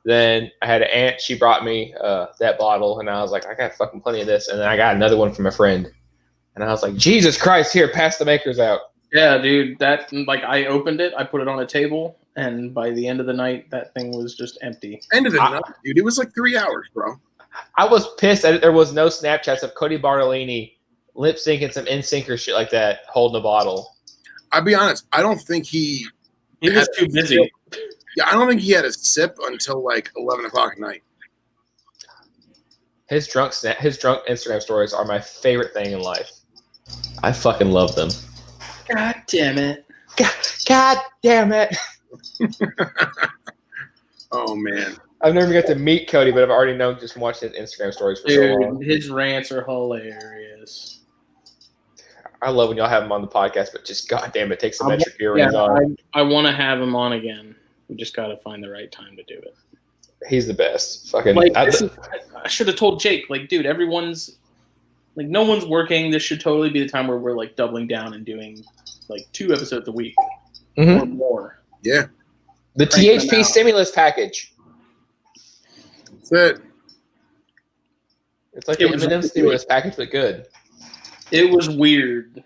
Then I had an aunt. She brought me that bottle, and I was like, I got fucking plenty of this. And then I got another one from a friend, and I was like, Jesus Christ, here, pass the makers out. Yeah, dude. That like I opened it, I put it on a table, and by the end of the night, that thing was just empty. End of the night, dude. It was like 3 hours, bro. I was pissed that there was no Snapchats of Cody Bartolini lip syncing some NSYNC or shit like that, holding a bottle. I'll be honest. I don't think he was too busy. Yeah, I don't think he had a sip until like 11 o'clock at night. His drunk Instagram stories are my favorite thing in life. I fucking love them. God damn it. God damn it. Oh, man. I've never got to meet Cody, but I've already known just from watching his Instagram stories for so long. His rants are hilarious. I love when y'all have him on the podcast, but just goddamn it, take some extra earrings on. I want to have him on again. We just got to find the right time to do it. He's the best. Fucking. Like, I should have told Jake, like, dude, no one's working. This should totally be the time where we're like doubling down and doing like 2 episodes a week or more. Yeah. The THP stimulus package. That's it. It's like the M&M stimulus package, but good. It was weird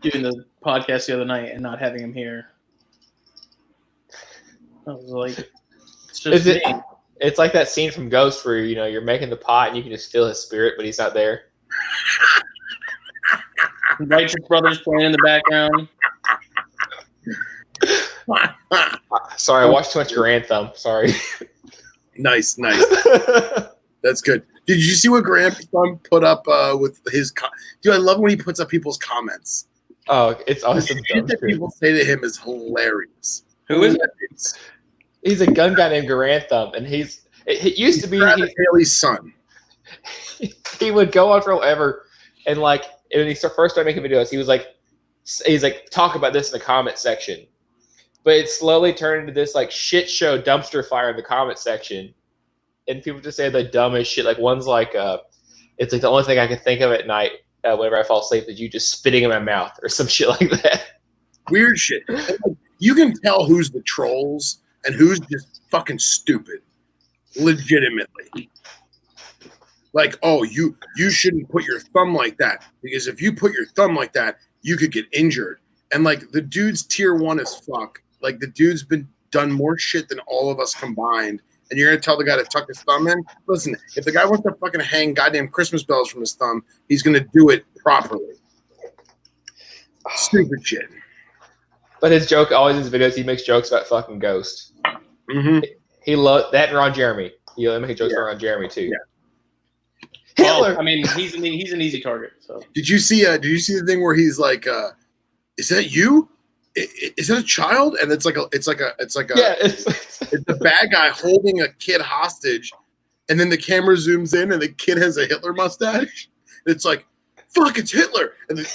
doing the podcast the other night and not having him here. I was like, it's just me. It's like that scene from Ghost where you're making the pot and you can just feel his spirit, but he's not there. Righteous Brothers playing in the background. Sorry, I watched too much Your Anthem. Sorry. Nice. That's good. Did you see what Grant put up with his? Dude, I love when he puts up people's comments. Oh, it's always the shit that people say to him is hilarious. Who is it? He's a gun guy named Garantham, and it used to be Haley's son. He would go on forever, and like when he first started making videos, he's like talk about this in the comment section, but it slowly turned into this like shit show dumpster fire in the comment section, and people just say the dumbest shit. Like one's like, it's like the only thing I can think of at night whenever I fall asleep is you just spitting in my mouth or some shit like that. Weird shit. You can tell who's the trolls and who's just fucking stupid. Legitimately. Like, oh, you shouldn't put your thumb like that, because if you put your thumb like that, you could get injured. And like the dude's tier 1 as fuck. Like the dude's been done more shit than all of us combined. And you're gonna tell the guy to tuck his thumb in? Listen, if the guy wants to fucking hang goddamn Christmas bells from his thumb, he's gonna do it properly. Stupid shit. But his joke, always in his videos, he makes jokes about fucking Ghost. Mm-hmm. He loved that and Ron Jeremy. He'll make jokes about Ron Jeremy too. Yeah. Hitler. Well, I mean, he's an easy target. So did you see the thing where he's like, "Is that you? Is that a child?" And it's like a it's the bad guy holding a kid hostage, and then the camera zooms in and the kid has a Hitler mustache. It's like, fuck, it's Hitler, and then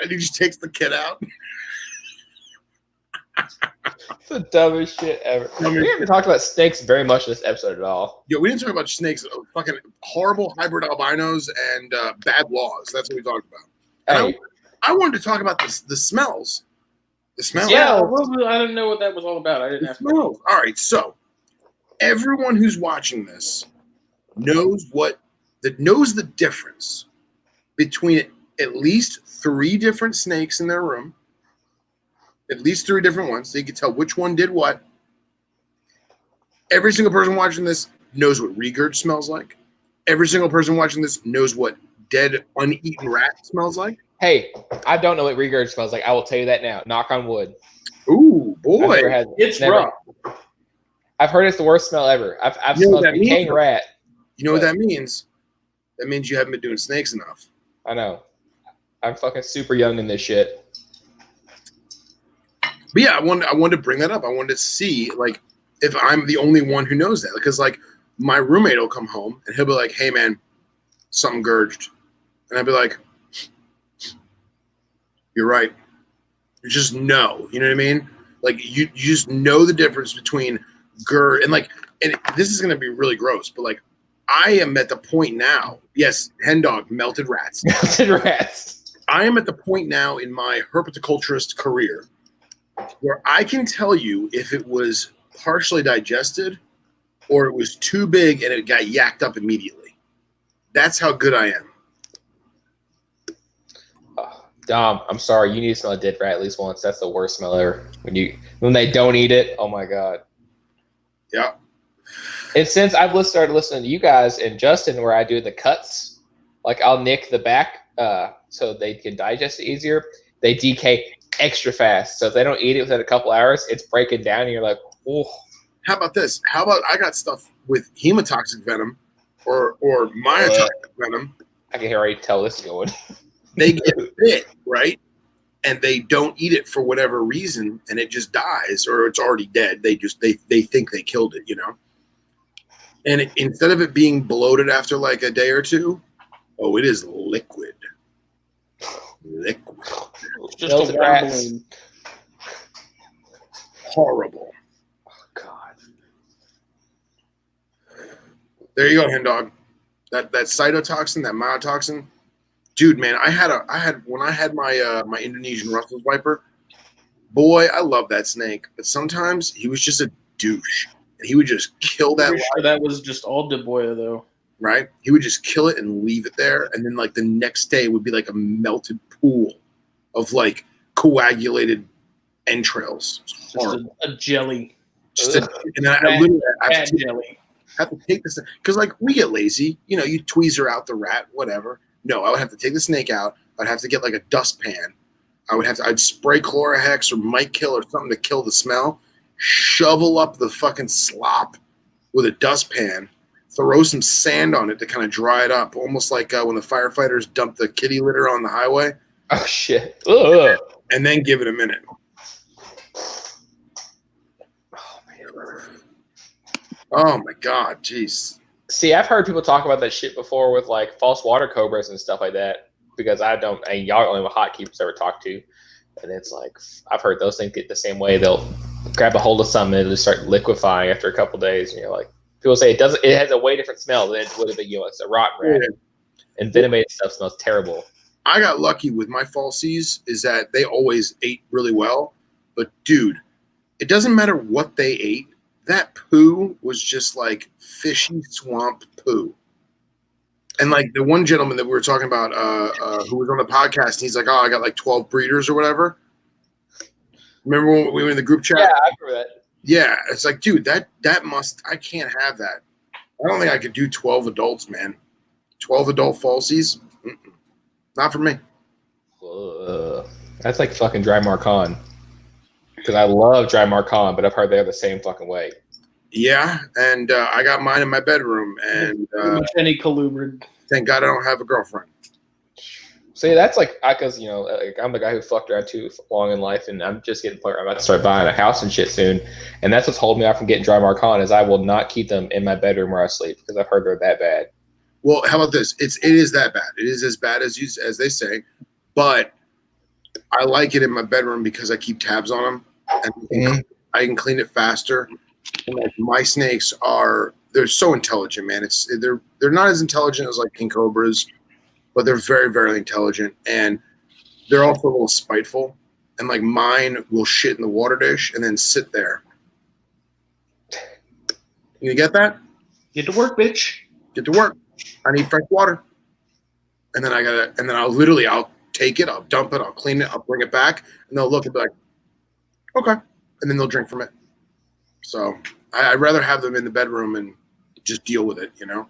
and he just takes the kid out. It's the dumbest shit ever. We haven't talked about snakes very much in this episode at all. Yo, we didn't talk about snakes. Fucking horrible hybrid albinos and bad laws. That's what we talked about. And I wanted to talk about the smells. The smells. Yeah, I didn't know what that was all about. I didn't have smells. All right, so everyone who's watching this knows the difference between at least 3 different snakes in their room. At least 3 different ones, so you can tell which one did what. Every single person watching this knows what regurg smells like. Every single person watching this knows what dead, uneaten rat smells like. Hey, I don't know what regurg smells like. I will tell you that now. Knock on wood. Ooh, boy. It's rough. I've heard it's the worst smell ever. I've smelled a decaying rat. You know what that means? That means you haven't been doing snakes enough. I know. I'm fucking super young in this shit. But yeah, I wanted to bring that up. I wanted to see, like, if I'm the only one who knows that. Because, like, my roommate will come home, and he'll be like, hey, man, something gurged. And I'd be like, you're right. You just know. You know what I mean? Like, you just know the difference between gurg. And this is going to be really gross, but, like, I am at the point now. Yes, hen dog, melted rats. Melted rats. I am at the point now in my herpetoculturist career where I can tell you if it was partially digested or it was too big and it got yacked up immediately. That's how good I am. Dom, I'm sorry. You need to smell a dead rat at least once. That's the worst smell ever. When they don't eat it, oh my god. Yeah. And since I've started listening to you guys and Justin, where I do the cuts, like I'll nick the back so they can digest it easier. They decay extra fast. So if they don't eat it within a couple hours, it's breaking down, and you're like, oh. How about this? How about I got stuff with hemotoxic venom or myotoxic venom. I can already tell this is going. They get bit, right? And they don't eat it for whatever reason, and it just dies, or it's already dead. They think they killed it, you know. And instead of it being bloated after like a day or two, oh, it is liquid. Liquid. It's just a water balloon. Horrible. Oh God. There you go, hen dog. That cytotoxin, that myotoxin. Dude, man, I had when I had my my Indonesian Russell's viper. Boy, I love that snake, but sometimes he was just a douche, and he would just kill that. Sure that was just all De Boya, though. Right? He would just kill it and leave it there, and then like the next day would be like a melted pool of like coagulated entrails. Just a jelly. And then I literally have to take this because like we get lazy, you know, you tweezer out the rat, whatever. No, I would have to take the snake out. I'd have to get like a dustpan. I'd spray Chlorohex or Mite Kill or something to kill the smell. Shovel up the fucking slop with a dustpan. Throw some sand on it to kind of dry it up, almost like when the firefighters dump the kitty litter on the highway. Oh shit! Ugh. And then give it a minute. Oh my god, jeez. See, I've heard people talk about that shit before with like false water cobras and stuff like that. Because y'all are only hot keepers ever talk to, and it's like I've heard those things get the same way. They'll grab a hold of something and it'll start liquefying after a couple days, and you're like, people say it has a way different smell than it would have been. You know, it's a rotten rat, and venomated stuff smells terrible. I got lucky with my falsies is that they always ate really well, but dude, it doesn't matter what they ate. That poo was just like fishy swamp poo. And like the one gentleman that we were talking about who was on the podcast, he's like, oh, I got like 12 breeders or whatever. Remember when we were in the group chat? Yeah, I remember that. Yeah, it's like, dude, I can't have that. I don't think I could do 12 adults, man. 12 adult falsies? Not for me. That's like fucking dry Marcon. Because I love dry Marcon, but I've heard they're the same fucking way. Yeah, and I got mine in my bedroom, and Jenny Colubrid. Thank God I don't have a girlfriend. See, that's like, because, you know, like, I'm the guy who fucked around too long in life, and I'm just getting to the point where I'm about to start buying a house and shit soon. And that's what's holding me off from getting dry Marcon is I will not keep them in my bedroom where I sleep because I've heard they're that bad. Well, how about this? It is that bad. It is as bad as they say, but I like it in my bedroom because I keep tabs on them, and I can clean it faster. And like my snakes they're so intelligent, man. They're not as intelligent as like king cobras, but they're very, very intelligent, and they're also a little spiteful. And like mine will shit in the water dish and then sit there. You get that? Get to work, bitch. Get to work. I need fresh water. And then I'll take it, I'll dump it, I'll clean it, I'll bring it back, and they'll look and be like, okay. And then they'll drink from it. So I'd rather have them in the bedroom and just deal with it, you know?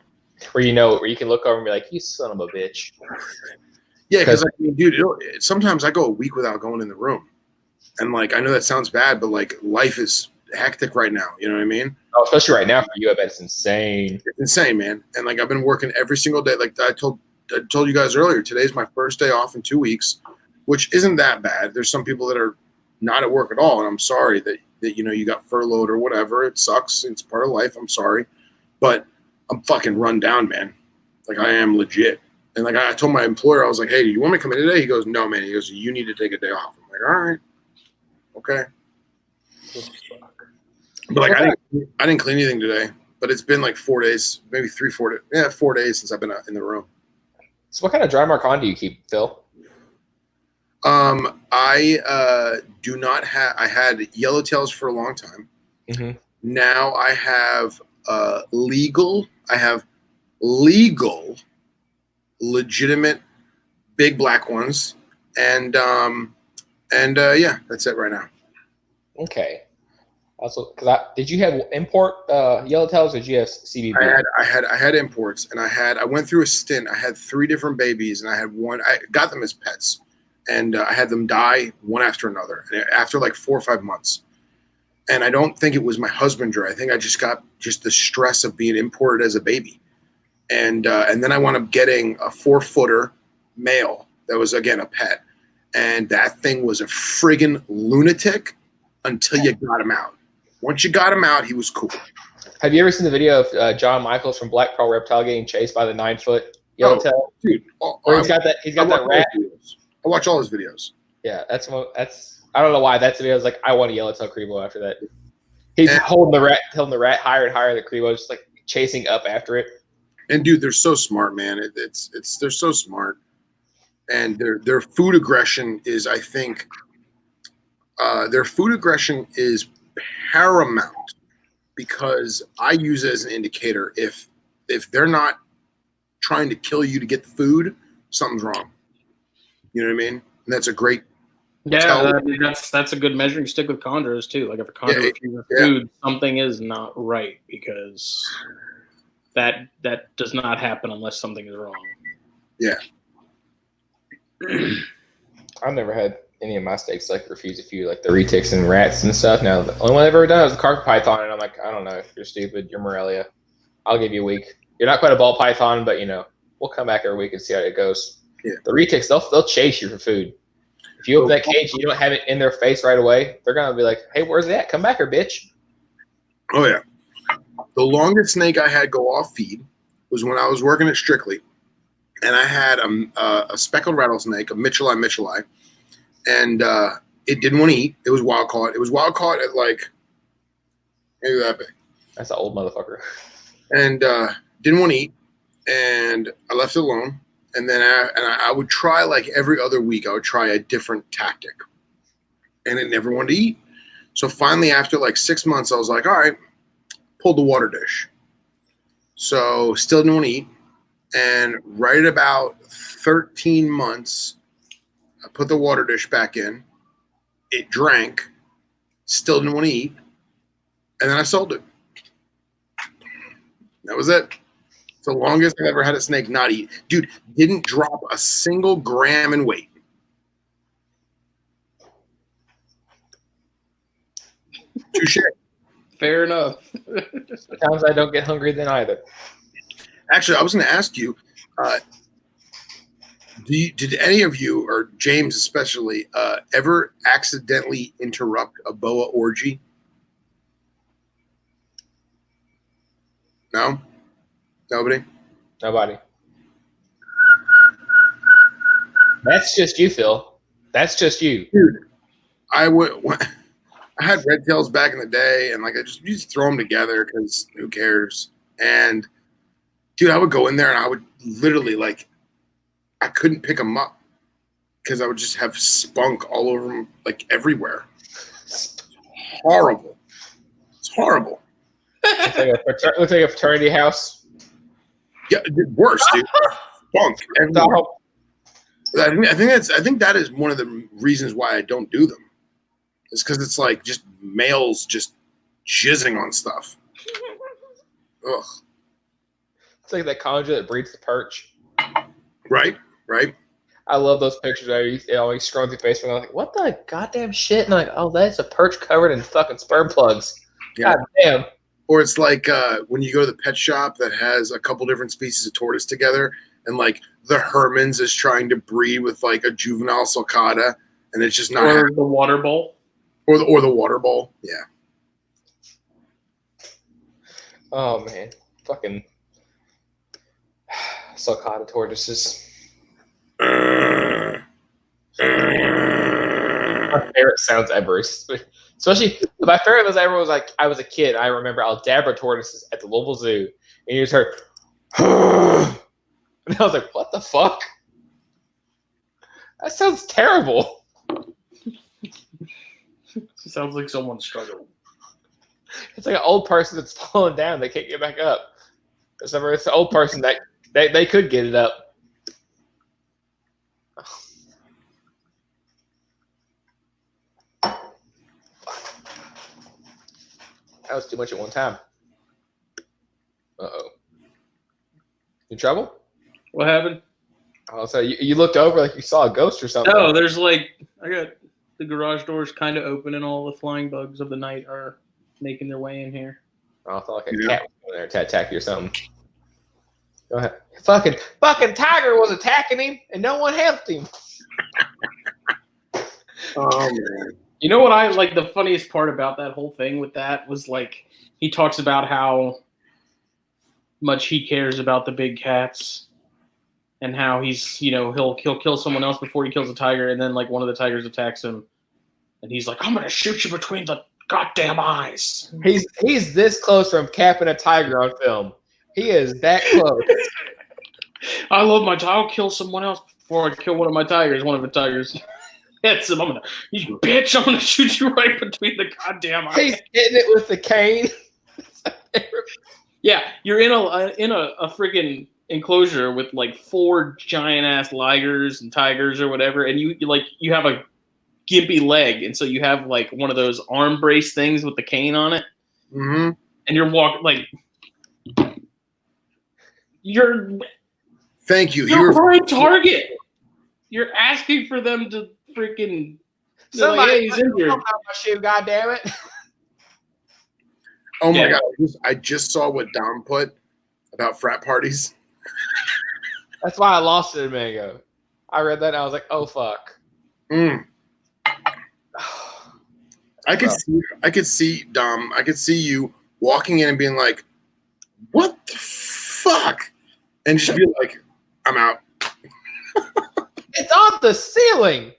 Where you can look over and be like, you son of a bitch. Yeah, because dude, sometimes I go a week without going in the room. And like, I know that sounds bad, but like life is hectic right now. You know what I mean? Oh, especially right now for you, I bet it's insane. It's insane, man. And like, I've been working every single day. Like I told you guys earlier, today's my first day off in 2 weeks, which isn't that bad. There's some people that are not at work at all. And I'm sorry that you know, you got furloughed or whatever. It sucks. It's part of life. I'm sorry, but I'm fucking run down, man. Like I am legit. And like I told my employer, I was like, hey, do you want me to come in today? He goes, no, man. He goes, you need to take a day off. I'm like, all right. Okay. But like I didn't clean anything today, but it's been like 4 days, maybe 4 days since I've been in the room. So what kind of dry Marcon do you keep, Phil? I do not have. I had yellowtails for a long time. Mm-hmm. Now I have legal. I have legal, legitimate, big black ones, and yeah, that's it right now. Okay. Also, did you have import yellowtails or did you have CBB? I had imports, and I went through a stint. I had 3 different babies, and I had one. I got them as pets, and I had them die one after another, and after like 4 or 5 months. And I don't think it was my husbandry. I think I just got the stress of being imported as a baby, and then I wound up getting a 4-footer male that was again a pet, and that thing was a friggin' lunatic until you got him out. Once you got him out, he was cool. Have you ever seen the video of John Michaels from Black Pearl Reptile getting chased by the 9-foot yellowtail? Dude, Where he's got that rat. I watch all his videos. Yeah, that's I don't know why that's the video. I was like, I want a yellowtail Crebo after that. He's holding the rat higher and higher. The Crebo just like chasing up after it. And dude, they're so smart, man. They're so smart, and their food aggression is, I think, their food aggression is paramount, because I use it as an indicator. If they're not trying to kill you to get the food, something's wrong. You know what I mean? And that's a great that's a good measuring stick with chondros too. Like if a chondro refuses food, something is not right, because that does not happen unless something is wrong. Yeah. I've never had any of my steaks like refuse a few, like the retics and rats and stuff. Now the only one I've ever done was the carpet python, and I'm like, I don't know, you're stupid, you're Morelia. I'll give you a week. You're not quite a ball python, but we'll come back every week and see how it goes. Yeah. The retics, they'll chase you for food. If you open that cage and you don't have it in their face right away, they're gonna be like, hey, where's it at? Come back here, bitch. Oh yeah. The longest snake I had go off feed was when I was working at Strictly, and I had a speckled rattlesnake, a Mitchellii, and it didn't want to eat. It was wild caught. It was wild caught at like maybe that big. That's an old motherfucker. And didn't want to eat, and I left it alone. And then I would try, like every other week, I would try a different tactic, and it never wanted to eat. So finally, after like 6 months, I was like, all right, pulled the water dish. So still didn't want to eat. And right at about 13 months, I put the water dish back in. It drank, still didn't want to eat. And then I sold it. That was it. It's the longest I've ever had a snake not eat. Dude, didn't drop a single gram in weight. Touche. Fair enough. Sometimes I don't get hungry then either. Actually, I was going to ask you, did any of you, or James especially, ever accidentally interrupt a boa orgy? No? Nobody? Nobody. That's just you, Phil. That's just you. Dude, I had red tails back in the day, and like you just throw them together because who cares? And dude, I would go in there and I would literally I couldn't pick them up because I would just have spunk all over them, like everywhere. Horrible. It's horrible. Looks like a fraternity house. Yeah, worse, dude. Spunk everywhere. I think that is one of the reasons why I don't do them. It's because it's like just males just jizzing on stuff. Ugh. It's like that conjure that breeds the perch. Right. I love those pictures. I always scroll through Facebook. I'm like, what the goddamn shit? And I'm like, oh, that's a perch covered in fucking sperm plugs. Yeah. God damn. Or it's like when you go to the pet shop that has a couple different species of tortoise together, and like the Herman's is trying to breed with like a juvenile sulcata, and it's just not. Or the water bowl. Or the water bowl. Yeah. Oh man, fucking sulcata tortoises. My favorite sounds ever. Especially my favorite was ever was like I was a kid. I remember Aldabra tortoises at the Louisville Zoo, and you just heard, and I was like, "What the fuck?" That sounds terrible. Sounds like someone's struggling. It's like an old person that's falling down. They can't get back up. It's an old person that they could get it up. That was too much at one time. Uh-oh. In trouble? What happened? Oh, so you looked over like you saw a ghost or something. No, there's like I got the garage doors kind of open and all the flying bugs of the night are making their way in here. Oh, I thought like a cat was going there to attack you or something. Go ahead. Fucking tiger was attacking him and no one helped him. Oh man. You know what I like? The funniest part about that whole thing with that was like he talks about how much he cares about the big cats and how he's he'll kill someone else before he kills a tiger, and then like one of the tigers attacks him, and he's like, "I'm gonna shoot you between the goddamn eyes." He's this close from capping a tiger on film. He is that close. I love my tiger. I'll kill someone else before I kill one of my tigers. One of the tigers hits him. You bitch! I'm gonna shoot you right between the goddamn eyes. He's hitting it with the cane. Yeah, you're in a freaking enclosure with like 4 giant ass ligers and tigers or whatever, and you have a gimpy leg, and so you have like one of those arm brace things with the cane on it, Mm-hmm. and you're walking like you're You're right target. You're asking for them to freaking Somebody like, hey, he's injured. my shoe, God damn it. Oh my Yeah. god! I just saw what Dom put about frat parties. That's why I lost it a minute ago. I read that and I was like, oh fuck. Mm. I could see Dom. I could see you walking in and being like, "What the fuck?" and just be like, "I'm out." It's on the ceiling.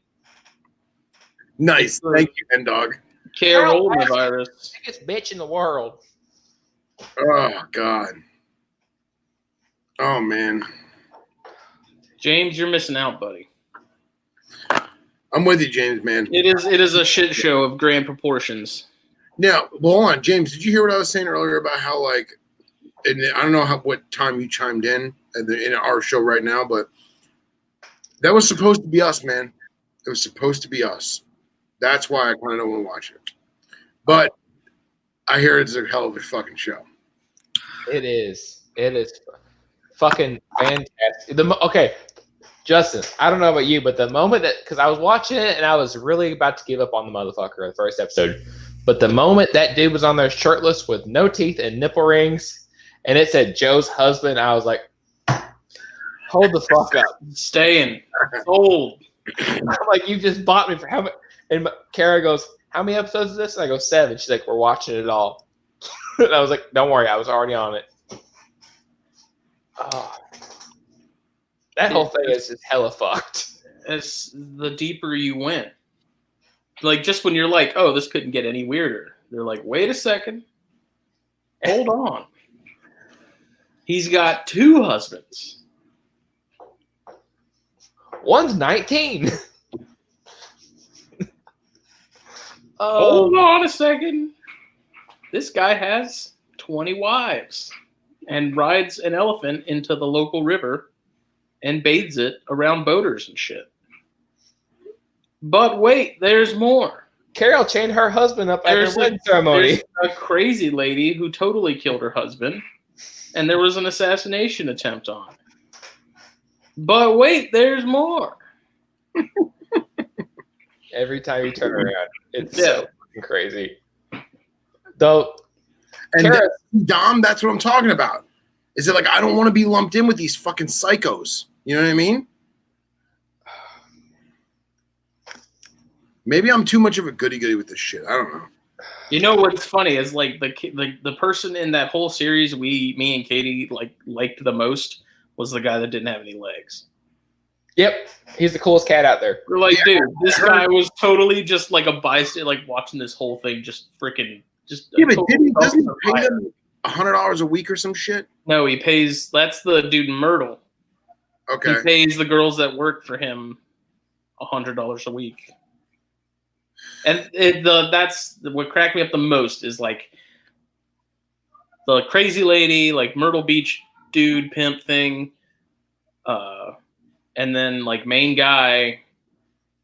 Nice, thank you, N Dog. Coronavirus. Biggest bitch in the world. Oh god. Oh man. James, you're missing out, buddy. I'm with you, James, man. It is a shit show of grand proportions. Now, well, hold on, James. Did you hear what I was saying earlier about how, like, and I don't know what time you chimed in our show right now, but that was supposed to be us, man. It was supposed to be us. That's why I kind of don't want to watch it. But I hear it's a hell of a fucking show. It is. It is fucking fantastic. Okay, Justin, I don't know about you, but the moment because I was watching it and I was really about to give up on the motherfucker in the first episode, but the moment that dude was on there shirtless with no teeth and nipple rings, and it said Joe's husband, I was like, hold the fuck up. Staying. Sold. I'm like, you just bought me for how much? And Kara goes, how many episodes is this? And I go, 7. She's like, we're watching it all. And I was like, don't worry, I was already on it. Oh. That whole thing is just hella fucked. As the deeper you went. Like, just when you're like, oh, this couldn't get any weirder. They're like, wait a second. Hold on. He's got 2 husbands. One's 19. Hold on a second. This guy has 20 wives and rides an elephant into the local river and bathes it around boaters and shit. But wait, there's more. Carol chained her husband up at her wedding ceremony. There's a crazy lady who totally killed her husband, and there was an assassination attempt on her. But wait, there's more. Every time you turn around, it's so fucking crazy. Though, And Kara, Dom, that's what I'm talking about. Is it like I don't want to be lumped in with these fucking psychos? You know what I mean? Maybe I'm too much of a goody-goody with this shit. I don't know. You know what's funny is like the person in that whole series me and Katie liked the most was the guy that didn't have any legs. yep, he's the coolest cat out there. We're like, Yeah, dude, this guy was totally just like a bystander, like watching this whole thing, just freaking, just. Yeah, but total doesn't he dumpster pay fire. them $100 a week or some shit? No, he pays. That's the dude in Myrtle. Okay. He pays the girls that work for him $100 a week. And that's what cracked me up the most is like the crazy lady, like Myrtle Beach dude pimp thing, and then like main guy,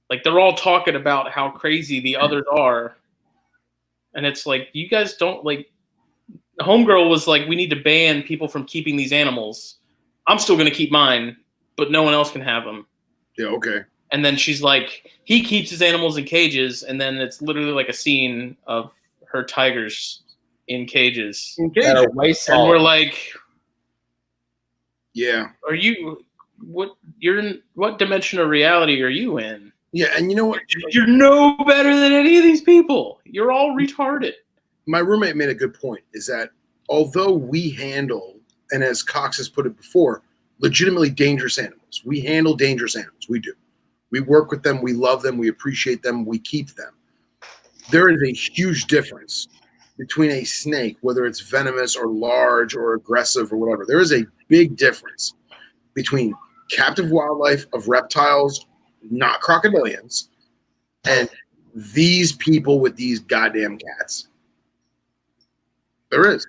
like they're all talking about how crazy the others are, and it's like you guys don't like. Homegirl was like, we need to ban people from keeping these animals. I'm still gonna keep mine, but no one else can have them. Yeah, okay. And then she's like, he keeps his animals in cages, and then it's literally like a scene of her tigers in cages. That are way And smaller. we're like, Yeah. are you what you're in what dimension of reality are you in? Yeah, and you know what? You're no better than any of these people. You're all retarded. My roommate made a good point, is that although we handle, and as Cox has put it before, legitimately dangerous animals. We handle dangerous animals. We do. We work with them. We love them. We appreciate them. We keep them. There is a huge difference between a snake, whether it's venomous or large or aggressive or whatever. There is a big difference between captive wildlife of reptiles, not crocodilians, and these people with these goddamn cats. There is.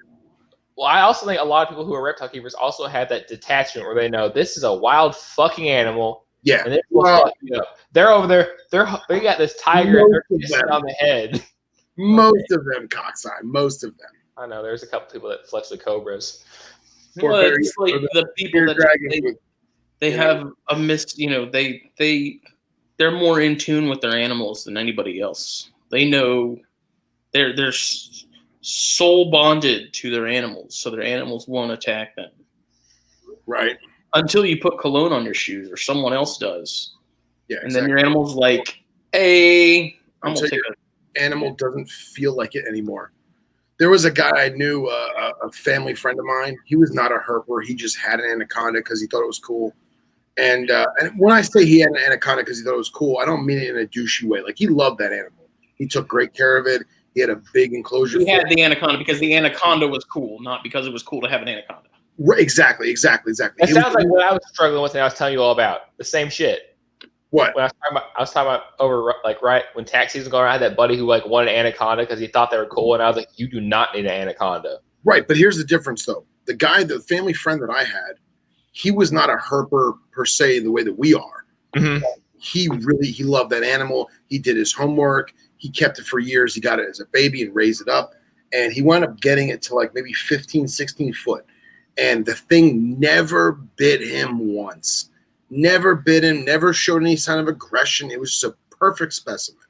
Well, I also think a lot of people who are reptile keepers also have that detachment where they know this is a wild fucking animal. Yeah. And fuck you up. They're over there. They got this tiger and they're Most of kissing them. on the head. Most of them cockeyed. Most of them. I know there's a couple people that flex the cobras. Or Well, very- it's like or the the people that dragons with- they have a they're more in tune with their animals than anybody else. They know they're soul bonded to their animals, so their animals won't attack them right. until you put cologne on your shoes or someone else does, Yeah. and then your animal's like, "Hey, I'm Until gonna take your animal doesn't feel like it anymore. There was a guy I knew, a family friend of mine. He was not a herper. He just had an anaconda because he thought it was cool. And when I say he had an anaconda because he thought it was cool, I don't mean it in a douchey way. Like, he loved that animal. He took great care of it. He had a big enclosure. He had the anaconda because the anaconda was cool, not because it was cool to have an anaconda. Right, exactly. That sounds like what I was struggling with and I was telling you all about. The same shit. What? When I was talking about over like right when tax season was going around, I had that buddy who like wanted an anaconda because he thought they were cool, and I was like, you do not need an anaconda. Right, but here's the difference, though. The guy, the family friend that I had, he was not a herper per se in the way that we are. Mm-hmm. He loved that animal. He did his homework. He kept it for years. He got it as a baby and raised it up. And he wound up getting it to like maybe 15, 16 foot. And the thing never bit him once. Never bit him, never showed any sign of aggression. It was just a perfect specimen.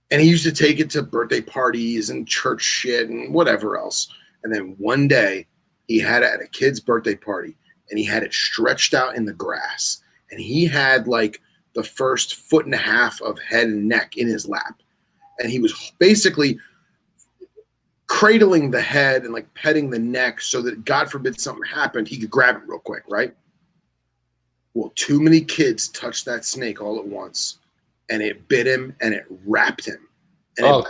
And he used to take it to birthday parties and church shit and whatever else. And then one day he had it at a kid's birthday party and he had it stretched out in the grass. And he had like the first 1.5 feet of head and neck in his lap. And he was basically cradling the head and like petting the neck so that God forbid something happened, he could grab it real quick, right? Well, too many kids touched that snake all at once and it bit him and it wrapped him. And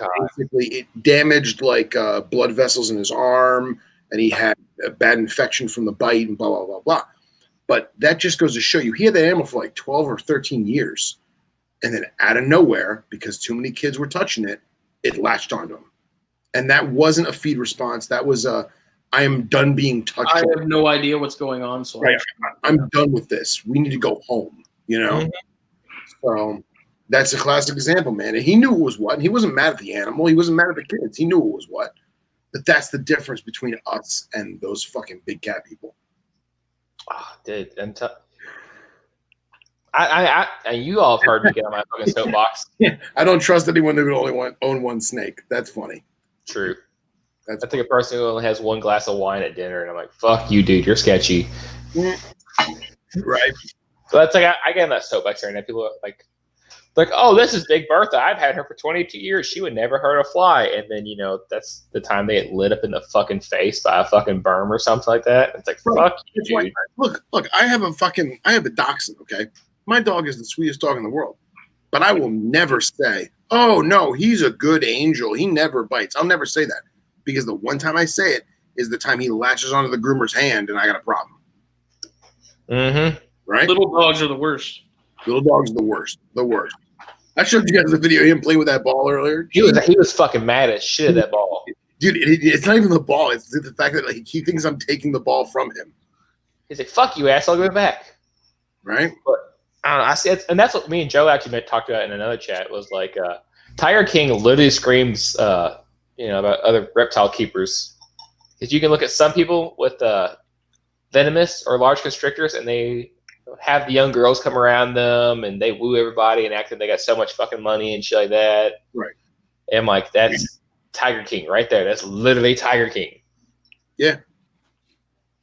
it damaged like blood vessels in his arm and he had a bad infection from the bite and blah, blah, blah, blah. But that just goes to show you, he had that animal for like 12 or 13 years. And then out of nowhere, because too many kids were touching it, it latched onto him. And that wasn't a feed response. That was a, I am done being touched. I have no idea what's going on. So right. I'm done with this. We need to go home, you know? Mm-hmm. So that's a classic example, man. And he knew it was what. And he wasn't mad at the animal. He wasn't mad at the kids. He knew it was what. But that's the difference between us and those fucking big cat people. Oh, dude. And you all have heard me get on my fucking soapbox. I don't trust anyone who would only own one snake. That's funny. True. I think a person who only has one glass of wine at dinner, and I'm like, fuck you, dude. You're sketchy. Right. So that's like, I get on that soapbox here, and people are like, oh, this is Big Bertha. I've had her for 22 years. She would never hurt a fly. And then, you know, that's the time they get lit up in the fucking face by a fucking berm or something like that. It's like, fuck you, dude. Like, look, I have a dachshund, okay? My dog is the sweetest dog in the world. But I will never say, oh, no, he's a good angel. He never bites. I'll never say that. Because the one time I say it is the time he latches onto the groomer's hand and I got a problem. Mm-hmm. Right? Little dogs are the worst. Little dogs are the worst. The worst. I showed you guys the video of him playing with that ball earlier. He was fucking mad as shit at that ball. Dude, it's not even the ball. It's the fact that like he thinks I'm taking the ball from him. He's like, "Fuck you, ass! I'll give it back." Right? But I don't know. I see, and that's what me and Joe actually talked about in another chat. Was like, Tiger King literally screams, about other reptile keepers. Because you can look at some people with venomous or large constrictors, and they have the young girls come around them, and they woo everybody and act like they got so much fucking money and shit like that. Right. And I'm like, that's Tiger King right there. That's literally Tiger King. Yeah.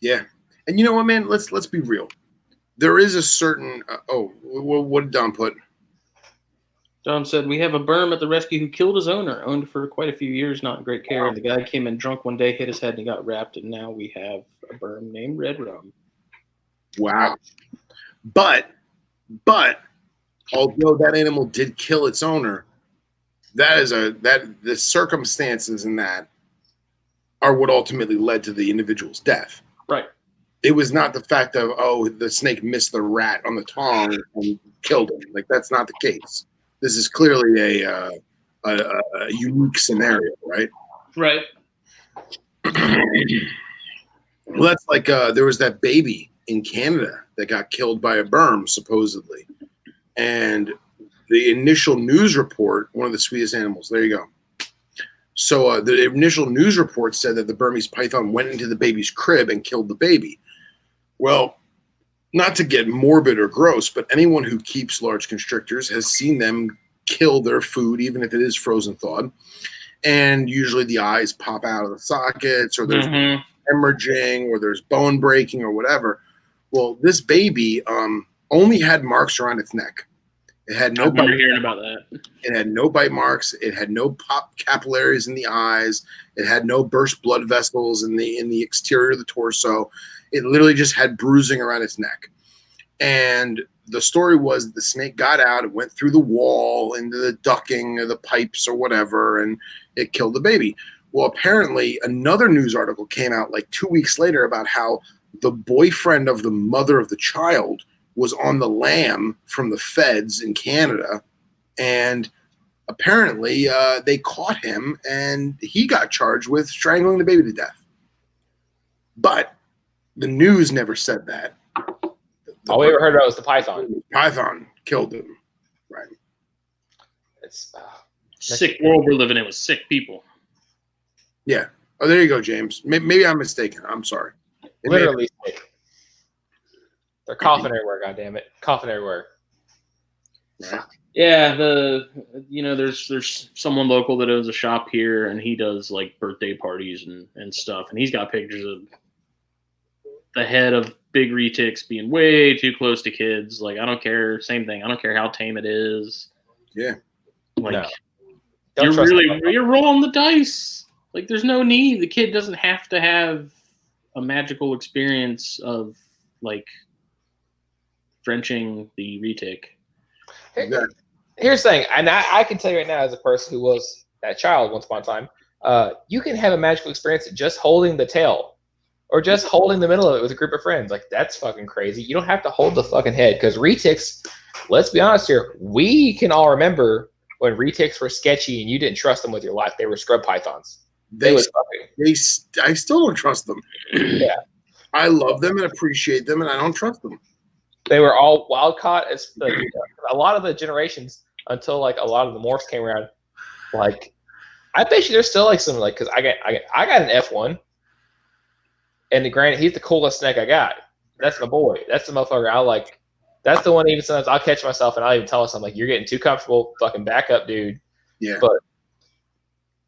Yeah. And you know what, man? Let's be real. There is a certain what did Don put? Don said, we have a berm at the rescue who killed his owner, owned for quite a few years, not in great care. The guy came in drunk one day, hit his head, and he got wrapped, and now we have a berm named Red Rum. Wow. But although that animal did kill its owner, the circumstances in that are what ultimately led to the individual's death. Right. It was not the fact of, the snake missed the rat on the tongue and killed him. Like, that's not the case. This is clearly a unique scenario, right? Right. Well, that's like there was that baby in Canada that got killed by a berm, supposedly. And the initial news report, one of the sweetest animals, there you go. So the initial news report said that the Burmese python went into the baby's crib and killed the baby. Well, not to get morbid or gross, but anyone who keeps large constrictors has seen them kill their food, even if it is frozen thawed. And usually the eyes pop out of the sockets, or there's hemorrhaging, or there's bone breaking, or whatever. Well, this baby only had marks around its neck. It had no. I remember hearing about that. It had no bite marks. It had no pop capillaries in the eyes. It had no burst blood vessels in the exterior of the torso. It literally just had bruising around its neck. And the story was that the snake got out, it went through the wall into the ducting or the pipes or whatever, and it killed the baby. Well, apparently another news article came out like 2 weeks later about how the boyfriend of the mother of the child was on the lam from the feds in Canada, and apparently they caught him and he got charged with strangling the baby to death. But the news never said that. All we ever heard about was the python. Python killed him. Right. It's sick world we're living in with sick people. Yeah. Oh, there you go, James. Maybe I'm mistaken. I'm sorry. Literally sick. They're coughing everywhere, goddammit. Coughing everywhere. Right. Yeah, there's someone local that owns a shop here, and he does like birthday parties and stuff, and he's got pictures of the head of big retics being way too close to kids. Like, I don't care. Same thing. I don't care how tame it is. Yeah. Like, you're rolling the dice. Like, there's no need. The kid doesn't have to have a magical experience of like Frenching the retic. Here's the thing, and I can tell you right now, as a person who was that child once upon a time, you can have a magical experience just holding the tail, or just holding the middle of it with a group of friends. Like, that's fucking crazy. You don't have to hold the fucking head, because retics, let's be honest here, we can all remember when retics were sketchy and you didn't trust them with your life. They were scrub pythons. I still don't trust them. Yeah. I love them and appreciate them, and I don't trust them. They were all wild caught. A lot of the generations, until like a lot of the morphs came around, like, I bet you there's still like some, like, because I got an F1, and granted, he's the coolest snake I got. That's my boy. That's the motherfucker I like. That's the one. Even sometimes I'll catch myself and I'll even tell us, I'm like, you're getting too comfortable. Fucking back up, dude. Yeah. But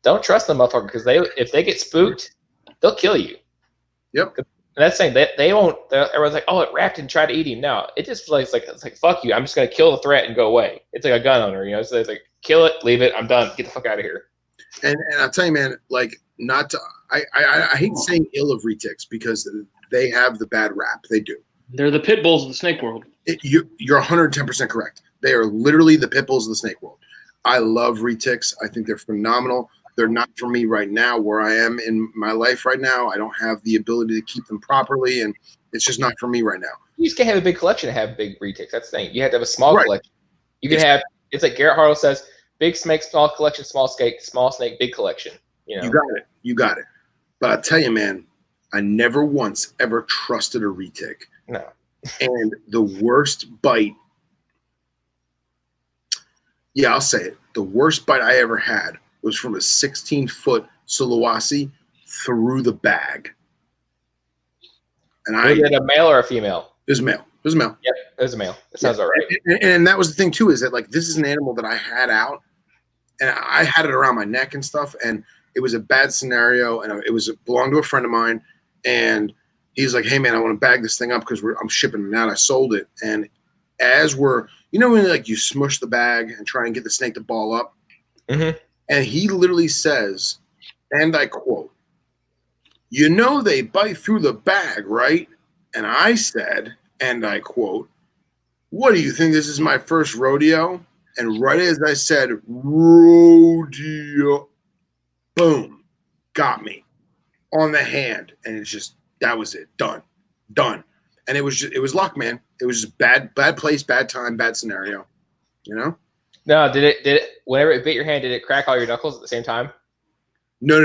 don't trust them, motherfucker, because if they get spooked, they'll kill you. Yep. And that's saying they won't. Everyone's like, oh, it wrapped and tried to eat him. No, it just it's like fuck you. I'm just gonna kill the threat and go away. It's like a gun owner, you know. So it's like, kill it, leave it. I'm done. Get the fuck out of here. And I'll tell you, man, like, not to. I hate saying ill of retics because they have the bad rap. They do. They're the pit bulls of the snake world. You're 110% correct. They are literally the pit bulls of the snake world. I love retics. I think they're phenomenal. They're not for me right now where I am in my life right now. I don't have the ability to keep them properly, and it's just not for me right now. You just can't have a big collection and have big retics. That's the thing. You have to have a small Right. collection. You can have. It's like Garrett Harlow says: big snake, small collection; small snake, big collection. You know. You got it. But I tell you, man, I never once ever trusted a retic. No. And the worst bite. Yeah, I'll say it. The worst bite I ever had was from a 16-foot Sulawesi through the bag. And Was it a male or a female? It was male. It was male. Yep, it was a male. That sounds all right. And that was the thing too, is that like this is an animal that I had out, and I had it around my neck and stuff, and it was a bad scenario, and it belonged to a friend of mine, and he's like, "Hey man, I want to bag this thing up because I'm shipping it out." I sold it, and as we're, when like you smush the bag and try and get the snake to ball up, and he literally says, and I quote, "They bite through the bag, right?" And I said, and I quote, "What do you think? This is my first rodeo?" And right as I said, rodeo, boom, got me on the hand. And it's just, that was it. Done. And it was luck, man. It was just bad place, bad time, bad scenario, No, did it, whenever it bit your hand, did it crack all your knuckles at the same time? No.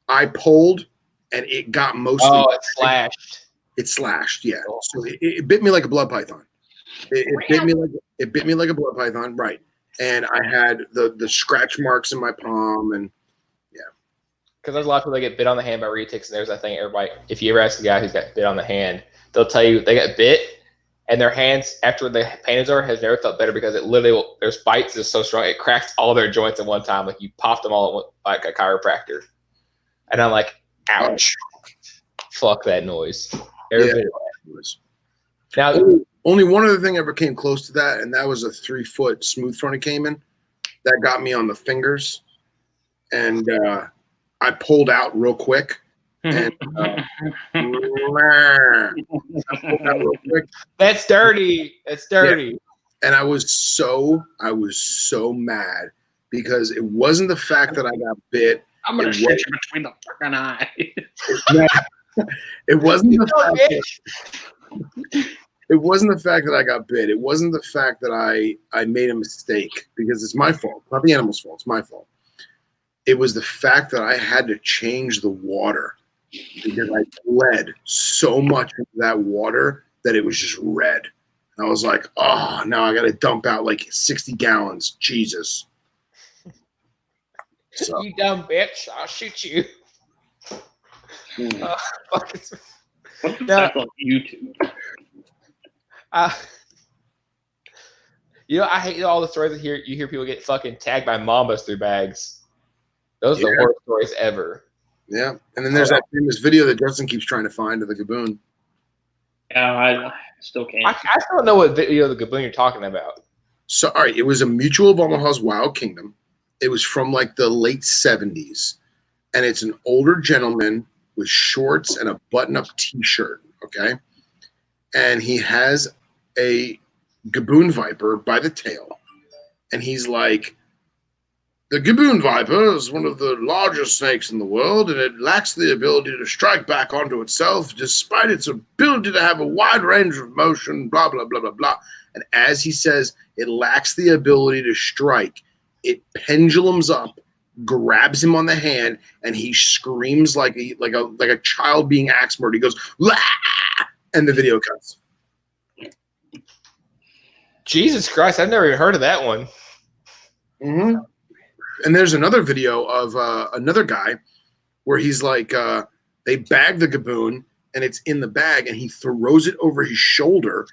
I pulled and it got mostly. Oh, it slashed. It slashed, yeah. So it bit me like a blood python. It bit me like a blood python, right? And I had the scratch marks in my palm, and yeah. Because there's a lot of people that get bit on the hand by retics, and there's that thing. Everybody, if you ever ask a guy who's got bit on the hand, they'll tell you they got bit, and their hands after the pain is over has never felt better because it literally there's bites that's so strong it cracks all their joints at one time, like you popped them all at one, like a chiropractor. And I'm like, ouch! Fuck that noise. Now, only one other thing ever came close to that, and that was a 3-foot smooth fronted caiman that got me on the fingers, and I pulled out real quick. And, I pulled out real quick. That's dirty. That's dirty. Yeah. And I was so mad because it wasn't the fact that I got bit. I'm gonna shoot you between the fucking eye. It wasn't the fact. It wasn't the fact that I got bit. It wasn't the fact that I made a mistake because it's my fault, not the animal's fault. It's my fault. It was the fact that I had to change the water because I bled so much into that water that it was just red. And I was like, oh, now I got to dump out like 60 gallons. Jesus. So. You dumb bitch. I'll shoot you. What's that on YouTube? I hate all the stories you hear people get fucking tagged by mambas through bags. Those are the worst stories ever. Yeah, and then there's that famous video that Justin keeps trying to find of the gaboon. Yeah, I still can't. I still don't know what video of the gaboon you're talking about. So, all right, it was a Mutual of Omaha's Wild Kingdom. It was from like the late 70s, and it's an older gentleman with shorts and a button-up T-shirt. Okay, and he has a gaboon viper by the tail, and he's like, "The gaboon viper is one of the largest snakes in the world, and it lacks the ability to strike back onto itself, despite its ability to have a wide range of motion, blah, blah, blah, blah, blah." And as he says, it lacks the ability to strike. It pendulums up, grabs him on the hand, and he screams like a child being axe murdered. He goes, "Wah!" And the video cuts. Jesus Christ, I've never even heard of that one. Mm-hmm. And there's another video of another guy where he's like, they bag the gaboon and it's in the bag and he throws it over his shoulder,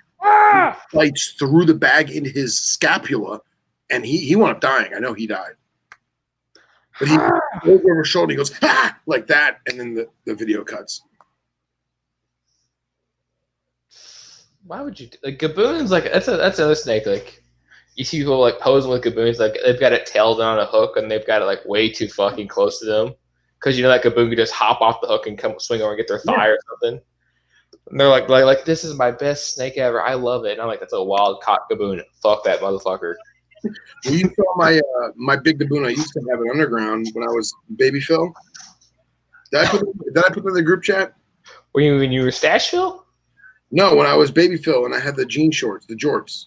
bites through the bag into his scapula, and he wound up dying. I know he died. But he goes over his shoulder, he goes, "Ah!" like that, and then the video cuts. Why would you like gaboons? Like that's another snake. Like you see people like posing with gaboons, like they've got it tailed on a hook and they've got it like way too fucking close to them because that gaboon could just hop off the hook and come swing over and get their thigh or something. And they're like this is my best snake ever. I love it. And I'm like, that's a wild caught gaboon. Fuck that motherfucker. Well, you saw my big gaboon I used to have it underground when I was baby Phil. Did I put that in the group chat? Were you when you were Stash Phil? No, when I was Baby Phil and I had the jean shorts, the jorts.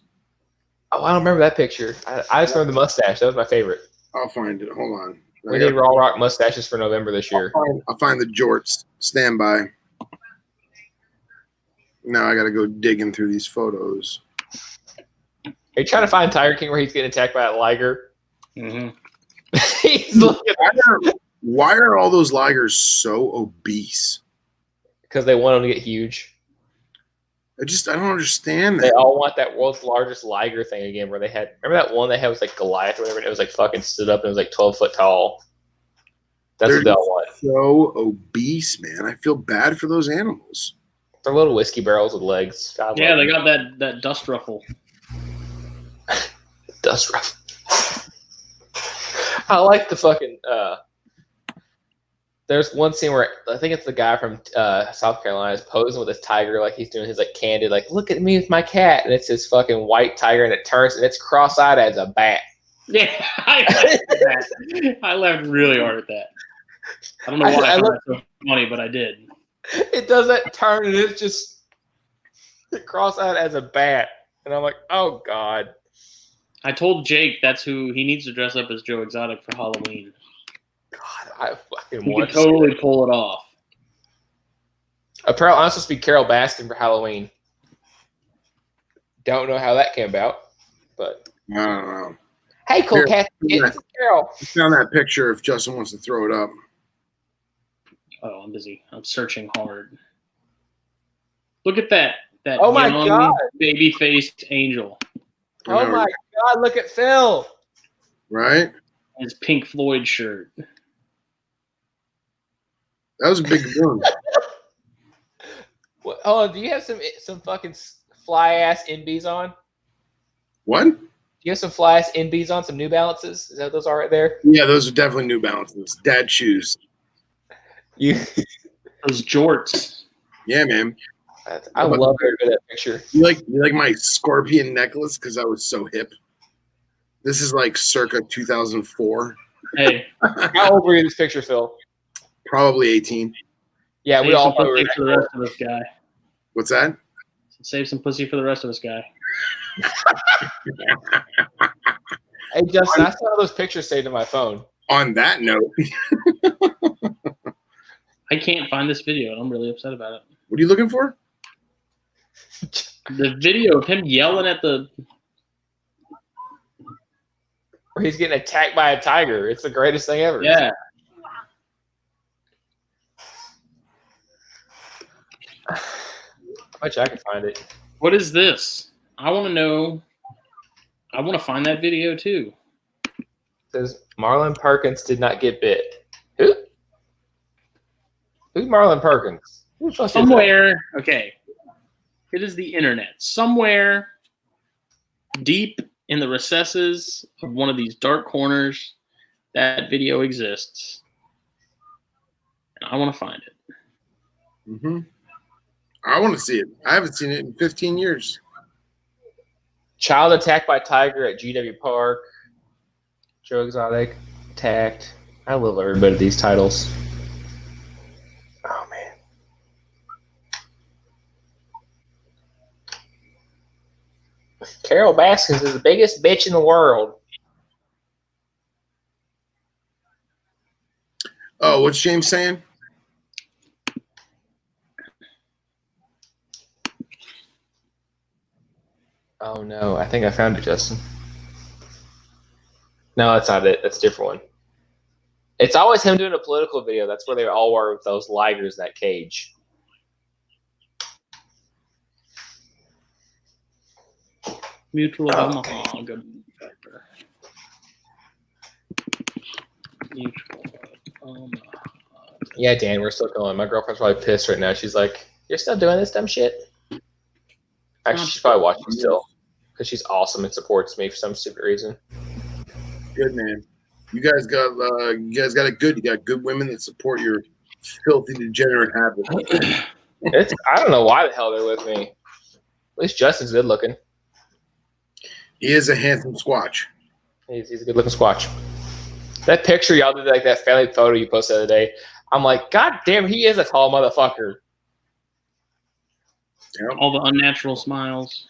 Oh, I don't remember that picture. I just remember the mustache. That was my favorite. I'll find it. Hold on. We need Raw Rock mustaches for November this year. I'll find the jorts. Stand by. Now I got to go digging through these photos. Are you trying to find Tiger King where he's getting attacked by a liger? Mm-hmm. He's looking Why are all those ligers so obese? because they want him to get huge. I don't understand They that. all want that world's largest liger thing again where they had, remember that one they had was like Goliath or whatever, and it was like fucking stood up and it was like 12 foot tall. That's They're what they all want. so obese, man. I feel bad for those animals. They're little whiskey barrels with legs. God Yeah, love they them. got that dust ruffle. Dust ruffle. I like the fucking. There's one scene where I think it's the guy from South Carolina is posing with this tiger, like he's doing his like candid, like look at me with my cat, and it's this fucking white tiger, and it turns and it's cross-eyed as a bat. Yeah, I laughed at that. I laughed really hard at that. I don't know why I found that so funny, but I did. It does that turn, and it's just cross-eyed as a bat, and I'm like, oh god. I told Jake that's who he needs to dress up as Joe Exotic for Halloween. God, I fucking He want could totally pull it off. Apparently, I'm supposed to be Carol Baskin for Halloween. Don't know how that came about, but I don't know. hey, cool Here, cat, yeah. it's Carol. I found that picture if Justin wants to throw it up. Oh, I'm busy. I'm searching hard. Look at that. That Oh my young, God. baby-faced angel. Oh my god, look at Phil. Right? His Pink Floyd shirt. That was a big boom. What, hold on, do you have some fucking fly ass NBs on? What? Do you have some fly ass NBs on? Some New Balances? Is that what those are right there? Yeah, those are definitely New Balances. Dad shoes. You. Those jorts. Yeah, man. I love every bit of that picture. You like my scorpion necklace because I was so hip. This is like circa 2004. Hey, How old were you in this picture, Phil? Probably 18. Yeah, we save all some know we pussy were for the rest of us, guy. What's that? Save some pussy for the rest of us, guy. Hey, Justin, I still have those pictures saved in my phone. On that note, I can't find this video, and I'm really upset about it. what are you looking for? The video of him yelling at the. Where he's getting attacked by a tiger. It's the greatest thing ever. Yeah. I bet you I can find it. What is this? I want to know. I want to find that video too. It says Marlon Perkins did not get bit. Who? Who's Marlon Perkins? Who the fuck is that? Somewhere, okay. It is the internet. Somewhere deep in the recesses of one of these dark corners, that video exists. And I want to find it. Mm-hmm. I want to see it. I haven't seen it in 15 years. Child attacked by tiger at GW Park. Joe Exotic attacked. I love every bit of these titles. Oh man. Carol Baskins is the biggest bitch in the world. Oh, what's James saying? Oh no, I think I found it, Justin. No, that's not it. That's a different one. It's always him doing a political video. That's where they all were with those ligers in that cage. Mutual of Okay. Omaha. Good factor. Mutual of Omaha. Yeah, Dan, we're still going. My girlfriend's probably pissed right now. She's like, "You're still doing this dumb shit?" Actually, she's probably watching still because she's awesome and supports me for some stupid reason. Good man. You guys got it good. You got good women that support your filthy degenerate habits. I don't know why the hell they're with me. At least Justin's good looking. He is a handsome squatch. He's a good looking squatch. That picture y'all did, like that family photo you posted the other day. I'm like, God damn, he is a tall motherfucker. Yep. All the unnatural smiles.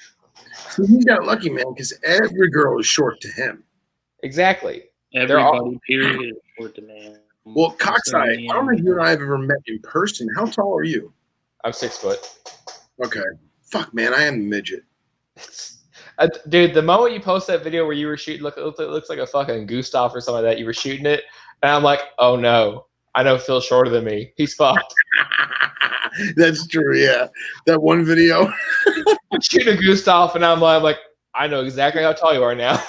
So he got lucky, man, because every girl is short to him. Exactly. Everybody, period, is short to man. Well, Coxeye, I don't think you and I have ever met in person. How tall are you? I'm 6 foot. Okay. Fuck, man, I am a midget. Dude, the moment you post that video where you were shooting, it looks like a fucking Gustav or something like that. You were shooting it, and I'm like, oh no, I know Phil's shorter than me. He's fucked. That's true, yeah. That one video. I'm shooting a Gustav, and I'm like, I know exactly how tall you are now.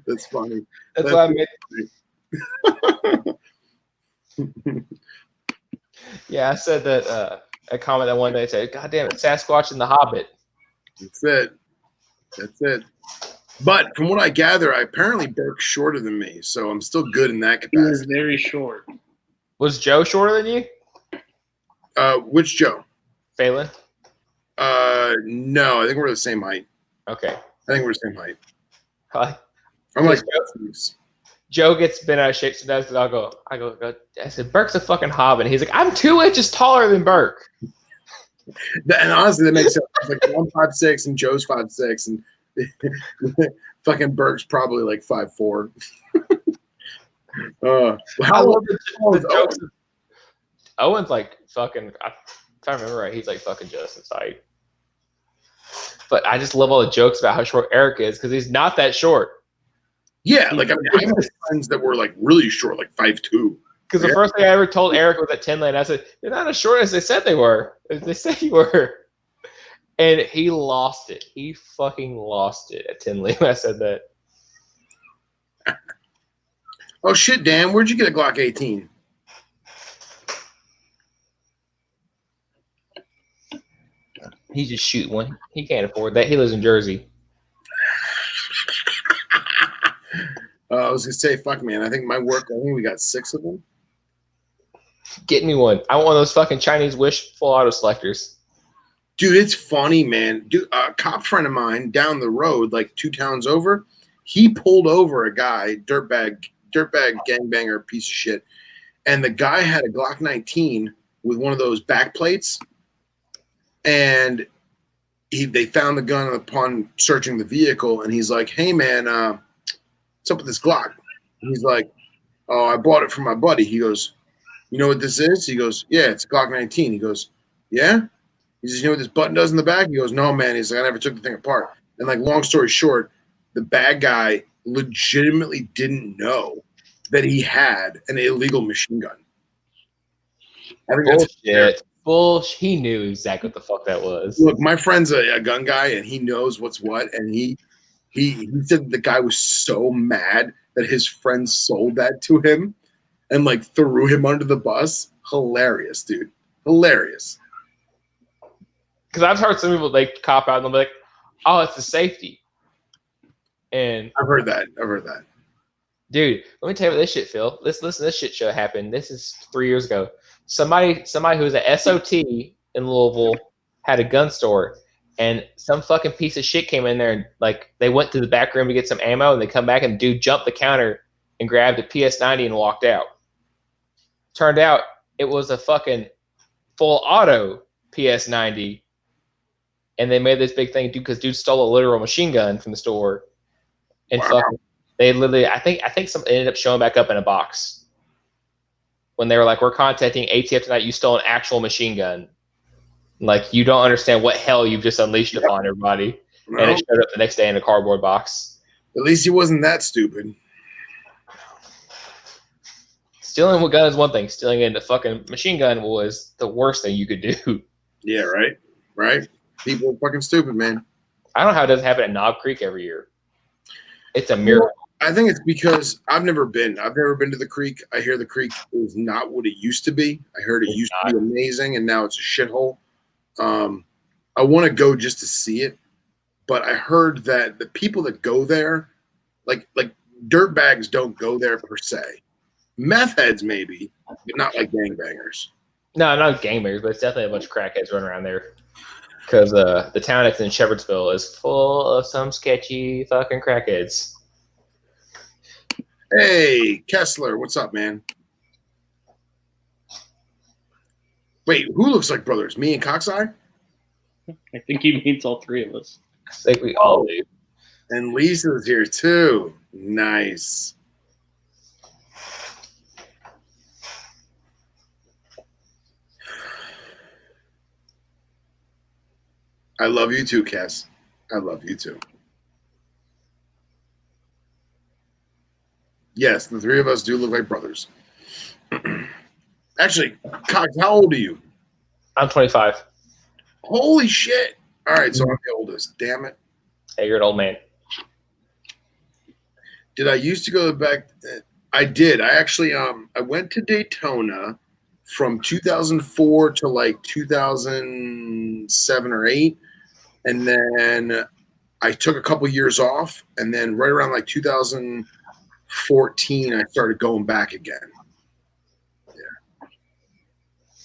That's funny. That's why I made. Yeah, I said that. I commented that one day. Said, "God damn it, Sasquatch and the Hobbit." That's it. That's it. But from what I gather, apparently Burke's shorter than me, so I'm still good in that He was capacity. very short. Was Joe shorter than you? Which Joe? Phelan? No, I think we're the same height. Okay. I think we're the same height. Like, I'm like, Joe gets bent out of shape sometimes because I said, Burke's a fucking hobbit. He's like, I'm 2 inches taller than Burke. and honestly, that makes sense. Like I'm 5'6" and Joe's 5'6", and fucking Burke's probably like 5'4". I love the jokes. Owen's like fucking. If I remember right, he's like fucking Justin's height. But I just love all the jokes about how short Eric is because he's not that short. Yeah, like I have friends that were like really short, like 5'2". Because the first thing I ever told Eric was at 10 lane, I said, "You're not as short as they said they were. They said you were." And he lost it. He fucking lost it at 10 lane when I said that. Oh shit, Dan, where'd you get a Glock 18? He just shoot one. He can't afford that. He lives in Jersey. I was gonna say, fuck, man. I think my work. I think we got 6 of them. Get me one. I want one of those fucking Chinese Wish full auto selectors. Dude, it's funny, man. Dude, a cop friend of mine down the road, like 2 towns over, he pulled over a guy, dirtbag gangbanger piece of shit, and the guy had a Glock 19 with one of those back plates, and they found the gun upon searching the vehicle, and he's like, "Hey, man, what's up with this Glock?" And he's like, "Oh, I bought it from my buddy." He goes, "You know what this is?" He goes, "Yeah, it's a Glock 19." He goes, "Yeah?" He says, "You know what this button does in the back?" He goes, "No, man." He's like, "I never took the thing apart." And like, long story short, the bad guy legitimately didn't know that he had an illegal machine gun. I think Bullshit. Bullshit. He knew exactly what the fuck that was. Look, my friend's a gun guy, and he knows what's what. And he said the guy was so mad that his friend sold that to him and like threw him under the bus. Hilarious, dude. Hilarious. Because I've heard some people, they cop out and they'll be like, "Oh, it's the safety." And I've heard that. dude, let me tell you about this shit, Phil. Listen, this shit show happened. This is 3 years ago. Somebody who was a SOT in Louisville had a gun store, and some fucking piece of shit came in there and like they went to the back room to get some ammo, and they come back and the dude jumped the counter and grabbed a PS90 and walked out. Turned out it was a fucking full auto PS90, and they made this big thing, dude, because dude stole a literal machine gun from the store, and fucking they literally, I think some ended up showing back up in a box. When they were like, "We're contacting ATF tonight, you stole an actual machine gun." Like, you don't understand what hell you've just unleashed upon everybody. No. And it showed up the next day in a cardboard box. At least he wasn't that stupid. Stealing a gun is one thing. Stealing a fucking machine gun was the worst thing you could do. Yeah, right? Right? People are fucking stupid, man. I don't know how it doesn't happen at Knob Creek every year. It's a miracle. I think it's because I've never been to the creek. I hear the creek is not what it used to be. I heard it used to be amazing, and now it's a shithole. I want to go just to see it, but I heard that the people that go there, like dirtbags, don't go there per se. Meth heads maybe, but not like gangbangers. No, not gangbangers, but it's definitely a bunch of crackheads running around there. Because the town that's in Shepherdsville is full of some sketchy fucking crackheads. Hey, Kessler, what's up, man? Wait, who looks like brothers? Me and Coxeye? I think he means all three of us. I think we all do. And Lisa's here too. Nice. I love you too, Cass. I love you too. Yes, the three of us do look like brothers. Actually, Cox, how old are you? I'm 25. Holy shit. All right, so I'm the oldest. Damn it. Hey, you're an old man. Did I used to go back? I did. I actually I went to Daytona from 2004 to like 2007 or 8, and then I took a couple years off, and then right around like 2014 I started going back again. Yeah.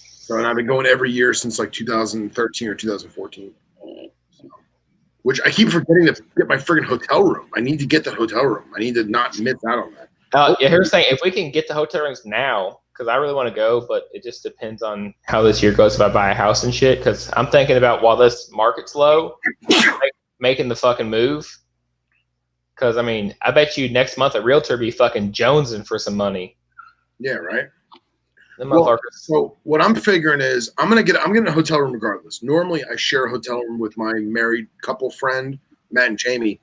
So and I've been going every year since like 2013 or 2014. Which I keep forgetting to get my friggin' hotel room. I need to get the hotel room. I need to not miss out on that. Yeah, here's the thing. If we can get the hotel rooms now, because I really want to go, but it just depends on how this year goes if I buy a house and shit. Because I'm thinking about while this market's low, making the fucking move. Because, I mean, I bet you next month a realtor be fucking jonesing for some money. Yeah, right? Well, so what I'm figuring is I'm getting a hotel room regardless. Normally I share a hotel room with my married couple friend, Matt and Jamie.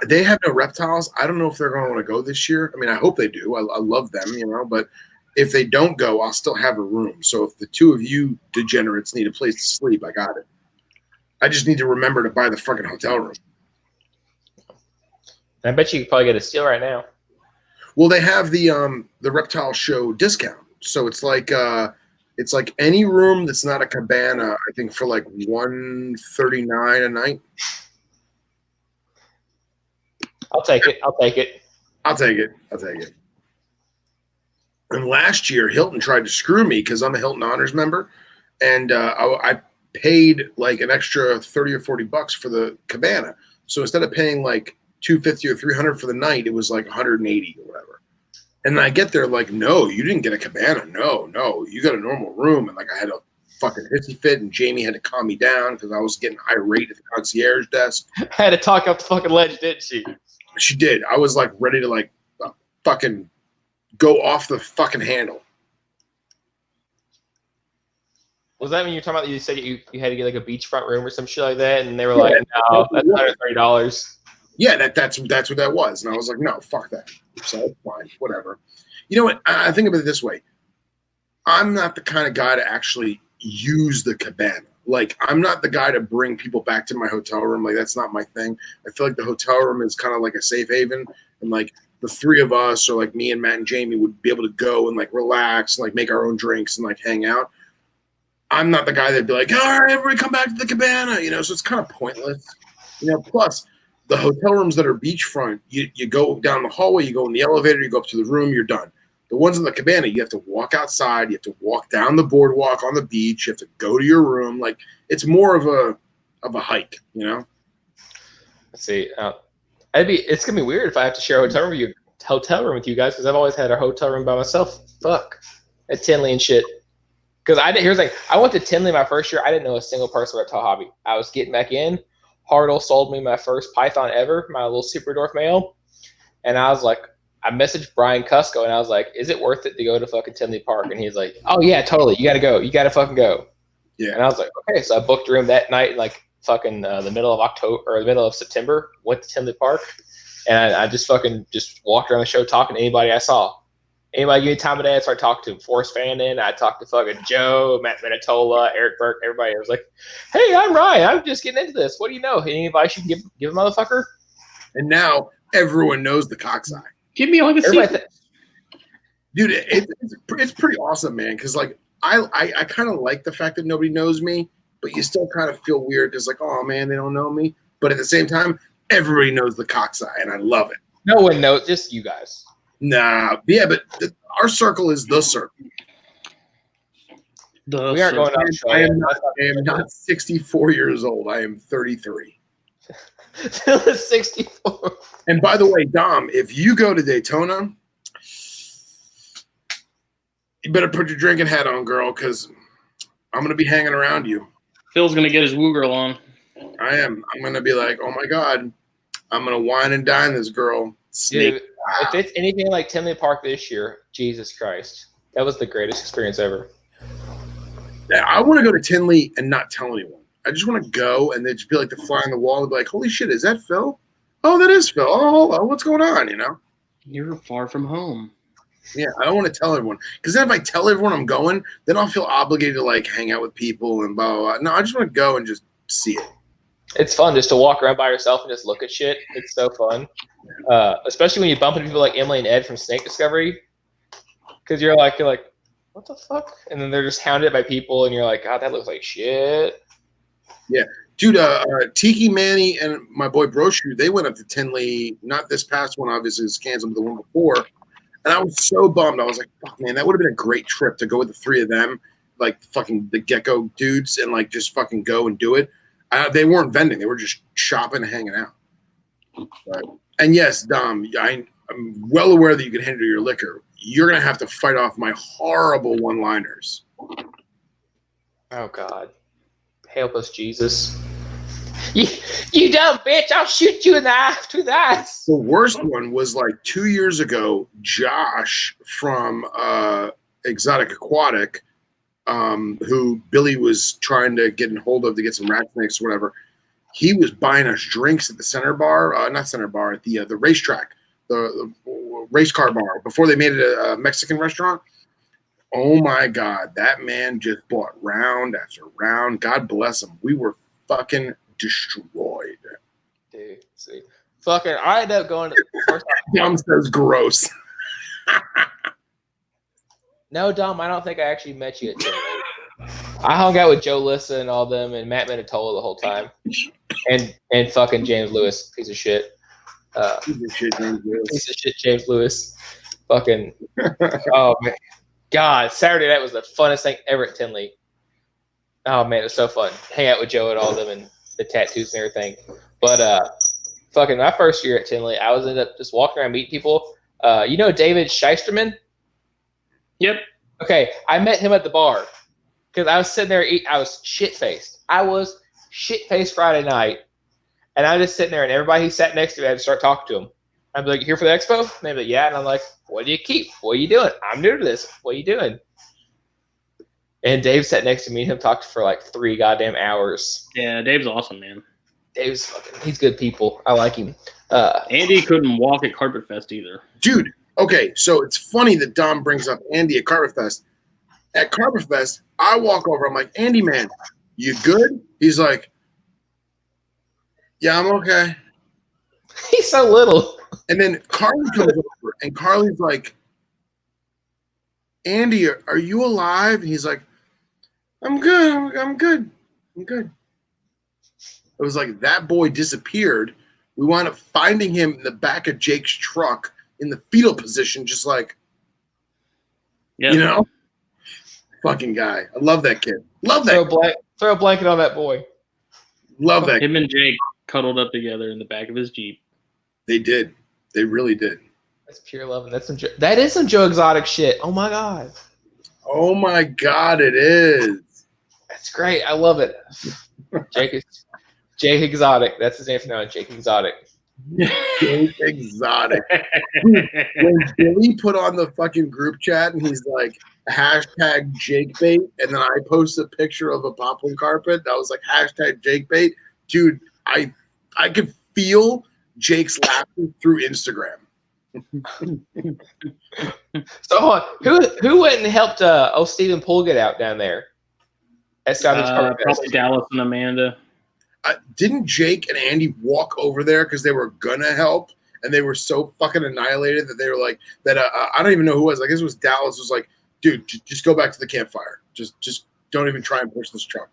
They have no reptiles. I don't know if they're going to want to go this year. I mean, I hope they do. I love them, you know, but if they don't go, I'll still have a room. So if the two of you degenerates need a place to sleep, I got it. I just need to remember to buy the fucking hotel room. I bet you could probably get a steal right now. Well, they have the reptile show discount. So it's like any room that's not a cabana, I think for like $139 a night. I'll take it. And last year, Hilton tried to screw me because I'm a Hilton Honors member, and I paid like an extra $30 or $40 for the cabana. So instead of paying like $250 or $300 for the night, it was like $180 or whatever. And I get there like, no, you didn't get a cabana. No, you got a normal room. And like I had a fucking hissy fit, and Jamie had to calm me down because I was getting irate at the concierge desk. Had to talk up the fucking ledge, didn't she? She did. I was like ready to like fucking go off the fucking handle. Was that when you were talking about you said you had to get like a beachfront room or some shit like that, and they were like, no, that's $130. Yeah, that's what that was. And I was like, no, fuck that. So fine, whatever. You know what? I think about it this way. I'm not the kind of guy to actually use the cabana. Like, I'm not the guy to bring people back to my hotel room. Like, that's not my thing. I feel like the hotel room is kind of like a safe haven. And like the three of us, or like me and Matt and Jamie, would be able to go and like relax and like make our own drinks and like hang out. I'm not the guy that'd be like, all right, everybody come back to the cabana, you know, so it's kind of pointless. You know, plus the hotel rooms that are beachfront, you go down the hallway, you go in the elevator, you go up to the room, you're done. The ones in the cabana, you have to walk outside, you have to walk down the boardwalk on the beach, you have to go to your room. Like, it's more of a hike, you know? Let's see. It's gonna be weird if I have to share a hotel room with you guys, because I've always had a hotel room by myself. Fuck. At Tinley and shit. Because here's the thing, I went to Tinley my first year. I didn't know a single person about Reptile Hobby. I was getting back in. Hardle sold me my first python ever, my little super dwarf male. And I was like, I messaged Brian Cusco and I was like, is it worth it to go to fucking Tinley Park? And he's like, oh yeah, totally. You got to go. You got to fucking go. Yeah. And I was like, okay. So I booked a room that night, like fucking the middle of October or the middle of September, went to Tinley Park. And I just walked around the show talking to anybody I saw. Anybody give me time of day, I started talking to him. Forrest Fannin, I talked to fucking Joe, Matt Minatola, Eric Burke, everybody. I was like, hey, I'm Ryan. I'm just getting into this. What do you know? Any advice you can give a motherfucker? And now everyone knows the Coxeye. Give me all the secrets. Dude, it's pretty awesome, man, because like I kind of like the fact that nobody knows me, but you still kind of feel weird because like, oh man, they don't know me. But at the same time, everybody knows the Coxeye, and I love it. No one knows, just you guys. Nah, yeah, but our circle is the circle. We aren't going on. I am not 64 years old. I am 33. 64. And by the way, Dom, if you go to Daytona, you better put your drinking hat on, girl, because I'm gonna be hanging around you. Phil's gonna get his woo girl on. I am. I'm gonna be like, oh my god, I'm gonna wine and dine this girl. Snake. Dude, if it's anything like Tinley Park this year, Jesus Christ, that was the greatest experience ever. Yeah, I want to go to Tinley and not tell anyone. I just want to go and then just be like the fly on the wall and be like, holy shit, is that Phil? Oh, that is Phil. Oh, hello. What's going on? You know? You're far from home. Yeah, I don't want to tell everyone because then if I tell everyone I'm going, then I'll feel obligated to like hang out with people and blah blah blah. No, I just want to go and just see it. It's fun just to walk around by yourself and just look at shit. It's so fun, especially when you bump into people like Emily and Ed from Snake Discovery, because you're like, what the fuck? And then they're just hounded by people, and you're like, God, that looks like shit. Yeah, dude. Tiki Manny and my boy Brochu, they went up to Tinley. Not this past one, obviously, it's canceled, but the one before. And I was so bummed. I was like, fuck, man, that would have been a great trip to go with the three of them, like fucking the Gecko dudes, and like just fucking go and do it. They weren't vending. They were just shopping and hanging out. And yes, Dom, I'm well aware that you can handle your liquor. You're going to have to fight off my horrible one-liners. Oh, God. Help us, Jesus. You dumb bitch, I'll shoot you in the eye through the eyes. The worst one was like 2 years ago, Josh from Exotic Aquatic, who Billy was trying to get in hold of to get some rat snakes or whatever. He was buying us drinks at the center bar, not center bar, at the racetrack, the race car bar, before they made it a Mexican restaurant. Oh my God, that man just bought round after round. God bless him. We were fucking destroyed. Dude, see. Fucking, I ended up going to first Dom says gross. No, Dom, I don't think I actually met you at Tinley. I hung out with Joe Lissa and all them and Matt Minatola the whole time. And fucking James Lewis, piece of shit. Piece of shit, James Lewis. Fucking, oh, man. God, Saturday night was the funnest thing ever at Tinley. Oh, man, it was so fun. Hang out with Joe and all of them and the tattoos and everything. But fucking my first year at Tinley, I was ended up just walking around meeting people. You know David Scheisterman? Yep. Okay, I met him at the bar because I was sitting there eating. I was shit-faced. I was shit-faced Friday night, and I was just sitting there, and everybody who sat next to me, I had to start talking to them. I'd be like, "You here for the expo?" And they'd be like, "Yeah." And I'm like, "What do you keep? What are you doing? I'm new to this. What are you doing?" And Dave sat next to me, and him talked for like 3 goddamn hours. Yeah, Dave's awesome, man. Dave's fucking, he's good people. I like him. Andy couldn't walk at Carpet Fest either. Dude, okay, so it's funny that Dom brings up Andy at Carpet Fest. At Carpet Fest, I walk over, I'm like, Andy, man, you good? He's like, yeah, I'm okay. He's so little. And then Carly comes over, and Carly's like, Andy, are you alive? And he's like, I'm good. I'm good. I'm good. It was like that boy disappeared. We wound up finding him in the back of Jake's truck in the fetal position, just like, Yep. you know? Fucking guy. I love that kid. Love that. Throw a blanket on that boy. Love that. Him and Jake cuddled up together in the back of his Jeep. They did. They really did. That's pure love, and that is some Joe Exotic shit. Oh my God. Oh my God, it is. That's great. I love it. Jake Exotic. That's his name from now on. Jake Exotic. Jake Exotic. When Billy put on the fucking group chat and he's like, hashtag Jake bait, and then I post a picture of a poplin carpet that was like hashtag Jake bait, dude, I could feel Jake's laughter through Instagram. So hold on. Who went and helped Stephen Poole get out down there at Stogies Carpet Fest? Probably Dallas and Amanda. Didn't Jake and Andy walk over there because they were gonna help, and they were so fucking annihilated that they were like that? I don't even know who it was. I guess it was Dallas. Was like, dude, just go back to the campfire. Just don't even try and push this truck.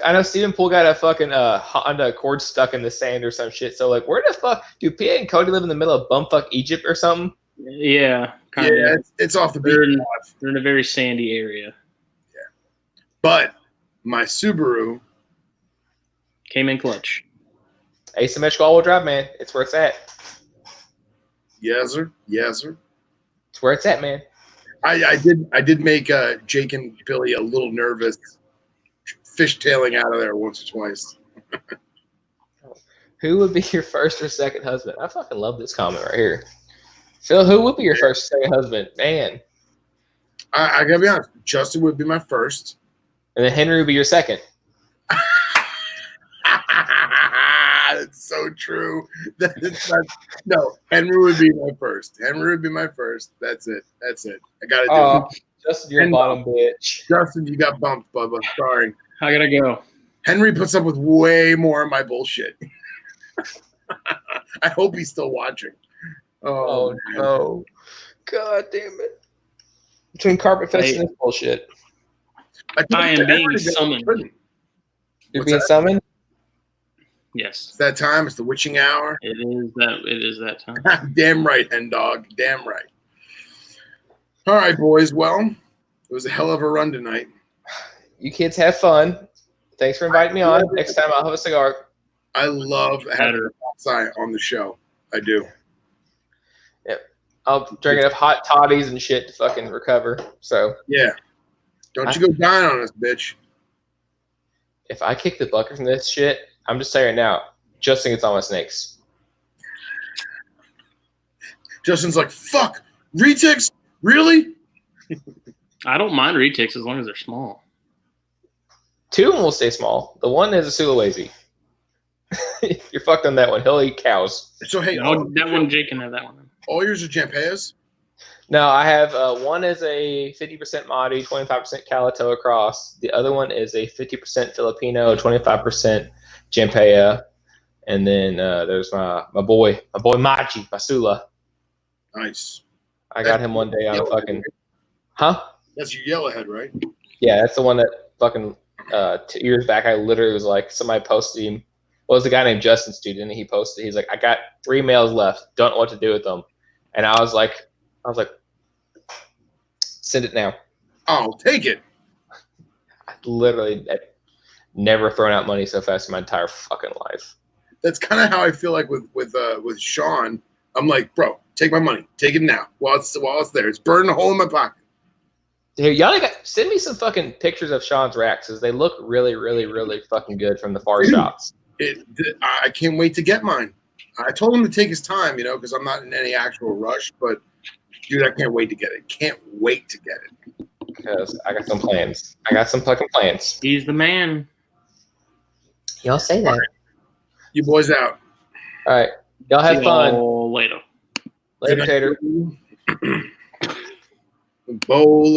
I know Stephen Poole got a fucking Honda Accord stuck in the sand or some shit. So like, where the fuck do Pia and Cody live in the middle of bumfuck Egypt or something? Yeah, Yeah, it's off the beat. They're in a very sandy area. Yeah, but my Subaru came in clutch. Asymmetrical all-wheel drive, man. It's where it's at. Yes, sir. Yes, sir. It's where it's at, man. I did make Jake and Billy a little nervous, fishtailing out of there once or twice. Who would be your first or second husband? I fucking love this comment right here. Phil, who would be your first or second husband? Man. I gotta be honest. Justin would be my first. And then Henry would be your second. That's so true. No, Henry would be my first. Henry would be my first. That's it. I gotta do it. Justin, you're a bottom bitch. Justin, you got bumped, Bubba. Sorry. I gotta go. Henry puts up with way more of my bullshit. I hope he's still watching. Oh no. God damn it. Between Carpet Fest and this bullshit. I am being summoned. You're being summoned? Yes. It's that time. It's the witching hour. It is that time. Damn right, hen dog. Damn right. All right, boys. Well, it was a hell of a run tonight. You kids have fun. Thanks for inviting me on. Next time I'll have a cigar. I love having outside on the show. I do. Yep. I'll drink enough hot toddies and shit to fucking recover. So yeah. Don't you go dying on us, bitch. If I kick the bucket from this shit, I'm just saying now, Justin gets on my snakes. Justin's like, fuck, retics? Really? I don't mind retics as long as they're small. 2 of them will stay small. The one is a Sulawesi. You're fucked on that one. He'll eat cows. So, hey, that one, Jake can have that one. All yours are Jampayas? No, I have one is a 50% Mahdi, 25% Calato across. The other one is a 50% Filipino, 25% Jampaya. And then there's my boy Machi, Basula. Nice. I got him one day on a fucking... Huh? That's your yellowhead, right? Yeah, that's the one that fucking 2 years back, I literally was like, somebody posted him. Well, it was a guy named Justin Student, and he posted, he's like, I got 3 males left. Don't know what to do with them. And I was like, send it now. Oh, take it. I literally never thrown out money so fast in my entire fucking life. That's kind of how I feel like with Sean. I'm like, bro, take my money. Take it now while it's there. It's burning a hole in my pocket. Dude, y'all send me some fucking pictures of Sean's racks because they look really, really, really fucking good from the far shots. I can't wait to get mine. I told him to take his time, because I'm not in any actual rush. But dude, I can't wait to get it. Can't wait to get it. Because I got some plans. I got some fucking plans. He's the man. Y'all say that. Right. You boys out. All right. Y'all have fun. Later. Later, Tater. Bowl